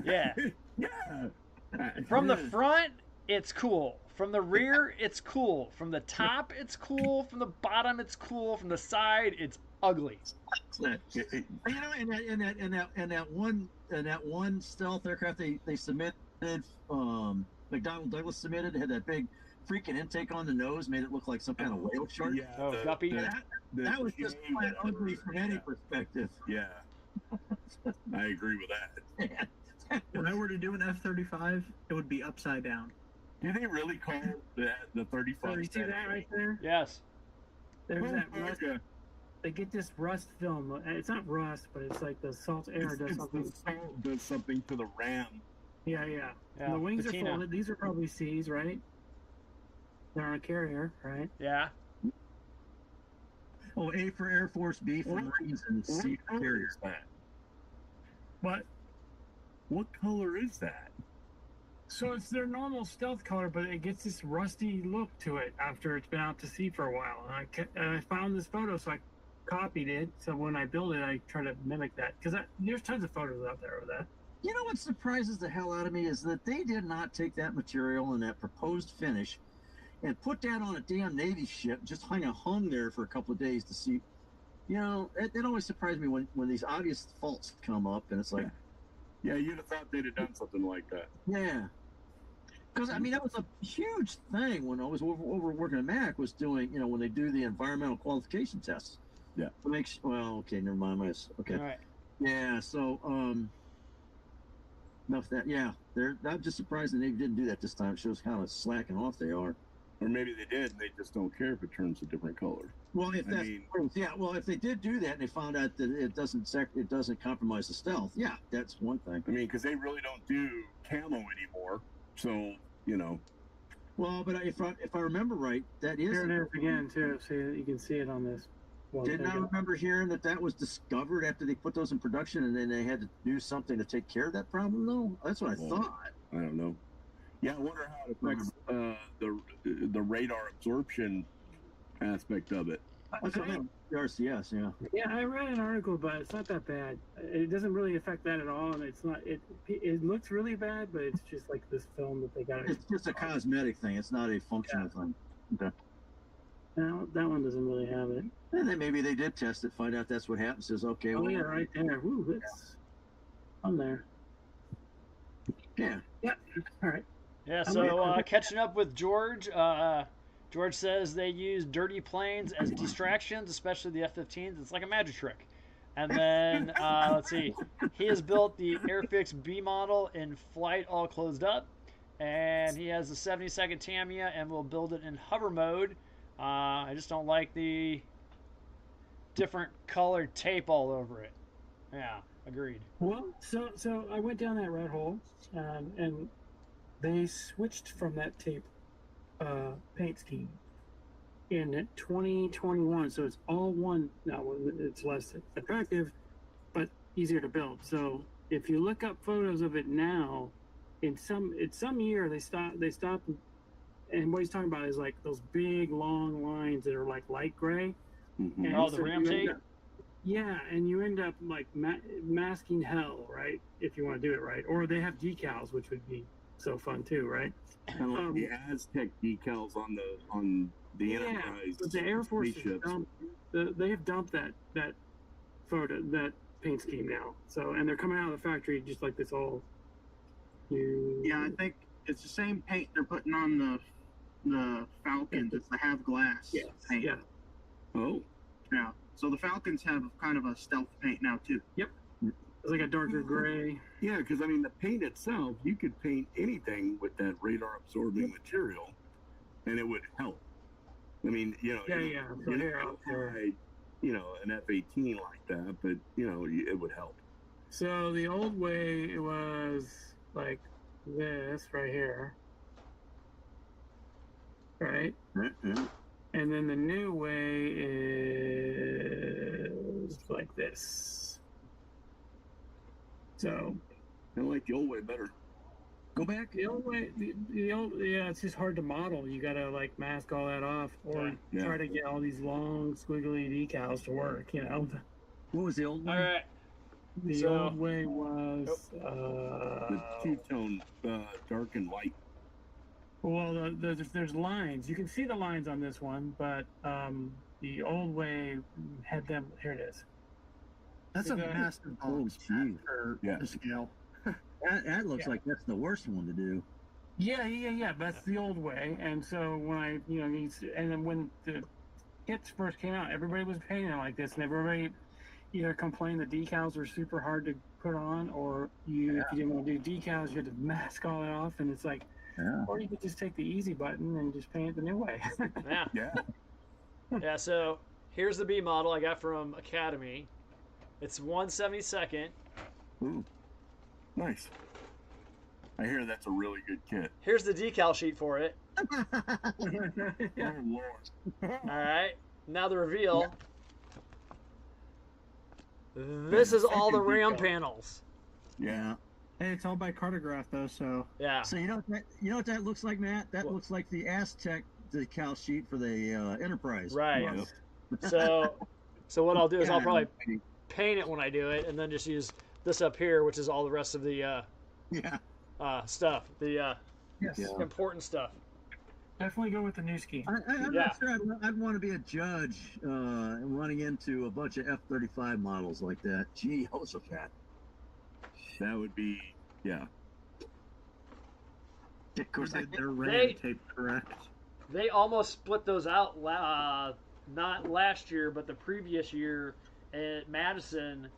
Yeah. Yeah. From the front, it's cool. From the rear, it's cool. From the top, it's cool. From the bottom, it's cool. From the side, it's ugly. And that one stealth aircraft they submitted, McDonnell Douglas submitted, had that big freaking intake on the nose, made it look like some kind of whale shark. Yeah, Oh, guppy. That was just flat ugly from any perspective. Yeah. I agree with that. If I were to do an F-35, it would be upside down. Do they really call the 35? So you see that right there? Yes. There's that Oh, rust. okay. They get this rust film. It's not rust, but it's like the salt air does It's something. the salt does something to the ram. Yeah. Yeah, And the wings patina. are folded. These are probably C's, right? They're on a carrier, right? Yeah. Oh, A for Air Force, B for Marines, and C for What color carrier. is that? What color is that? So it's their normal stealth color, but it gets this rusty look to it after it's been out to sea for a while. And I found this photo, so I copied it. So when I build it, I try to mimic that because there's tons of photos out there of that. You know what surprises the hell out of me is that they did not take that material and that proposed finish and put that on a damn Navy ship, just hung there for a couple of days to see. You know, it always surprised me when these obvious faults come up, and it's like, Yeah, you'd have thought they'd have done something like that. yeah. Because, I mean, that was a huge thing when I was over working at Mac, was doing, you know, when they do the environmental qualification tests. Yeah. To make well, okay, never mind. Okay. All right. Yeah, so, enough of that. Yeah, I'm just surprised the Navy didn't do that this time. It shows how slacking off they are. Or maybe they did, and they just don't care if it turns a different color. Well, if I that's mean- yeah, well, if they did do that and they found out that it doesn't compromise the stealth, yeah, that's one thing. I mean, because they really don't do camo anymore. So, you know. Well, but if I remember right, that is. Here it is again too. So you can see it on this. Didn't I remember hearing that was discovered after they put those in production, and then they had to do something to take care of that problem? Though that's what I thought. I don't know. Yeah, I wonder how it affects the radar absorption aspect of it. That's what I meant. The RCS, yeah. Yeah, I read an article, but it's not that bad. It doesn't really affect that at all, and it's not. It looks really bad, but it's just like this film that they got. It's just a cosmetic thing. It's not a functional thing. Okay. No, that one doesn't really have it. And then maybe they did test it, find out that's what happens. Says, okay, Oh well, yeah, right there. Woo, it's on there. yeah. Yeah. All right. Yeah, so catching up with George. George says they use dirty planes as distractions, especially the F-15s. It's like a magic trick. And then, let's see. He has built the Airfix B model in flight all closed up. And he has the 72nd Tamiya and will build it in hover mode. I just don't like the different colored tape all over it. Yeah, agreed. Well, so I went down that rat hole, and they switched from that tape paint scheme in 2021. So it's all one. Now it's less attractive, but easier to build. So if you look up photos of it now, in some year they stopped. And what he's talking about is like those big long lines that are like light gray. Mm-hmm. And Oh, the ram tape. Yeah, and you end up like masking hell, right? If you want to do it right, or they have decals, which would be so fun too, right? Kind of like the Aztec decals on the Enterprise. But the Air Force has they have dumped that photo, that paint scheme now. So, and they're coming out of the factory just like this all new. Yeah, I think it's the same paint they're putting on the Falcons. It's the Have Glass paint. Yeah. Oh. Yeah. So the Falcons have kind of a stealth paint now too. Yep. It's like a darker gray. Yeah, because I mean, the paint itself, you could paint anything with that radar absorbing material, and it would help. I mean, you know, So here, you know, an F-18 like that, but you know, it would help. So the old way it was like this right here, right? Mm-hmm. And then the new way is like this. So, I like the old way better. Go back. The old way, it's just hard to model. You gotta like mask all that off, or Yeah. try to get all these long squiggly decals to work. You know. What was the old one? All right. The old way was The two-tone, dark and light. well, there's lines. You can see the lines on this one, but the old way had them. Here it is. That's a massive box for Yeah. the scale. That looks like that's the worst one to do. Yeah. That's the old way. And so when and then when the kits first came out, everybody was painting like this, and everybody either complained the decals were super hard to put on, or if you didn't want to do decals, you had to mask all that off, and it's like, or you could just take the easy button and just paint it the new way. Yeah. Yeah, so here's the B model I got from Academy. It's 1/72. Ooh, nice. I hear that's a really good kit. Here's the decal sheet for it. Oh Lord. All right. Now the reveal. This is all the RAM panels. Yeah. Hey, it's all by Cartograph though, so. Yeah. So you know what that looks like, Matt? That looks like the Aztec decal sheet for the Enterprise. Right. Yeah. So So what I'll do is I'll Yeah, probably paint it when I do it, and then just use this up here, which is all the rest of the stuff, the Yes. important stuff. Definitely go with the new ski. I'm Yeah. not sure I'd want to be a judge running into a bunch of F-35 models like that. Gee, Jehoshaphat. That would be, yeah. Of course, They're They- red tape, correct? They almost split those out, not last year, but the previous year at Madison,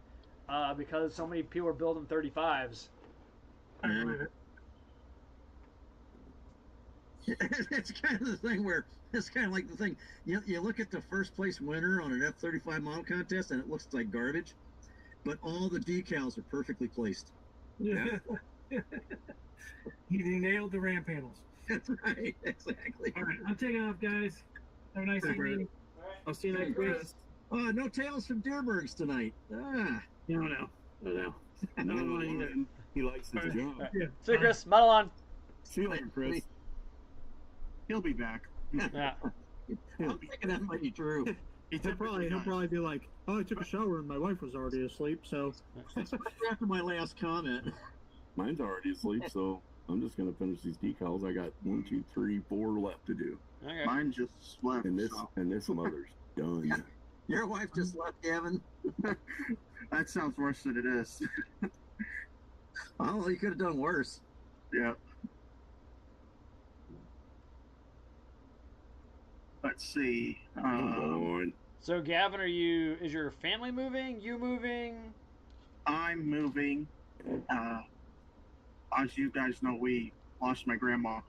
because so many people are building 35s. I believe it. it's kind of the thing where it's kind of like the thing you look at the first place winner on an F-35 model contest and it looks like garbage, but all the decals are perfectly placed. Yeah. He nailed the ram panels. That's right, exactly. All right, I'm taking off, guys. Have a nice evening. I'll see you next week. No tales from Dearborgs tonight. No. I don't want either. He likes his job. Yeah. See you, Chris. Model on. See you later, Chris. He'll be back. Yeah. I'm thinking that might be true. He'll probably be like, "Oh, I took a shower and my wife was already asleep." So After my last comment, Mine's already asleep, so I'm just gonna finish these decals. I got 1, 2, 3, 4 left to do, Okay. Mine just slept. and this so. mother's done. your wife just left, Gavin. That sounds worse than it is. Oh, you could have done worse. Yeah. Let's see. Come on. So, Gavin, is your family moving? You moving? I'm moving. As you guys know, we lost my grandma.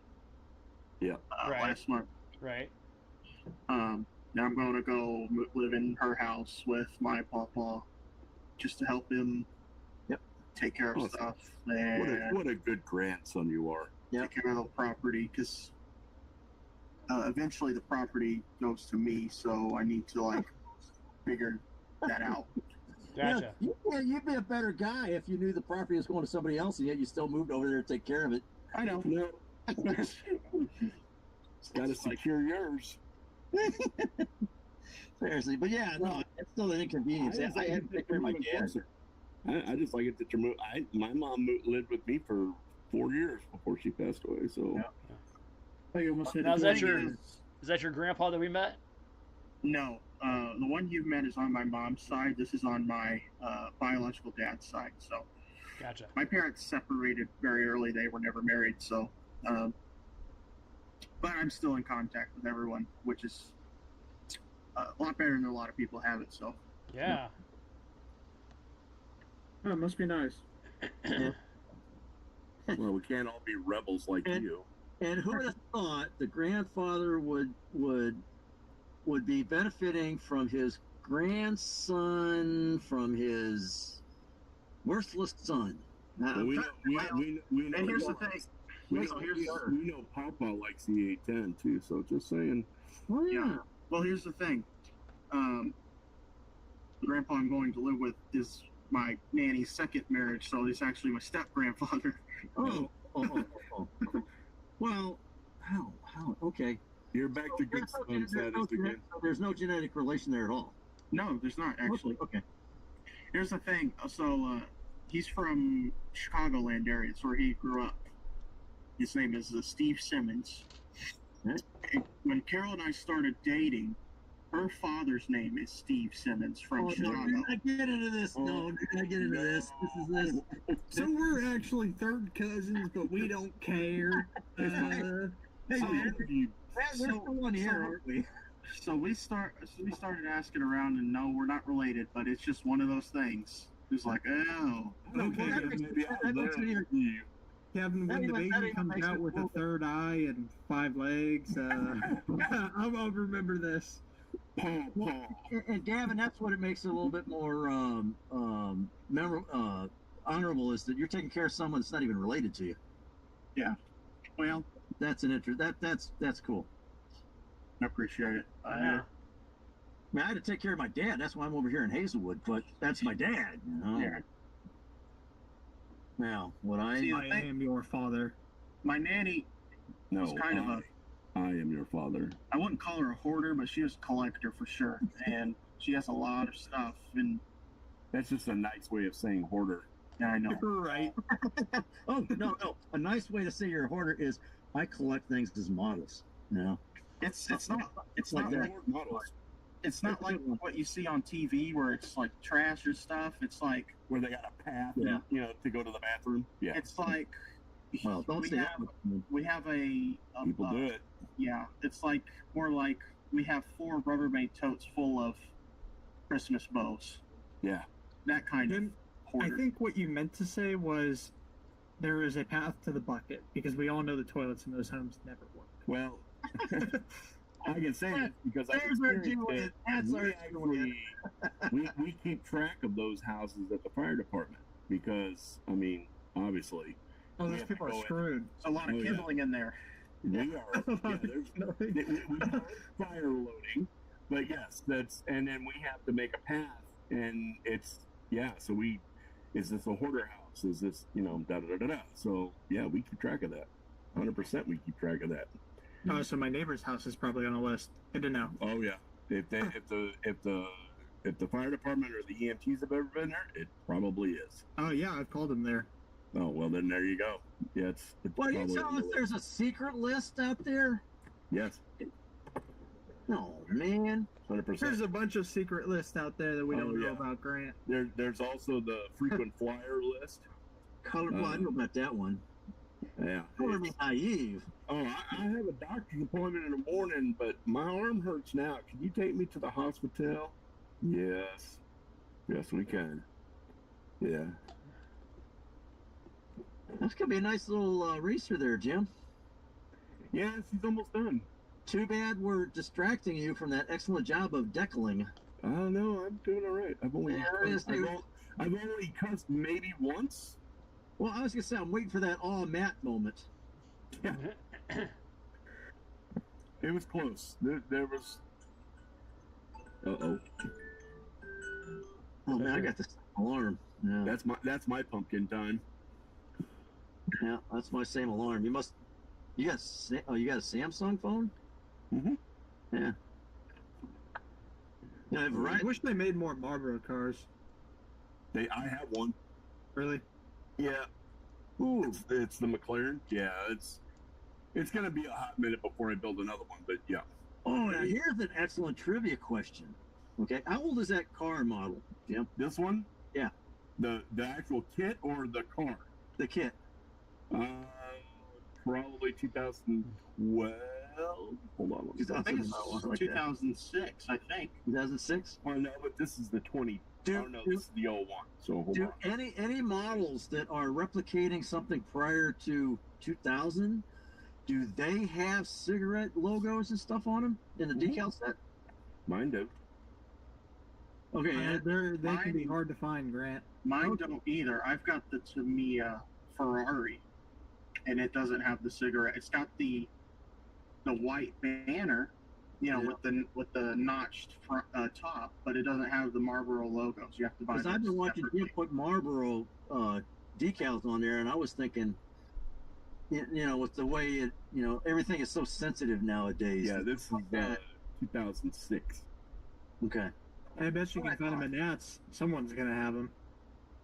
Yeah. Right. Last month. Right. Now I'm going to go live in her house with my papa, just to help him. Yep. Take care of Awesome. stuff and What a good grandson you are. take care of the property, because eventually the property goes to me, so I need to figure that out. Gotcha. Yeah, you'd be a better guy if you knew the property was going to somebody else and yet you still moved over there to take care of it. I know. No, got to secure yours. Seriously, but yeah, no, it's still an inconvenience. I had to take care of my dad. I just like it that you're my mom lived with me for 4 years before she passed away. So Oh, you almost hit Now, is it. that your grandpa that we met? No, the one you've met is on my mom's side. This is on my biological dad's side. So Gotcha. my parents separated very early. They were never married. So, but I'm still in contact with everyone, which is a lot better than a lot of people have it. So Yeah. Oh, it must be nice. well, we can't all be rebels like you. And who would have thought the grandfather would be benefiting from his grandson, from his worthless son? Now, Well, we know. and here's the thing. We know Papa likes the A10 too. So just saying. well, Yeah. Well, here's the thing. The grandpa I'm going to live with is my nanny's second marriage, so he's actually my step grandfather. Oh. Well, how? Okay. You're back to good son status again. There's no genetic relation there at all. No, there's not actually. Okay. Here's the thing. So he's from Chicagoland area. It's where he grew up. His name is Steve Simmons. Okay. And when Carol and I started dating, her father's name is Steve Simmons from Chicago. No, do not get into this. No, do not get into this. This is this. So we're actually third cousins, but we don't care. Hey, man, we're So- still one here, aren't we? So we started asking around, and no, we're not related, but it's just one of those things. It's like, oh, Okay, That makes it even- Kevin, when the that baby even comes makes out it with a cool. third eye and 5 legs, I'll remember this. And Gavin, that's what it makes it a little bit more honorable, is that you're taking care of someone that's not even related to you. well, That's an interest. That's cool. I appreciate it. Yeah. I mean, I had to take care of my dad. That's why I'm over here in Hazelwood. But that's my dad. You know? Yeah. Now, what I See, I am your father. My nanny No, was kind of I am your father. I wouldn't call her a hoarder, but she was a collector for sure. And She has a lot of stuff, and That's just a nice way of saying hoarder. yeah, I know. Right. Oh no. A nice way to say you're a hoarder is I collect things as models. You know, It's not like not that. like it's not like what you see on TV where it's like trash or stuff. It's like Where they got a path, Yeah. to go to the bathroom. Yeah, it's like well, don't we say have that. we have a people do it. yeah. It's like more like we have 4 Rubbermaid totes full of Christmas bows. Yeah. That kind of Jim, I hoarder. think what you meant to say was there is a path to the bucket because we all know the toilets in those homes never work. Well, I can say it because I There's where experienced Jim it. went. That's We actually we keep track of those houses at the fire department because obviously Oh, We those have people to are go in. screwed. There's a lot of Oh, yeah. kindling in there. we are. Yeah, we call it fire loading, but yes, and then we have to make a path, and it's So is this a hoarder house? Is this da da da da? So yeah, we keep track of that. 100%, we keep track of that. Oh, so my neighbor's house is probably on the list. Good to know. Oh yeah. If the fire department or the EMTs have ever been there, it probably is. Oh yeah, I've called him there. Oh well, then there you go. Yeah, it's Well, you probably telling on us the there's a secret list out there? list. No, man. Yes, 100%. There's a bunch of secret lists out there that we Oh, don't know yeah. about, Grant. There's also the frequent flyer list. Well, I know about that one. Yeah. Color me naive. Oh, I have a doctor's appointment in the morning, but my arm hurts now. Can you take me to the hospital? Yes. Yes, we can. Yeah. That's gonna be a nice little racer there, Jim. Yes, he's almost done. Too bad we're distracting you from that excellent job of decaling. I don't know. I'm doing all right. I've only Yeah, I've only cussed maybe once. Well, I was gonna say I'm waiting for that "aw, Matt" moment. Yeah. It was close. There was. Uh-oh. Oh man, I got this alarm. Yeah, That's my pumpkin time. yeah, that's my same alarm. You got a Samsung phone? Mhm. Yeah. Yeah, I right. wish they made more Marlboro cars. I have one. Really? Yeah. Ooh, it's the McLaren. Yeah, it's gonna be a hot minute before I build another one, but yeah. Oh, now here's an excellent trivia question. Okay, how old is that car model, Jim? This one? Yeah. The actual kit or the car? The kit. Probably 2012. Hold on. I think it's 2006. I think. 2006. Oh no, but this is the 20. Do- oh no, this is the 01. So hold Do on. any models that are replicating something prior to 2000? Do they have cigarette logos and stuff on them in the decal set? Mine do. Okay, They can be hard to find, Grant. Mine don't either. I've got the Tamiya Ferrari, and it doesn't have the cigarette. It's got the white banner, Yeah. with the notched front, top, but it doesn't have the Marlboro logos. You have to buy. because I've been watching separately. you put Marlboro decals on there, and I was thinking, with the way everything is so sensitive nowadays. Yeah, this is 2006. Okay. I bet you can find them at Nats. Someone's gonna have them.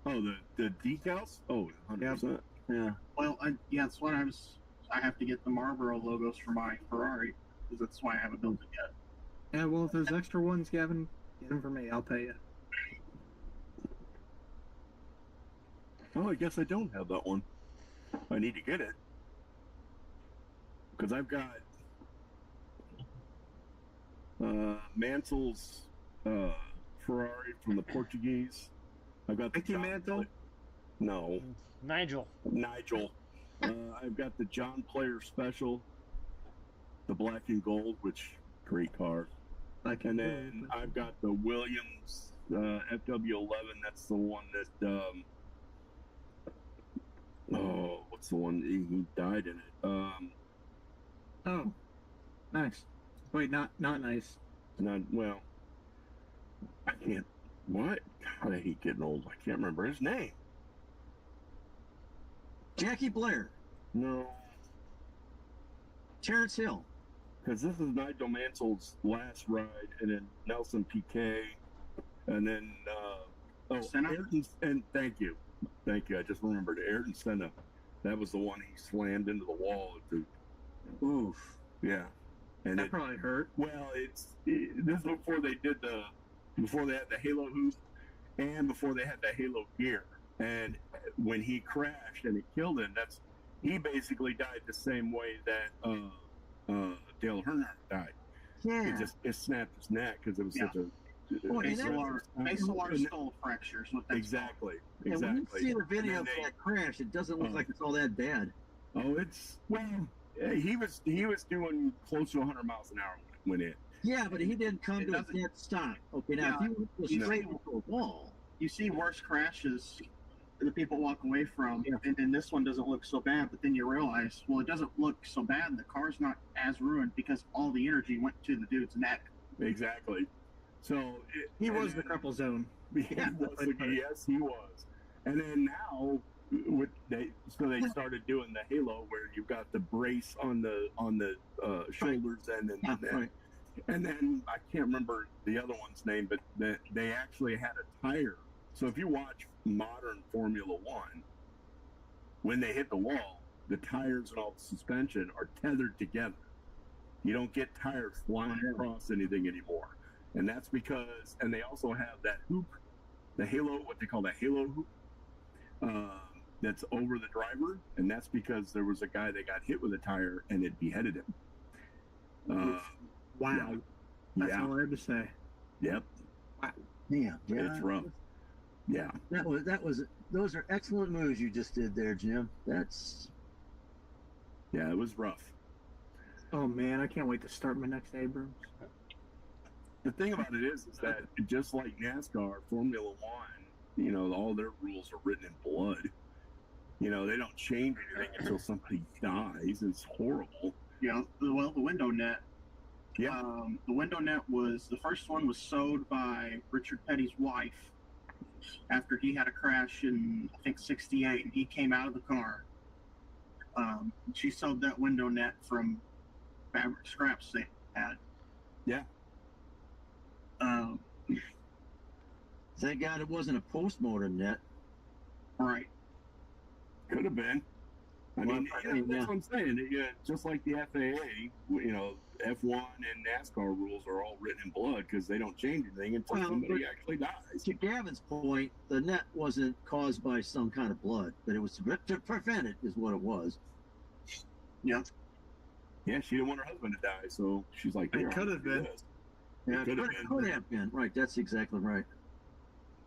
Oh, the decals? Oh, 100%. Yeah. Well, that's what I have to get the Marlboro logos for my Ferrari, because that's why I haven't built it yet. Yeah, well, if there's extra ones, Gavin, get them for me. I'll pay you. Oh, I guess I don't have that one. I need to get it. Because I've got Mansell's Ferrari from the Portuguese. I've got the Mickey John Mantle? Pla- No, Nigel. Nigel. I've got the John Player Special, the black and gold, which great car. And then I've got the Williams FW11. That's the one that what's the one he died in it? Oh, nice. Wait, not nice. Not well. I can't. What? God, I hate getting old. I can't remember his name. Jackie Blair, No, Terrence Hill. because this is Nigel Mansell's last ride, and then Nelson Piquet. And then Senna? Ayrton, and thank you. I just remembered Ayrton Senna. That was the one he slammed into the wall. Oof. Yeah, and That probably hurt. well, this is before they had the Halo hoop, and before they had the Halo gear. And when he crashed and it killed him, he basically died the same way that Dale Earnhardt died. Yeah. It snapped his neck because it was such a basilar skull fractures. What that's exactly. And when you see the video of that crash, it doesn't look like it's all that bad. Oh, he was doing close to 100 miles an hour when it. Yeah, but he didn't come to a dead stop. Okay, now if he went straight into a wall. You see worse crashes that people walk away from, and then this one doesn't look so bad, but then you realize, well, it doesn't look so bad. The car's not as ruined because all the energy went to the dude's neck. Exactly. So He was the cripple zone. Yes, he was. And then now, they started doing the Halo where you've got the brace on the shoulders and then the neck. Right. And then I can't remember the other one's name, but they actually had a tire. So if you watch modern Formula One, when they hit the wall, the tires and all the suspension are tethered together. You don't get tires flying across anything anymore. And that's because, and they also have that hoop, the Halo, what they call the Halo hoop, that's over the driver. And that's because there was a guy that got hit with a tire and it beheaded him. Wow. That's all I have to say. Yep. Wow. Yeah. It's rough. Yeah. Those are excellent moves you just did there, Jim. Yeah, it was rough. Oh man, I can't wait to start my next Abrams. The thing about it is that just like NASCAR, Formula One, all their rules are written in blood. They don't change anything until somebody dies. It's horrible. Yeah. Well, the window net. Yeah. The window net the first one was sewed by Richard Petty's wife after he had a crash in, I think, 68, and he came out of the car. She sewed that window net from fabric scraps they had. Yeah. Thank God it wasn't a post-mortem net. Right. Could have been. I mean, that's what I'm saying. Just like the FAA, F1 and NASCAR rules are all written in blood because they don't change anything until somebody actually dies. To Gavin's point, the net wasn't caused by some kind of blood, but it was to prevent it, is what it was. Yeah. Yeah, she didn't want her husband to die, so she's like, it could have been. Yeah, it could have been. Right, that's exactly right.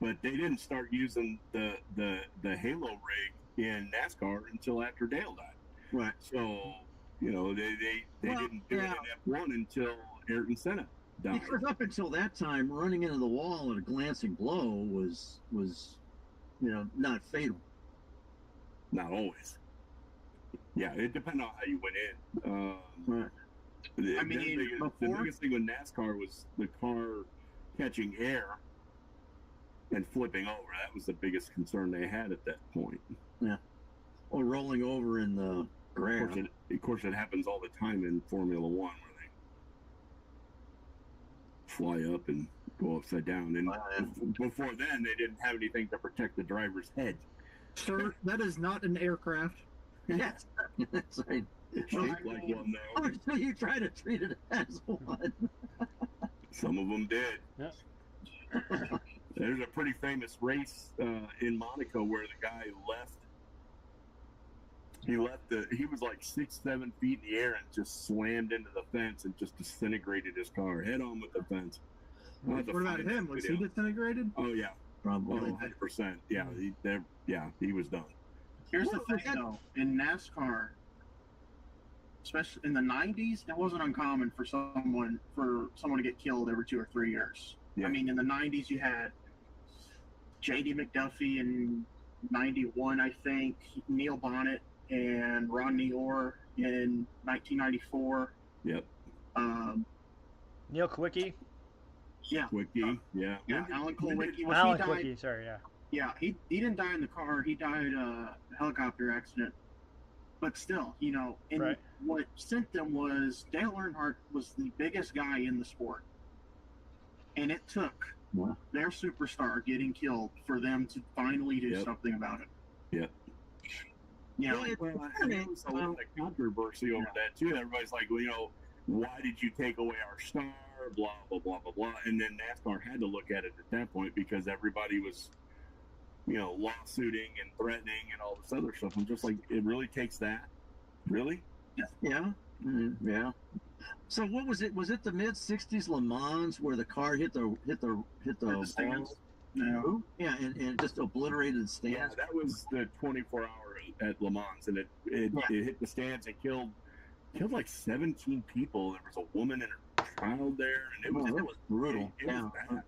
But they didn't start using the Halo rig in NASCAR until after Dale died. Right. So, they didn't do it in F1 until Ayrton Senna died. Because up until that time, running into the wall at a glancing blow was not fatal. Not always. Yeah, it depends on how you went in. Right. The biggest thing with NASCAR was the car catching air and flipping over. That was the biggest concern they had at that point. Yeah. Or rolling over in the ground. Of course, it happens all the time in Formula One where they fly up and go upside down. And before then, they didn't have anything to protect the driver's head. Sir, that is not an aircraft. Yes. That's right. It's shaped like one, though. So you try to treat it as one. Some of them did. Yeah. There's a pretty famous race in Monaco where the guy left. He was like 6-7 feet in the air and just slammed into the fence and just disintegrated his car head on with the fence. What about him? Was he disintegrated? Oh yeah, probably 100%. Yeah, he was done. Here's the thing, though. In NASCAR, especially in the 90s, it wasn't uncommon for someone to get killed every 2 or 3 years. Yeah. I mean, in the 90s, you had J.D. McDuffie in 91, I think, Neil Bonnet and Rodney Orr in 1994. Yep. Neil Quickie. Yeah. Quickie. Yeah. Alan Kulwicki. Alan Quickie. Sorry. Yeah. Yeah, he didn't die in the car. He died a helicopter accident. But still, and right. What sent them was Dale Earnhardt was the biggest guy in the sport. And it took Wow. their superstar getting killed for them to finally do something about it. Yep. You know, Well, and there was a lot of controversy over that too. Everybody's like, well, you know, why did you take away our star? Blah blah blah blah blah. And then NASCAR had to look at it at that point because everybody was, you know, lawsuiting and threatening and all this other stuff. I'm just like, it really takes that, really? Yeah. Yeah. So what was it? Was it the mid '60s Le Mans where the car hit the stands? No. Yeah, and just obliterated the Yeah, stands. that was the 24-hour at Le Mans, and it hit the stands and killed like 17 people. There was a woman and her child there, and it was brutal. It was bad.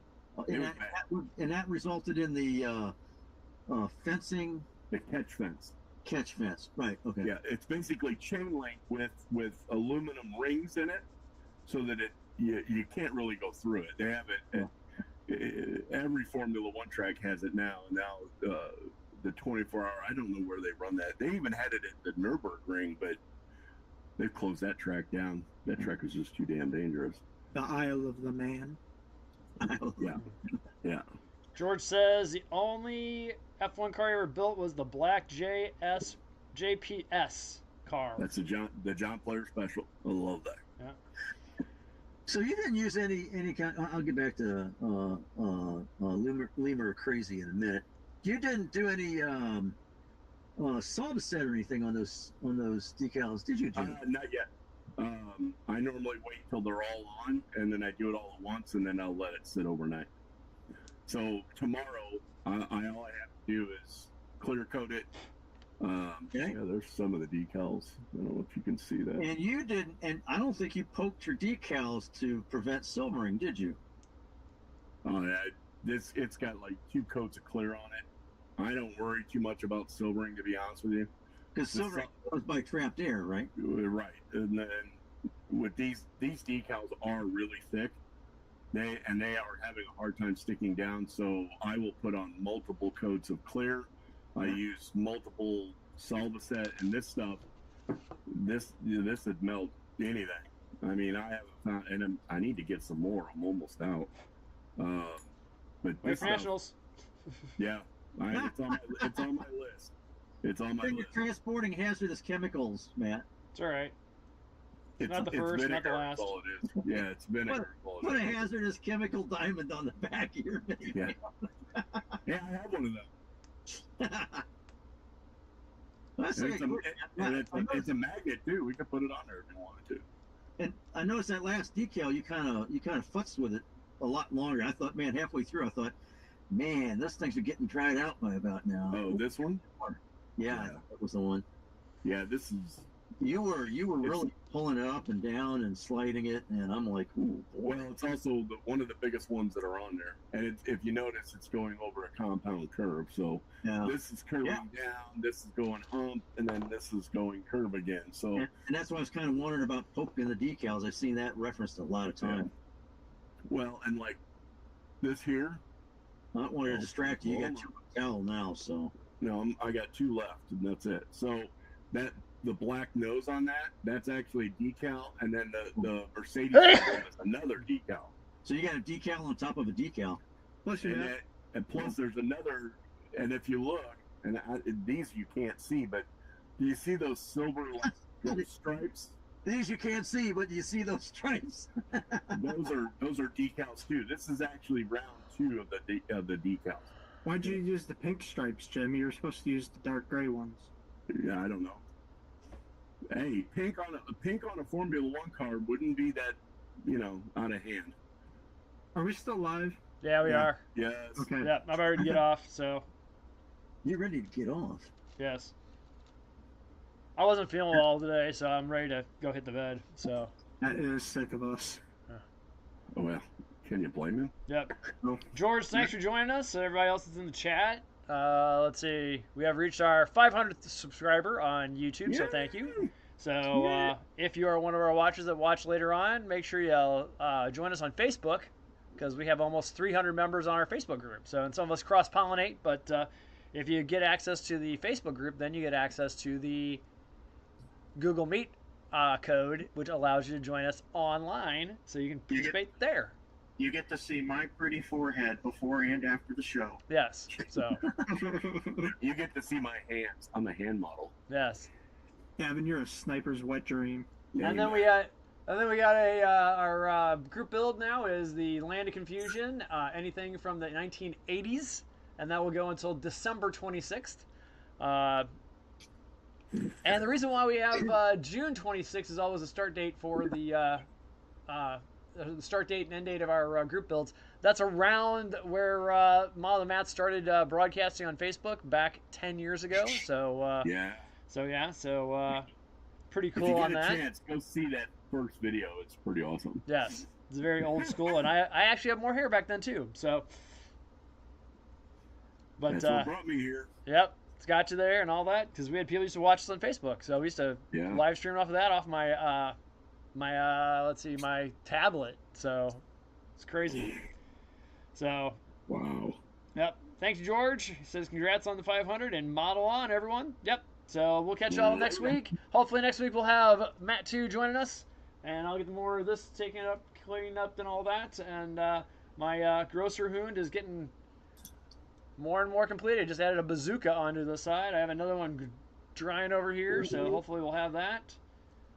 It was bad. And that resulted in the fencing. The catch fence. Right. Okay. Yeah, it's basically chain link with aluminum rings in it, so that you can't really go through it. They have it. Every Formula One track has it now. Now the 24-hour. I don't know where they run that. They even had it at the Nürburgring, but they've closed that track down. That track is just too damn dangerous. The Isle of the Man. Yeah. George says the only F1 car he ever built was the black JPS car. That's the John Player Special. I love that. Yeah. So you didn't use any kind. I'll get back to Lemur Crazy in a minute. You didn't do any Solvaset or anything on those decals, did you, Jim? Not yet. I normally wait till they're all on, and then I do it all at once, and then I'll let it sit overnight. So tomorrow, all I have to do is clear coat it. Yeah, there's some of the decals. I don't know if you can see that. And you didn't, and I don't think you poked your decals to prevent silvering, did you? Oh, yeah, it's got like 2 coats of clear on it. I don't worry too much about silvering, to be honest with you. Because silvering goes by trapped air, right? Right, and then with these decals are really thick. They are having a hard time sticking down, so I will put on multiple coats of clear. I use multiple Solvaset, and this stuff, this would melt anything. I mean, I haven't found, and I need to get some more. I'm almost out. But Wait for nationals. Yeah, it's on my list. It's on my list. You're transporting hazardous chemicals, Matt. It's all right. It's not the first, not the last. All it is. Yeah, it's vinegar. Put a hazardous chemical diamond on the back of your baby. Yeah. Yeah, I have one of those. It's a magnet too. We could put it on there if you wanted to. And I noticed that last decal, you kind of futzed with it a lot longer. I thought, man, halfway through, I thought, man, those things are getting dried out by about now. Oh, this one? Yeah, that was the one. Yeah, this is. You were really pulling it up and down and sliding it, and I'm like, ooh, boy. Well, it's also one of the biggest ones that are on there, and if you notice, it's going over a compound curve. So this is curving down, this is going hump, and then this is going curve again. So and that's why I was kind of wondering about poking the decals. I've seen that referenced a lot of times. Yeah. Well, and like this here. I don't want to distract you. You got 2 decal now, so. No, I got 2 left, and that's it. So the black nose on that's actually a decal, and then the Mercedes is another decal. So you got a decal on top of a decal. And plus there's another, and if you look, and these you can't see, but do you see those silver little stripes? These you can't see, but you see those stripes. those are decals too. This is actually round 2 of the decals. Why'd you use the pink stripes, Jim? You were supposed to use the dark gray ones. Yeah, I don't know. Hey, pink on a Formula One car wouldn't be that, out of hand. Are we still live? Yeah, we are. Yes. Okay. Yeah, I'm ready to get off. So. You're ready to get off. Yes. I wasn't feeling well today, so I'm ready to go hit the bed. So. That is sick of us. Oh well, can you blame him? Yep. George, thanks for joining us. Everybody else is in the chat. Let's see. We have reached our 500th subscriber on YouTube, so thank you. So if you are one of our watchers that watch later on, make sure you join us on Facebook, because we have almost 300 members on our Facebook group. So, and some of us cross-pollinate, but if you get access to the Facebook group, then you get access to the Google Meet code, which allows you to join us online, so you can participate there. you get to see my pretty forehead before and after the show. Yes. So. You get to see my hands. I'm a hand model. Yes. Gavin, you're a sniper's wet dream. Yeah, And then we got our group build now is the Land of Confusion, anything from the 1980s, and that will go until December 26th. And the reason why we have June 26th is always a start date for the start date and end date of our group builds. That's around where Model and Matt started broadcasting on Facebook back 10 years ago. So pretty cool if you get on a that. chance, go see that first video. It's pretty awesome. Yes, it's very old school, and I actually have more hair back then too. So, but That's what brought me here. Yep, it's got you there and all that because we had people used to watch us on Facebook. So we used to live stream off of that off my my tablet. So it's crazy. So wow. Yep. Thanks, George. He says congrats on the 500 and model on, everyone. Yep. So we'll catch y'all next week. Hopefully next week we'll have Matt 2 joining us, and I'll get more of this taken up, cleaned up, and all that. And my Grocer Hound is getting more and more completed. Just added a bazooka onto the side. I have another one drying over here, so hopefully we'll have that.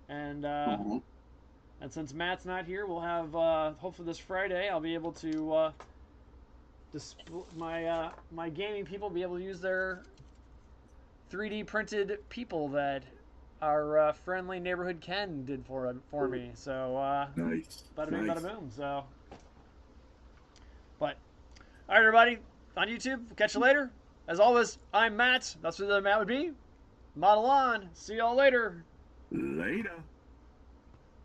And and since Matt's not here, we'll have hopefully this Friday I'll be able to my gaming people be able to use their 3D printed people that our friendly neighborhood Ken did for me. So nice. Bada bing, bada boom. So, but all right, everybody on YouTube, catch you later. As always, I'm Matt. That's what the Matt would be. Model on. See y'all later. Later.